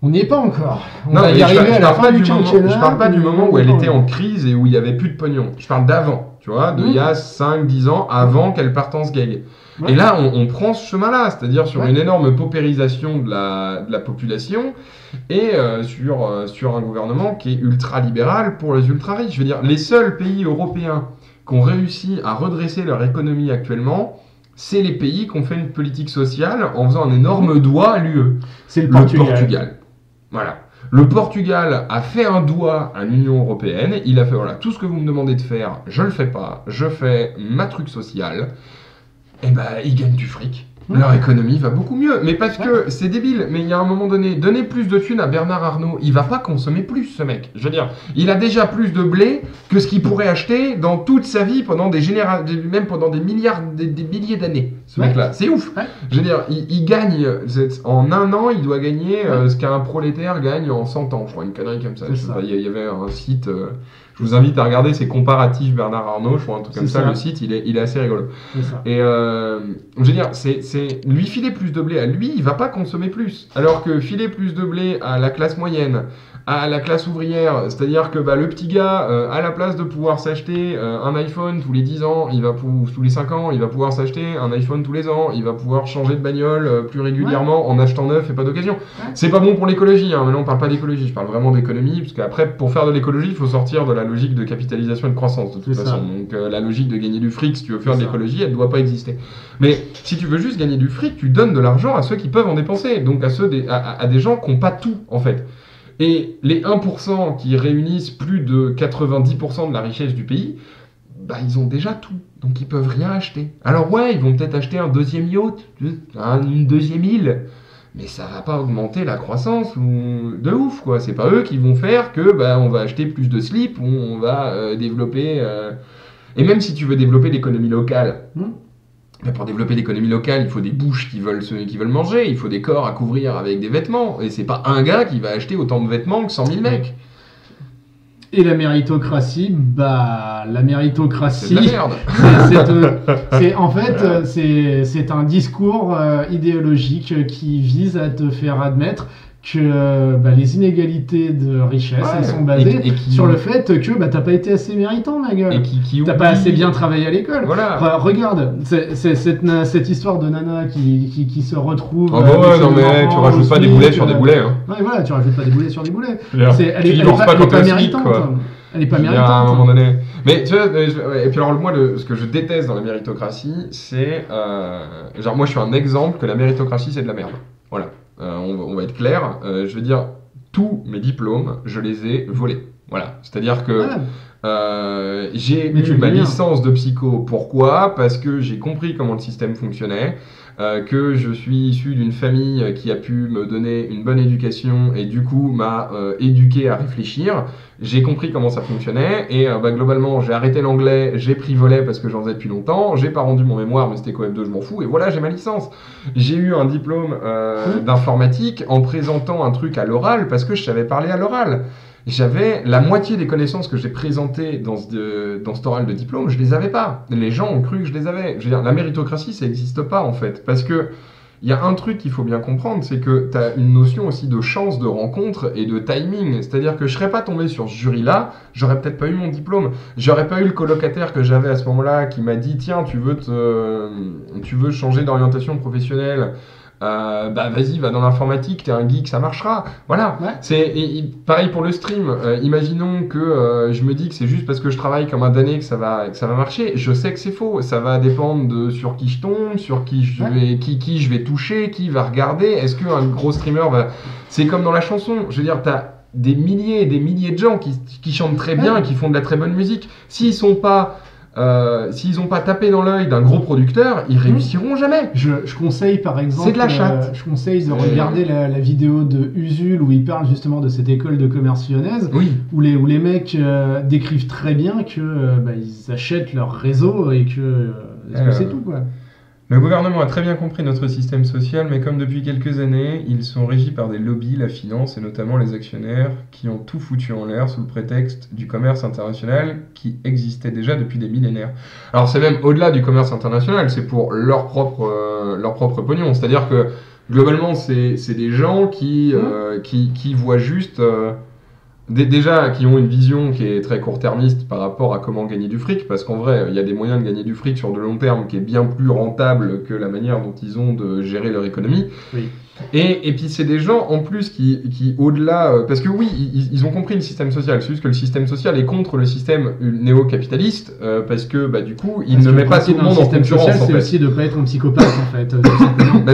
On n'y est pas encore. Je parle pas du moment où elle était en crise et où il n'y avait plus de pognon. Je parle d'avant, tu vois, il y a 5-10 ans, avant qu'elle parte en sgeg. Et là, on prend ce chemin-là, c'est-à-dire sur une énorme paupérisation de la population et sur un gouvernement qui est ultra-libéral pour les ultra-riches. Je veux dire, les seuls pays européens qui ont réussi à redresser leur économie actuellement, c'est les pays qui ont fait une politique sociale en faisant un énorme doigt à l'UE. C'est le Portugal. Voilà. Le Portugal a fait un doigt à l'Union européenne. Il a fait voilà, tout ce que vous me demandez de faire, je le fais pas. Je fais ma truc social. Et ils gagnent du fric. Leur économie va beaucoup mieux. Mais parce que c'est débile. Mais il y a un moment donné, donner plus de thunes à Bernard Arnault, il va pas consommer plus, ce mec. Je veux dire, il a déjà plus de blé que ce qu'il pourrait acheter dans toute sa vie pendant même pendant des milliards, des milliers d'années. Ce mec-là, c'est ouf. Je veux dire, il gagne en un an, il doit gagner ce qu'un prolétaire gagne en 100 ans. Je crois une connerie comme ça. Il y avait un site. Je vous invite à regarder ces comparatifs Bernard Arnault, ou un truc comme ça, le site, il est assez rigolo. Et je veux dire, lui filer plus de blé à lui, il va pas consommer plus. Alors que filer plus de blé à la classe moyenne, à la classe ouvrière, c'est-à-dire que le petit gars, à la place de pouvoir s'acheter un iPhone tous les 10 ans, tous les 5 ans, il va pouvoir s'acheter un iPhone tous les ans, il va pouvoir changer de bagnole plus régulièrement en achetant neuf et pas d'occasion. Ouais. C'est pas bon pour l'écologie, hein. Maintenant on parle pas d'écologie, je parle vraiment d'économie, parce qu'après, pour faire de l'écologie, il faut sortir de la logique de capitalisation et de croissance, de toute façon. Donc la logique de gagner du fric, si tu veux faire de l'écologie, elle doit pas exister. Mais si tu veux juste gagner du fric, tu donnes de l'argent à ceux qui peuvent en dépenser, donc à des gens qui n'ont pas tout, en fait. Et les 1% qui réunissent plus de 90% de la richesse du pays, ils ont déjà tout. Donc ils peuvent rien acheter. Alors ouais, ils vont peut-être acheter un deuxième yacht, une deuxième île, mais ça va pas augmenter la croissance de ouf, quoi. C'est pas eux qui vont faire que on va acheter plus de slips, ou on va développer... Et même si tu veux développer l'économie locale... pour développer l'économie locale, il faut des bouches qui veulent manger, il faut des corps à couvrir avec des vêtements. Et c'est pas un gars qui va acheter autant de vêtements que 100 000 mecs. Et la méritocratie, la méritocratie... C'est de la merde. C'est un discours idéologique qui vise à te faire admettre que les inégalités de richesse, elles sont basées sur le fait que t'as pas été assez méritant, ma gueule. Et t'as pas assez bien travaillé à l'école. Voilà. Regarde, cette histoire de nana qui se retrouve... non mais tu rajoutes pas des boulets sur des boulets. Hein. Ouais, voilà, tu rajoutes pas des boulets sur des boulets. Elle est pas méritante. Elle est pas méritante. À un moment donné. Mais tu vois, et puis alors moi, ce que je déteste dans la méritocratie, c'est... moi je suis un exemple que la méritocratie c'est de la merde. Voilà. On va être clair, je veux dire, tous mes diplômes, je les ai volés. Voilà, c'est-à-dire que j'ai eu ma licence de psycho. Pourquoi ? Parce que j'ai compris comment le système fonctionnait, que je suis issu d'une famille qui a pu me donner une bonne éducation et du coup m'a éduqué à réfléchir. J'ai compris comment ça fonctionnait et globalement j'ai arrêté l'anglais, j'ai pris volet parce que j'en faisais depuis longtemps, j'ai pas rendu mon mémoire mais c'était quand même 2, je m'en fous et voilà j'ai ma licence. J'ai eu un diplôme d'informatique en présentant un truc à l'oral parce que je savais parler à l'oral. J'avais la moitié des connaissances que j'ai présentées dans cet oral de diplôme, je les avais pas. Les gens ont cru que je les avais. Je veux dire, la méritocratie, ça n'existe pas en fait. Parce que il y a un truc qu'il faut bien comprendre, c'est que tu as une notion aussi de chance de rencontre et de timing. C'est-à-dire que je serais pas tombé sur ce jury-là, j'aurais peut-être pas eu mon diplôme. J'aurais pas eu le colocataire que j'avais à ce moment-là qui m'a dit « Tiens, tu veux changer d'orientation professionnelle ?» vas-y, va dans l'informatique, t'es un geek, ça marchera. Voilà. Ouais. C'est pareil pour le stream. Imaginons que je me dis que c'est juste parce que je travaille comme un damné que ça va marcher. Je sais que c'est faux. Ça va dépendre de sur qui je tombe, sur qui je vais toucher, qui va regarder. Est-ce qu'un gros streamer va... C'est comme dans la chanson. Je veux dire, t'as des milliers et des milliers de gens qui chantent très bien et qui font de la très bonne musique. S'ils n'ont pas tapé dans l'œil d'un gros producteur, ils réussiront jamais. Je conseille par exemple, c'est de la chatte. Je conseille de regarder la vidéo de Usul où il parle justement de cette école de commerce lyonnaise, où les mecs décrivent très bien que ils achètent leur réseau et que c'est tout quoi. Le gouvernement a très bien compris notre système social, mais comme depuis quelques années, ils sont régis par des lobbies, la finance et notamment les actionnaires, qui ont tout foutu en l'air sous le prétexte du commerce international qui existait déjà depuis des millénaires. Alors c'est même au-delà du commerce international, c'est pour leur propre pognon. C'est-à-dire que globalement, c'est des gens qui voient juste... Déjà, qui ont une vision qui est très court-termiste par rapport à comment gagner du fric, parce qu'en vrai, il y a des moyens de gagner du fric sur de long terme qui est bien plus rentable que la manière dont ils ont de gérer leur économie. Oui. Et puis c'est des gens en plus qui au-delà... parce que oui, ils ont compris le système social, c'est juste que le système social est contre le système néo-capitaliste, parce que du coup, il ne met pas tout le monde en concurrence. Social, c'est aussi de ne pas être un psychopathe en fait.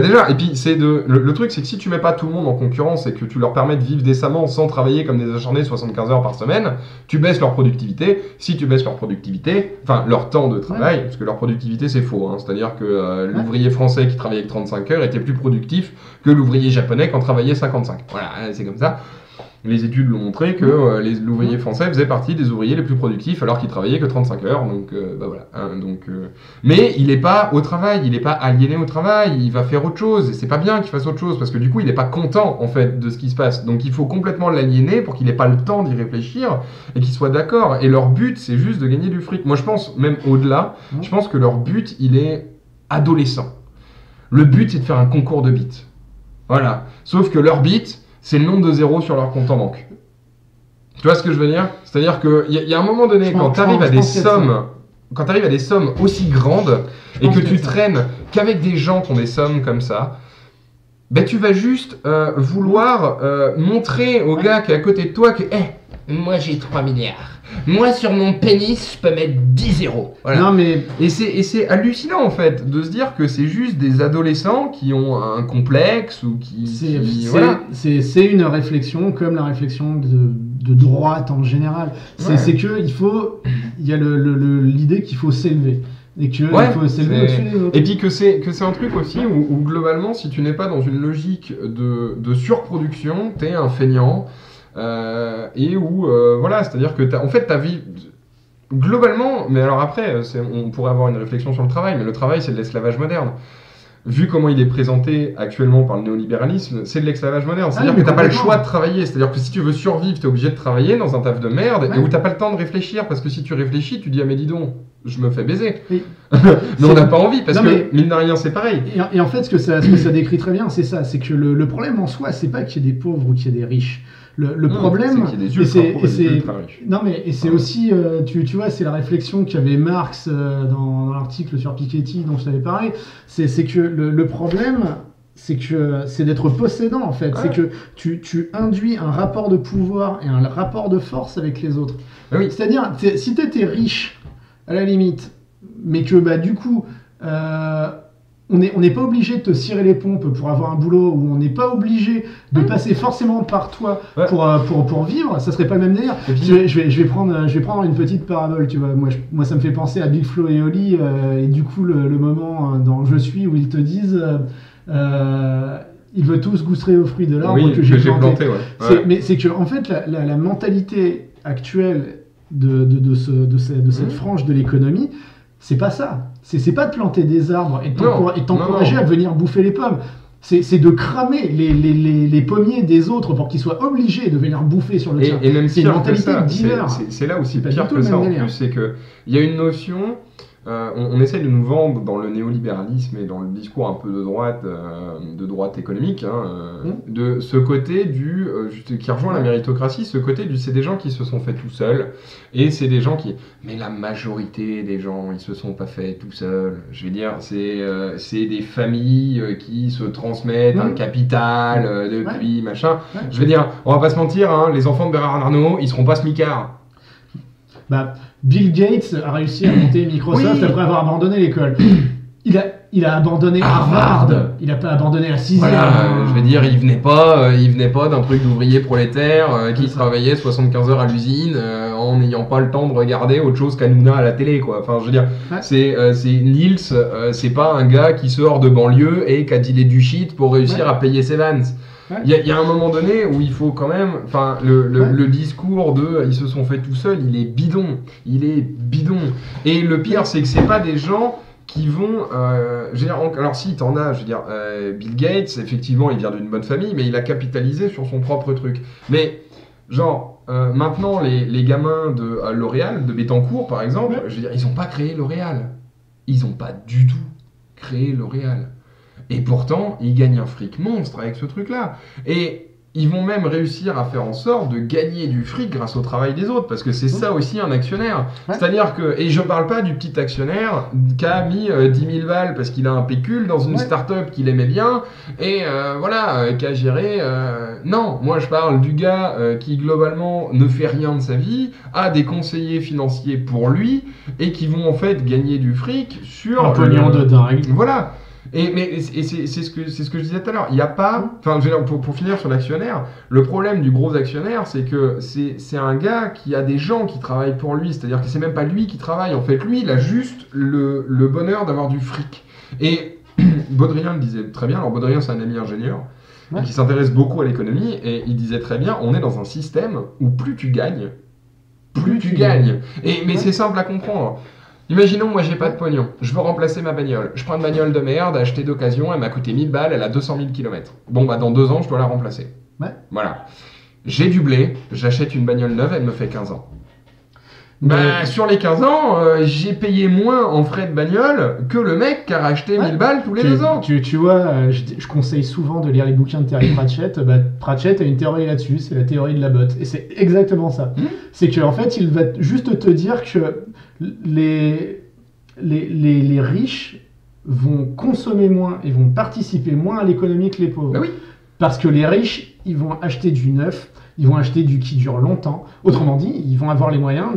Déjà, et puis le truc c'est que si tu mets pas tout le monde en concurrence et que tu leur permets de vivre décemment sans travailler comme des acharnés 75 heures par semaine, tu baisses leur productivité. Si tu baisses leur productivité, enfin leur temps de travail, parce que leur productivité c'est faux, hein, c'est-à-dire que l'ouvrier français qui travaillait avec 35 heures était plus productif que l'ouvrier japonais qui en travaillait 55. Voilà, c'est comme ça. Les études l'ont montré que l'ouvrier français faisait partie des ouvriers les plus productifs alors qu'il travaillait que 35 heures. Donc, voilà. Hein, mais il n'est pas au travail, il n'est pas aliéné au travail, il va faire autre chose. Et c'est pas bien qu'il fasse autre chose parce que du coup, il n'est pas content en fait de ce qui se passe. Donc, il faut complètement l'aliéner pour qu'il n'ait pas le temps d'y réfléchir et qu'il soit d'accord. Et leur but, c'est juste de gagner du fric. Moi, je pense, même au-delà, je pense que leur but, il est adolescent. Le but, c'est de faire un concours de bits. Voilà. Sauf que leur bit, c'est le nombre de zéros sur leur compte en banque. Tu vois ce que je veux dire? C'est-à-dire qu'il y a un moment donné, quand tu arrives à des sommes aussi grandes et que tu traînes qu'avec des gens qui ont des sommes comme ça, ben tu vas juste vouloir montrer au gars qui est à côté de toi que moi j'ai 3 milliards. Moi, sur mon pénis, je peux mettre 10 zéros. Voilà. Non, mais... Et c'est hallucinant, en fait, de se dire que c'est juste des adolescents qui ont un complexe ou qui... Voilà. C'est une réflexion comme la réflexion de droite en général. C'est que il y a l'idée qu'il faut s'élever. Et qu'il faut s'élever au-dessus des autres. Et puis que c'est un truc aussi où globalement, si tu n'es pas dans une logique de surproduction, t'es un feignant. Et où voilà, c'est-à-dire que en fait ta vie globalement, mais alors après on pourrait avoir une réflexion sur le travail, mais le travail c'est de l'esclavage moderne. Vu comment il est présenté actuellement par le néolibéralisme, c'est de l'esclavage moderne. C'est-à-dire que t'as pas le choix de travailler. C'est-à-dire que si tu veux survivre, t'es obligé de travailler dans un taf de merde et où t'as pas le temps de réfléchir. Parce que si tu réfléchis, tu dis ah mais dis donc, je me fais baiser. Oui. Mais on n'a pas envie parce que mine de rien c'est pareil. Et en fait ce que ça décrit très bien, c'est ça, c'est que le problème en soi, c'est pas qu'il y ait des pauvres ou qu'il y ait des riches. Le problème, c'est aussi, tu vois, c'est la réflexion qu'avait Marx dans l'article sur Piketty dont je t'avais parlé. C'est que le problème, c'est d'être possédant en fait. Ouais. C'est que tu induis un rapport de pouvoir et un rapport de force avec les autres. Oui. C'est-à-dire, si t'étais riche, à la limite, mais que du coup, on n'est pas obligé de te cirer les pompes pour avoir un boulot, ou on n'est pas obligé de passer forcément par toi pour vivre, ça serait pas le même délire. Je vais prendre une petite parabole, tu vois. Moi ça me fait penser à Big Flo et Oli, et du coup le moment dans Je suis où ils te disent ils veulent tous goûter aux fruits de l'arbre que j'ai planté. Mais c'est que en fait la mentalité actuelle de cette frange de l'économie, c'est pas ça. C'est pas de planter des arbres et de t'encourager à venir bouffer les pommes. C'est de cramer les pommiers des autres pour qu'ils soient obligés de venir bouffer sur le tien. Et même c'est une mentalité de dealer. C'est là aussi pire que ça en plus, c'est qu'il y a une notion... on essaie de nous vendre dans le néolibéralisme et dans le discours un peu de droite économique, de ce côté qui rejoint la méritocratie, ce côté c'est des gens qui se sont faits tout seuls, et c'est des gens mais la majorité des gens, ils se sont pas faits tout seuls. Je veux dire, c'est des familles qui se transmettent un capital depuis machin. Ouais. Je veux dire, on va pas se mentir, les enfants de Bernard Arnault, ils seront pas smicards. Bill Gates a réussi à monter Microsoft après avoir abandonné l'école. Il a abandonné Harvard. Il n'a pas abandonné la 6e. Voilà, je veux dire, il venait pas d'un truc d'ouvrier prolétaire qui travaillait 75 heures à l'usine en n'ayant pas le temps de regarder autre chose qu'Hanouna à la télé, quoi. Enfin, je veux dire, c'est Niels, c'est pas un gars qui sort de banlieue et qui a dealé du shit pour réussir à payer ses vannes. Il y a un moment donné où il faut quand même, le discours ils se sont fait tout seuls, il est bidon. Et le pire, c'est que c'est pas des gens qui vont, alors si t'en as, Bill Gates, effectivement, il vient d'une bonne famille, mais il a capitalisé sur son propre truc. Mais maintenant, les gamins de L'Oréal, de Bettencourt par exemple, ils ont pas créé L'Oréal. Ils ont pas du tout créé L'Oréal. Et pourtant, ils gagnent un fric monstre avec ce truc-là. Et ils vont même réussir à faire en sorte de gagner du fric grâce au travail des autres, parce que c'est ça aussi un actionnaire. Ouais. C'est-à-dire que, et je parle pas du petit actionnaire qui a mis 10 000 balles parce qu'il a un pécule dans une start-up qu'il aimait bien, et qui a géré... Non, moi je parle du gars qui globalement ne fait rien de sa vie, a des conseillers financiers pour lui, et qui vont en fait gagner du fric sur... Un pognon de dingue. Voilà. Mais c'est ce que je disais tout à l'heure. Il n'y a pas... Enfin, pour finir sur l'actionnaire, le problème du gros actionnaire, c'est que c'est un gars qui a des gens qui travaillent pour lui. C'est-à-dire que c'est même pas lui qui travaille. En fait, lui, il a juste le bonheur d'avoir du fric. Et Baudrillard le disait très bien. Alors, Baudrillard, c'est un ami ingénieur. qui s'intéresse beaucoup à l'économie, et il disait très bien, on est dans un système où plus tu gagnes, plus tu gagnes. Mais c'est simple à comprendre. Imaginons, moi j'ai pas de pognon, je veux remplacer ma bagnole. Je prends une bagnole de merde, achetée d'occasion, elle m'a coûté 1000 balles, elle a 200 000 km. Bon bah dans 2 ans, je dois la remplacer. Voilà. J'ai du blé, j'achète une bagnole neuve, elle me fait 15 ans. Bah, sur les 15 ans, j'ai payé moins en frais de bagnole que le mec qui a racheté 1000 balles tous les 2 ans. Tu vois, je conseille souvent de lire les bouquins de Terry Pratchett. Pratchett a une théorie là-dessus, c'est la théorie de la botte. Et c'est exactement ça. C'est qu'en fait, il va juste te dire que les riches vont consommer moins et vont participer moins à l'économie que les pauvres. Bah oui. Parce que les riches, ils vont acheter du neuf, ils vont acheter du qui dure longtemps. Autrement dit, ils vont avoir les moyens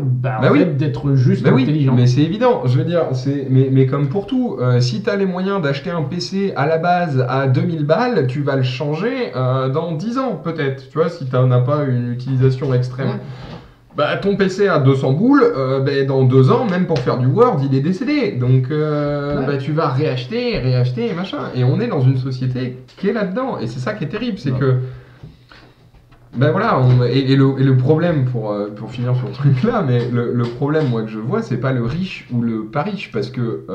d'être juste intelligents. Mais c'est évident, je veux dire, mais comme pour tout, si tu as les moyens d'acheter un PC à la base à 2000 balles, tu vas le changer dans 10 ans peut-être, tu vois, si tu n'en as pas une utilisation extrême. Bah, ton PC à 200 boules, dans 2 ans, même pour faire du Word, il est décédé. Donc, tu vas réacheter, machin. Et on est dans une société qui est là-dedans. Et c'est ça qui est terrible, c'est que... Ben voilà, le problème, pour finir sur le truc là, mais le problème, moi, que je vois, c'est pas le riche ou le pas riche. Parce que,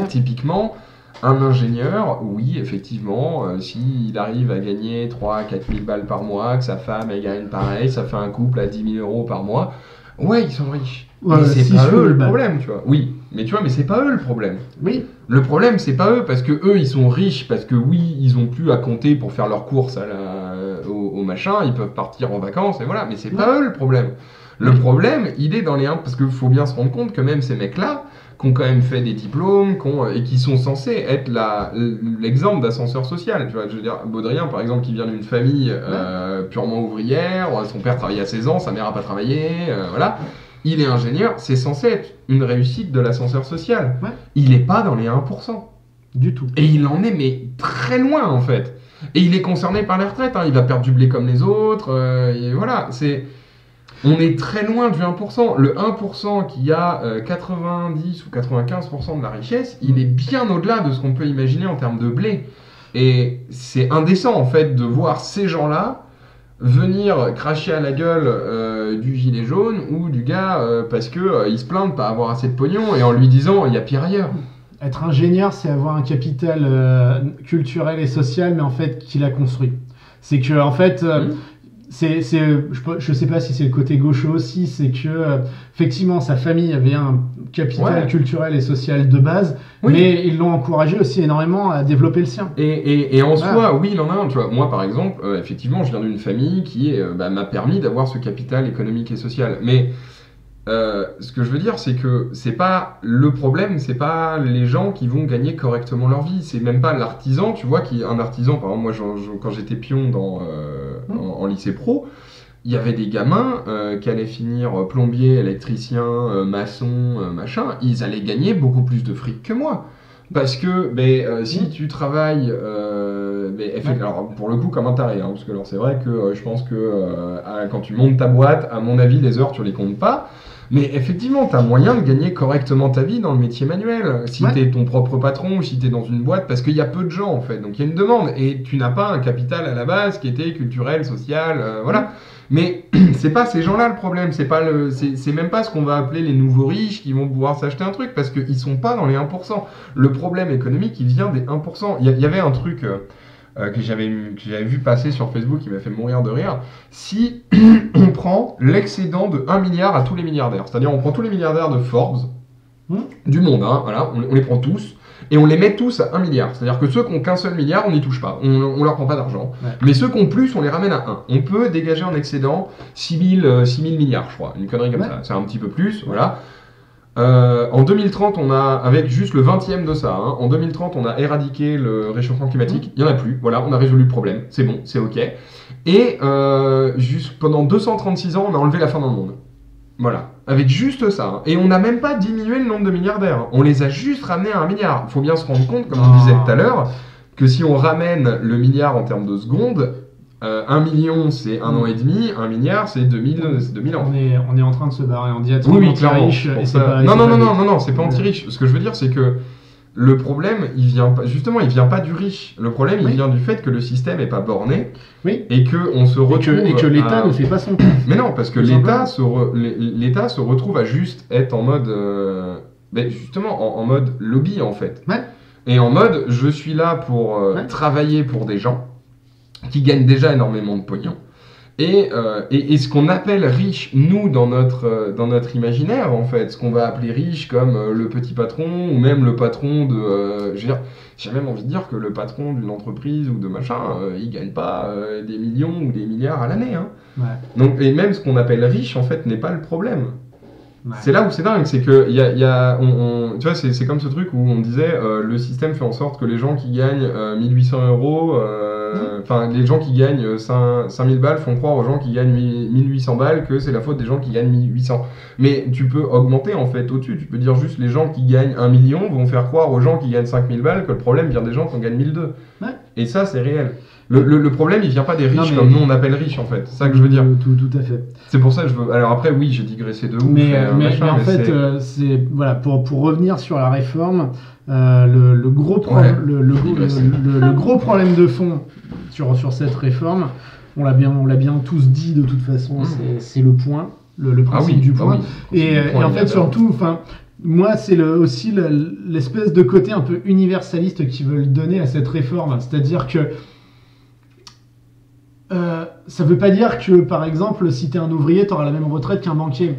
typiquement... Un ingénieur, oui, effectivement, s'il arrive à gagner 3 à 4 000 balles par mois, que sa femme elle gagne pareil, ça fait un couple à 10 000 euros par mois, ouais, ils sont riches. Mais c'est pas eux le problème, tu vois. Oui, mais tu vois, mais c'est pas eux le problème. Oui. Le problème, c'est pas eux, parce que eux, ils sont riches, parce que oui, ils ont plus à compter pour faire leurs courses au machin, ils peuvent partir en vacances, et voilà, mais c'est pas eux le problème. Le problème, il est dans les... Parce qu'il faut bien se rendre compte que même ces mecs-là, qui ont quand même fait des diplômes, et qui sont censés être l'exemple d'ascenseur social. Tu vois, je veux dire, Baudrillard, par exemple, qui vient d'une famille purement ouvrière, son père travaillait à 16 ans, sa mère n'a pas travaillé, voilà. Il est ingénieur, c'est censé être une réussite de l'ascenseur social. Il n'est pas dans les 1%. Du tout. Et il en est, mais très loin, en fait. Et il est concerné par les retraites, hein. Il va perdre du blé comme les autres, et voilà, c'est... On est très loin du 1%. Le 1% qui a 90 ou 95% de la richesse, il est bien au-delà de ce qu'on peut imaginer en termes de blé. Et c'est indécent, en fait, de voir ces gens-là venir cracher à la gueule du gilet jaune ou du gars parce qu'il se plaint de pas avoir assez de pognon et en lui disant « il y a pire ailleurs ». Être ingénieur, c'est avoir un capital culturel et social, mais en fait, qu'il a construit. C'est que, en fait... je sais pas si c'est le côté gaucho aussi, c'est que effectivement sa famille avait un capital culturel et social de base, mais ils l'ont encouragé aussi énormément à développer le sien. Et en soi, oui, il en a un. Tu vois, moi par exemple, effectivement, je viens d'une famille qui m'a permis d'avoir ce capital économique et social. Mais ce que je veux dire, c'est que c'est pas le problème, c'est pas les gens qui vont gagner correctement leur vie, c'est même pas l'artisan, tu vois, un artisan, par exemple, moi quand j'étais pion en lycée pro, il y avait des gamins qui allaient finir plombier, électricien, maçon, machin, ils allaient gagner beaucoup plus de fric que moi. Parce que si tu travailles, alors pour le coup comme un taré, hein, parce que alors c'est vrai que je pense que quand tu montes ta boîte, à mon avis les heures tu les comptes pas, mais effectivement tu as moyen de gagner correctement ta vie dans le métier manuel, si tu es ton propre patron ou si tu es dans une boîte, parce qu'il y a peu de gens en fait, donc il y a une demande, et tu n'as pas un capital à la base qui était culturel, social, voilà. Mais c'est pas ces gens-là le problème, c'est même pas ce qu'on va appeler les nouveaux riches qui vont pouvoir s'acheter un truc, parce qu'ils sont pas dans les 1%. Le problème économique, il vient des 1%. Il y avait un truc que j'avais vu passer sur Facebook qui m'a fait mourir de rire. Si on prend l'excédent de 1 milliard à tous les milliardaires, c'est-à-dire on prend tous les milliardaires de Forbes, du monde, hein, voilà, on les prend tous, et on les met tous à 1 milliard. C'est-à-dire que ceux qui n'ont qu'un seul milliard, on n'y touche pas. On leur prend pas d'argent. Mais ceux qui ont plus, on les ramène à 1. On peut dégager en excédent 6 000 milliards, je crois. Une connerie comme ça. C'est un petit peu plus, voilà. En 2030, on a, avec juste le 20e de ça, hein, en 2030, on a éradiqué le réchauffement climatique. Il n'y en a plus. Voilà, on a résolu le problème. C'est bon, c'est OK. Et juste pendant 236 ans, on a enlevé la faim dans le monde. Voilà, avec juste ça. Hein. Et on n'a même pas diminué le nombre de milliardaires. On les a juste ramenés à 1 milliard. Il faut bien se rendre compte, comme on disait tout à l'heure, que si on ramène le milliard en termes de secondes, 1 million c'est 1 an et demi, 1 milliard c'est 2000 ans. On est en train de se barrer en diatribe anti-riche. Non, c'est pas anti-riche. Ce que je veux dire, c'est que Le problème, il vient pas du riche. Le problème, il vient du fait que le système n'est pas borné et qu'on se retrouve et que l'État ne fait pas son taf. Mais non, parce que l'État se retrouve à juste être en mode, justement, en mode lobby en fait. Ouais. Et en mode, je suis là pour travailler pour des gens qui gagnent déjà énormément de pognon. Et ce qu'on appelle riche, nous, dans notre imaginaire, en fait, ce qu'on va appeler riche comme le petit patron, ou même le patron de... j'ai même envie de dire que le patron d'une entreprise ou de machin, il gagne pas des millions ou des milliards à l'année. Hein. Ouais. Donc, et même ce qu'on appelle riche, en fait, n'est pas le problème. Ouais. C'est là où c'est dingue, c'est que tu vois, c'est comme ce truc où on disait le système fait en sorte que les gens qui gagnent 1800 €, les gens qui gagnent 5000 balles font croire aux gens qui gagnent 1800 balles que c'est la faute des gens qui gagnent 1800. Mais tu peux augmenter en fait au-dessus, tu peux dire juste les gens qui gagnent 1 million vont faire croire aux gens qui gagnent 5000 balles que le problème vient des gens qui en gagnent 1002. Ouais. Et ça, c'est réel. Le problème, il vient pas des riches comme nous on appelle riches en fait, c'est ça que je veux dire. Tout à fait. C'est pour ça que je veux. Alors après, oui, j'ai digressé de ouf. Mais en fait, voilà, pour revenir sur la réforme, le gros problème de fond sur cette réforme, on l'a bien tous dit de toute façon, c'est le point, le principe du point. Et en fait, surtout, enfin. Moi, c'est aussi l'espèce de côté un peu universaliste qu'ils veulent donner à cette réforme. C'est-à-dire que ça ne veut pas dire que, par exemple, si tu es un ouvrier, tu auras la même retraite qu'un banquier.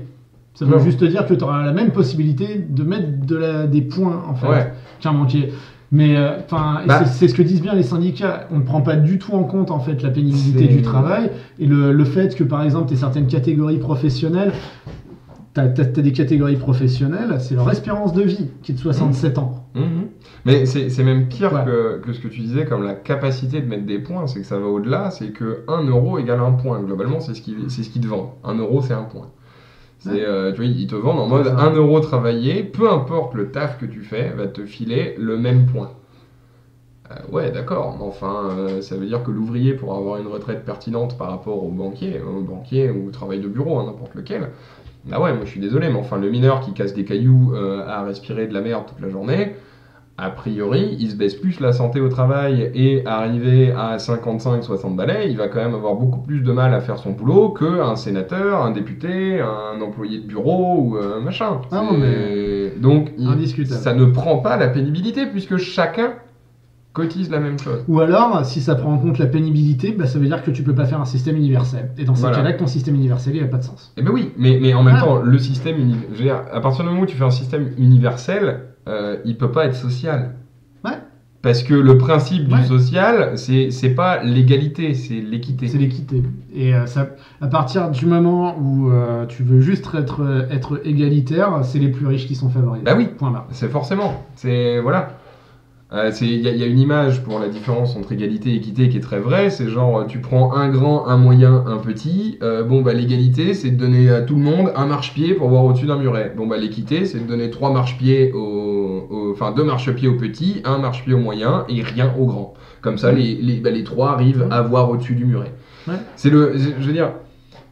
Ça veut juste dire que tu auras la même possibilité de mettre des points en fait, qu'un banquier. Mais c'est ce que disent bien les syndicats. On ne prend pas du tout en compte en fait la pénibilité du travail et le fait que, par exemple, tu aies certaines catégories professionnelles. T'as des catégories professionnelles, c'est leur espérance de vie qui est de 67 ans. Mais c'est même pire que ce que tu disais, comme la capacité de mettre des points, c'est que ça va au-delà, c'est que 1 € égale 1 point. Globalement, c'est ce qu'ils te vendent. 1 € c'est 1 point. Tu vois, ils te vendent en mode 1 € travaillé, peu importe le taf que tu fais, va te filer le même point. Ouais, d'accord, mais enfin, ça veut dire que l'ouvrier, pour avoir une retraite pertinente par rapport au banquier ou au travail de bureau, n'importe lequel, bah ouais, moi je suis désolé, mais enfin, le mineur qui casse des cailloux à respirer de la merde toute la journée, a priori, il se baisse plus la santé au travail et arrivé à 55-60 balais, il va quand même avoir beaucoup plus de mal à faire son boulot qu'un sénateur, un député, un employé de bureau ou machin. Donc, ça ne prend pas la pénibilité puisque chacun cotise la même chose. Ou alors, si ça prend en compte la pénibilité, ça veut dire que tu peux pas faire un système universel. Et dans ces cas-là, ton système universel, il n'a pas de sens. Eh ben oui, mais en même temps, le système je veux dire, à partir du moment où tu fais un système universel, il peut pas être social. Ouais. Parce que le principe du social, c'est pas l'égalité, c'est l'équité. C'est l'équité. Et à partir du moment où tu veux juste être égalitaire, c'est les plus riches qui sont favorisés. Bah oui, point barre. C'est forcément. C'est voilà. Il y a une image pour la différence entre égalité et équité qui est très vraie, c'est genre tu prends un grand, un moyen, un petit, l'égalité c'est de donner à tout le monde un marchepied pour voir au-dessus d'un muret. L'équité c'est de donner 3 marchepieds deux marchepieds au petit, un marchepied au moyen et rien au grand. Comme ça les 3 arrivent à voir au-dessus du muret. Ouais. Je veux dire,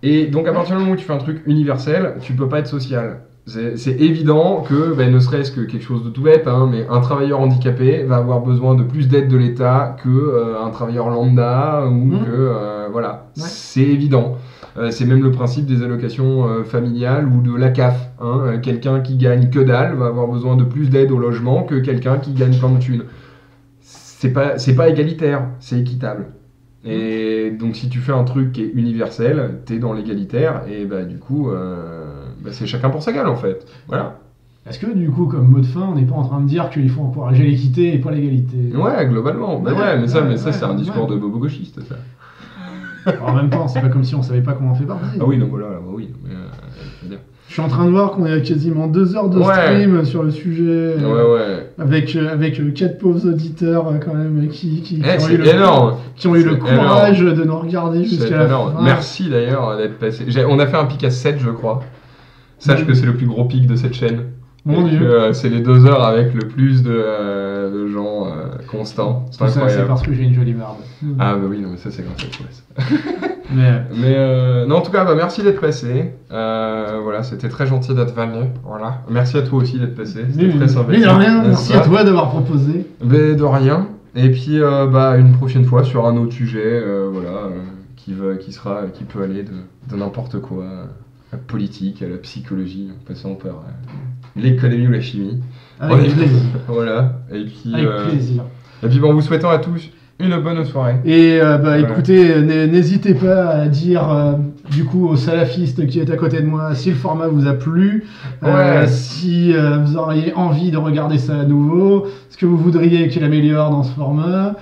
et donc à partir du moment où tu fais un truc universel, tu peux pas être social. C'est évident que, ne serait-ce que quelque chose de tout bête, mais un travailleur handicapé va avoir besoin de plus d'aide de l'État qu'un travailleur lambda ou voilà. Ouais. C'est évident. C'est même le principe des allocations familiales ou de la CAF. Quelqu'un qui gagne que dalle va avoir besoin de plus d'aide au logement que quelqu'un qui gagne plein de thunes. C'est pas égalitaire, c'est équitable. Et donc si tu fais un truc qui est universel, t'es dans l'égalitaire et du coup c'est chacun pour sa gueule en fait. Voilà. Est-ce que du coup comme mot de fin on n'est pas en train de dire qu'il faut encourager l'équité et pas l'égalité? Ouais, globalement. Mais ça c'est un discours de bobo gauchiste ça. En même temps c'est pas comme si on savait pas comment on fait partie. Ah oui non voilà oui. Je suis en train de voir qu'on est à quasiment 2 heures de stream sur le sujet. Avec 4 pauvres auditeurs quand même qui ont eu le courage de nous regarder jusqu'à la fin. Merci d'ailleurs d'être passé. On a fait un pic à 7 je crois. Sache que c'est le plus gros pic de cette chaîne. Mon Dieu. C'est les 2 heures avec le plus de gens constants. C'est incroyable. C'est parce que j'ai une jolie barbe. Ah bah oui, non mais ça c'est grâce à toi. Mais non, en tout cas, bah, merci d'être passé. Voilà, c'était très gentil d'être venu. Voilà. Merci à toi aussi d'être passé. C'était très sympathique. Mais de rien, merci à toi d'avoir proposé. Mais de rien. Et puis, bah, une prochaine fois sur un autre sujet, voilà, qui peut aller de n'importe quoi, à la politique, à la psychologie, en passant par l'économie ou la chimie. Avec plaisir. Voilà. Et puis, Avec plaisir. Et puis, bon, en vous souhaitant à tous une bonne soirée. Et écoutez, n'hésitez pas à dire du coup aux salafistes qui est à côté de moi si le format vous a plu, si vous auriez envie de regarder ça à nouveau, ce que vous voudriez qu'il améliore dans ce format,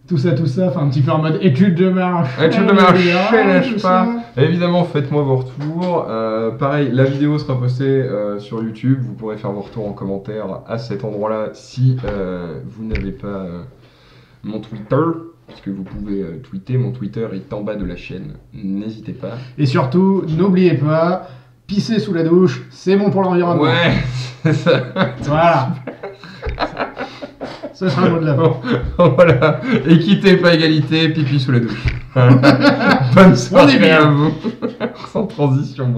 tout ça, enfin un petit peu en mode étude de marche. Étude de marche, lâche pas. Évidemment, faites-moi vos retours. Pareil, la vidéo sera postée sur YouTube. Vous pourrez faire vos retours en commentaire à cet endroit-là si vous n'avez pas mon Twitter, puisque vous pouvez tweeter. Mon Twitter est en bas de la chaîne. N'hésitez pas. Et surtout, n'oubliez pas, pisser sous la douche, c'est bon pour l'environnement. Ouais, c'est ça. Voilà. Ça sera le mot de la fin. Voilà. Équité, pas égalité, pipi sous la douche. Bonne soirée à vous. Sans transition.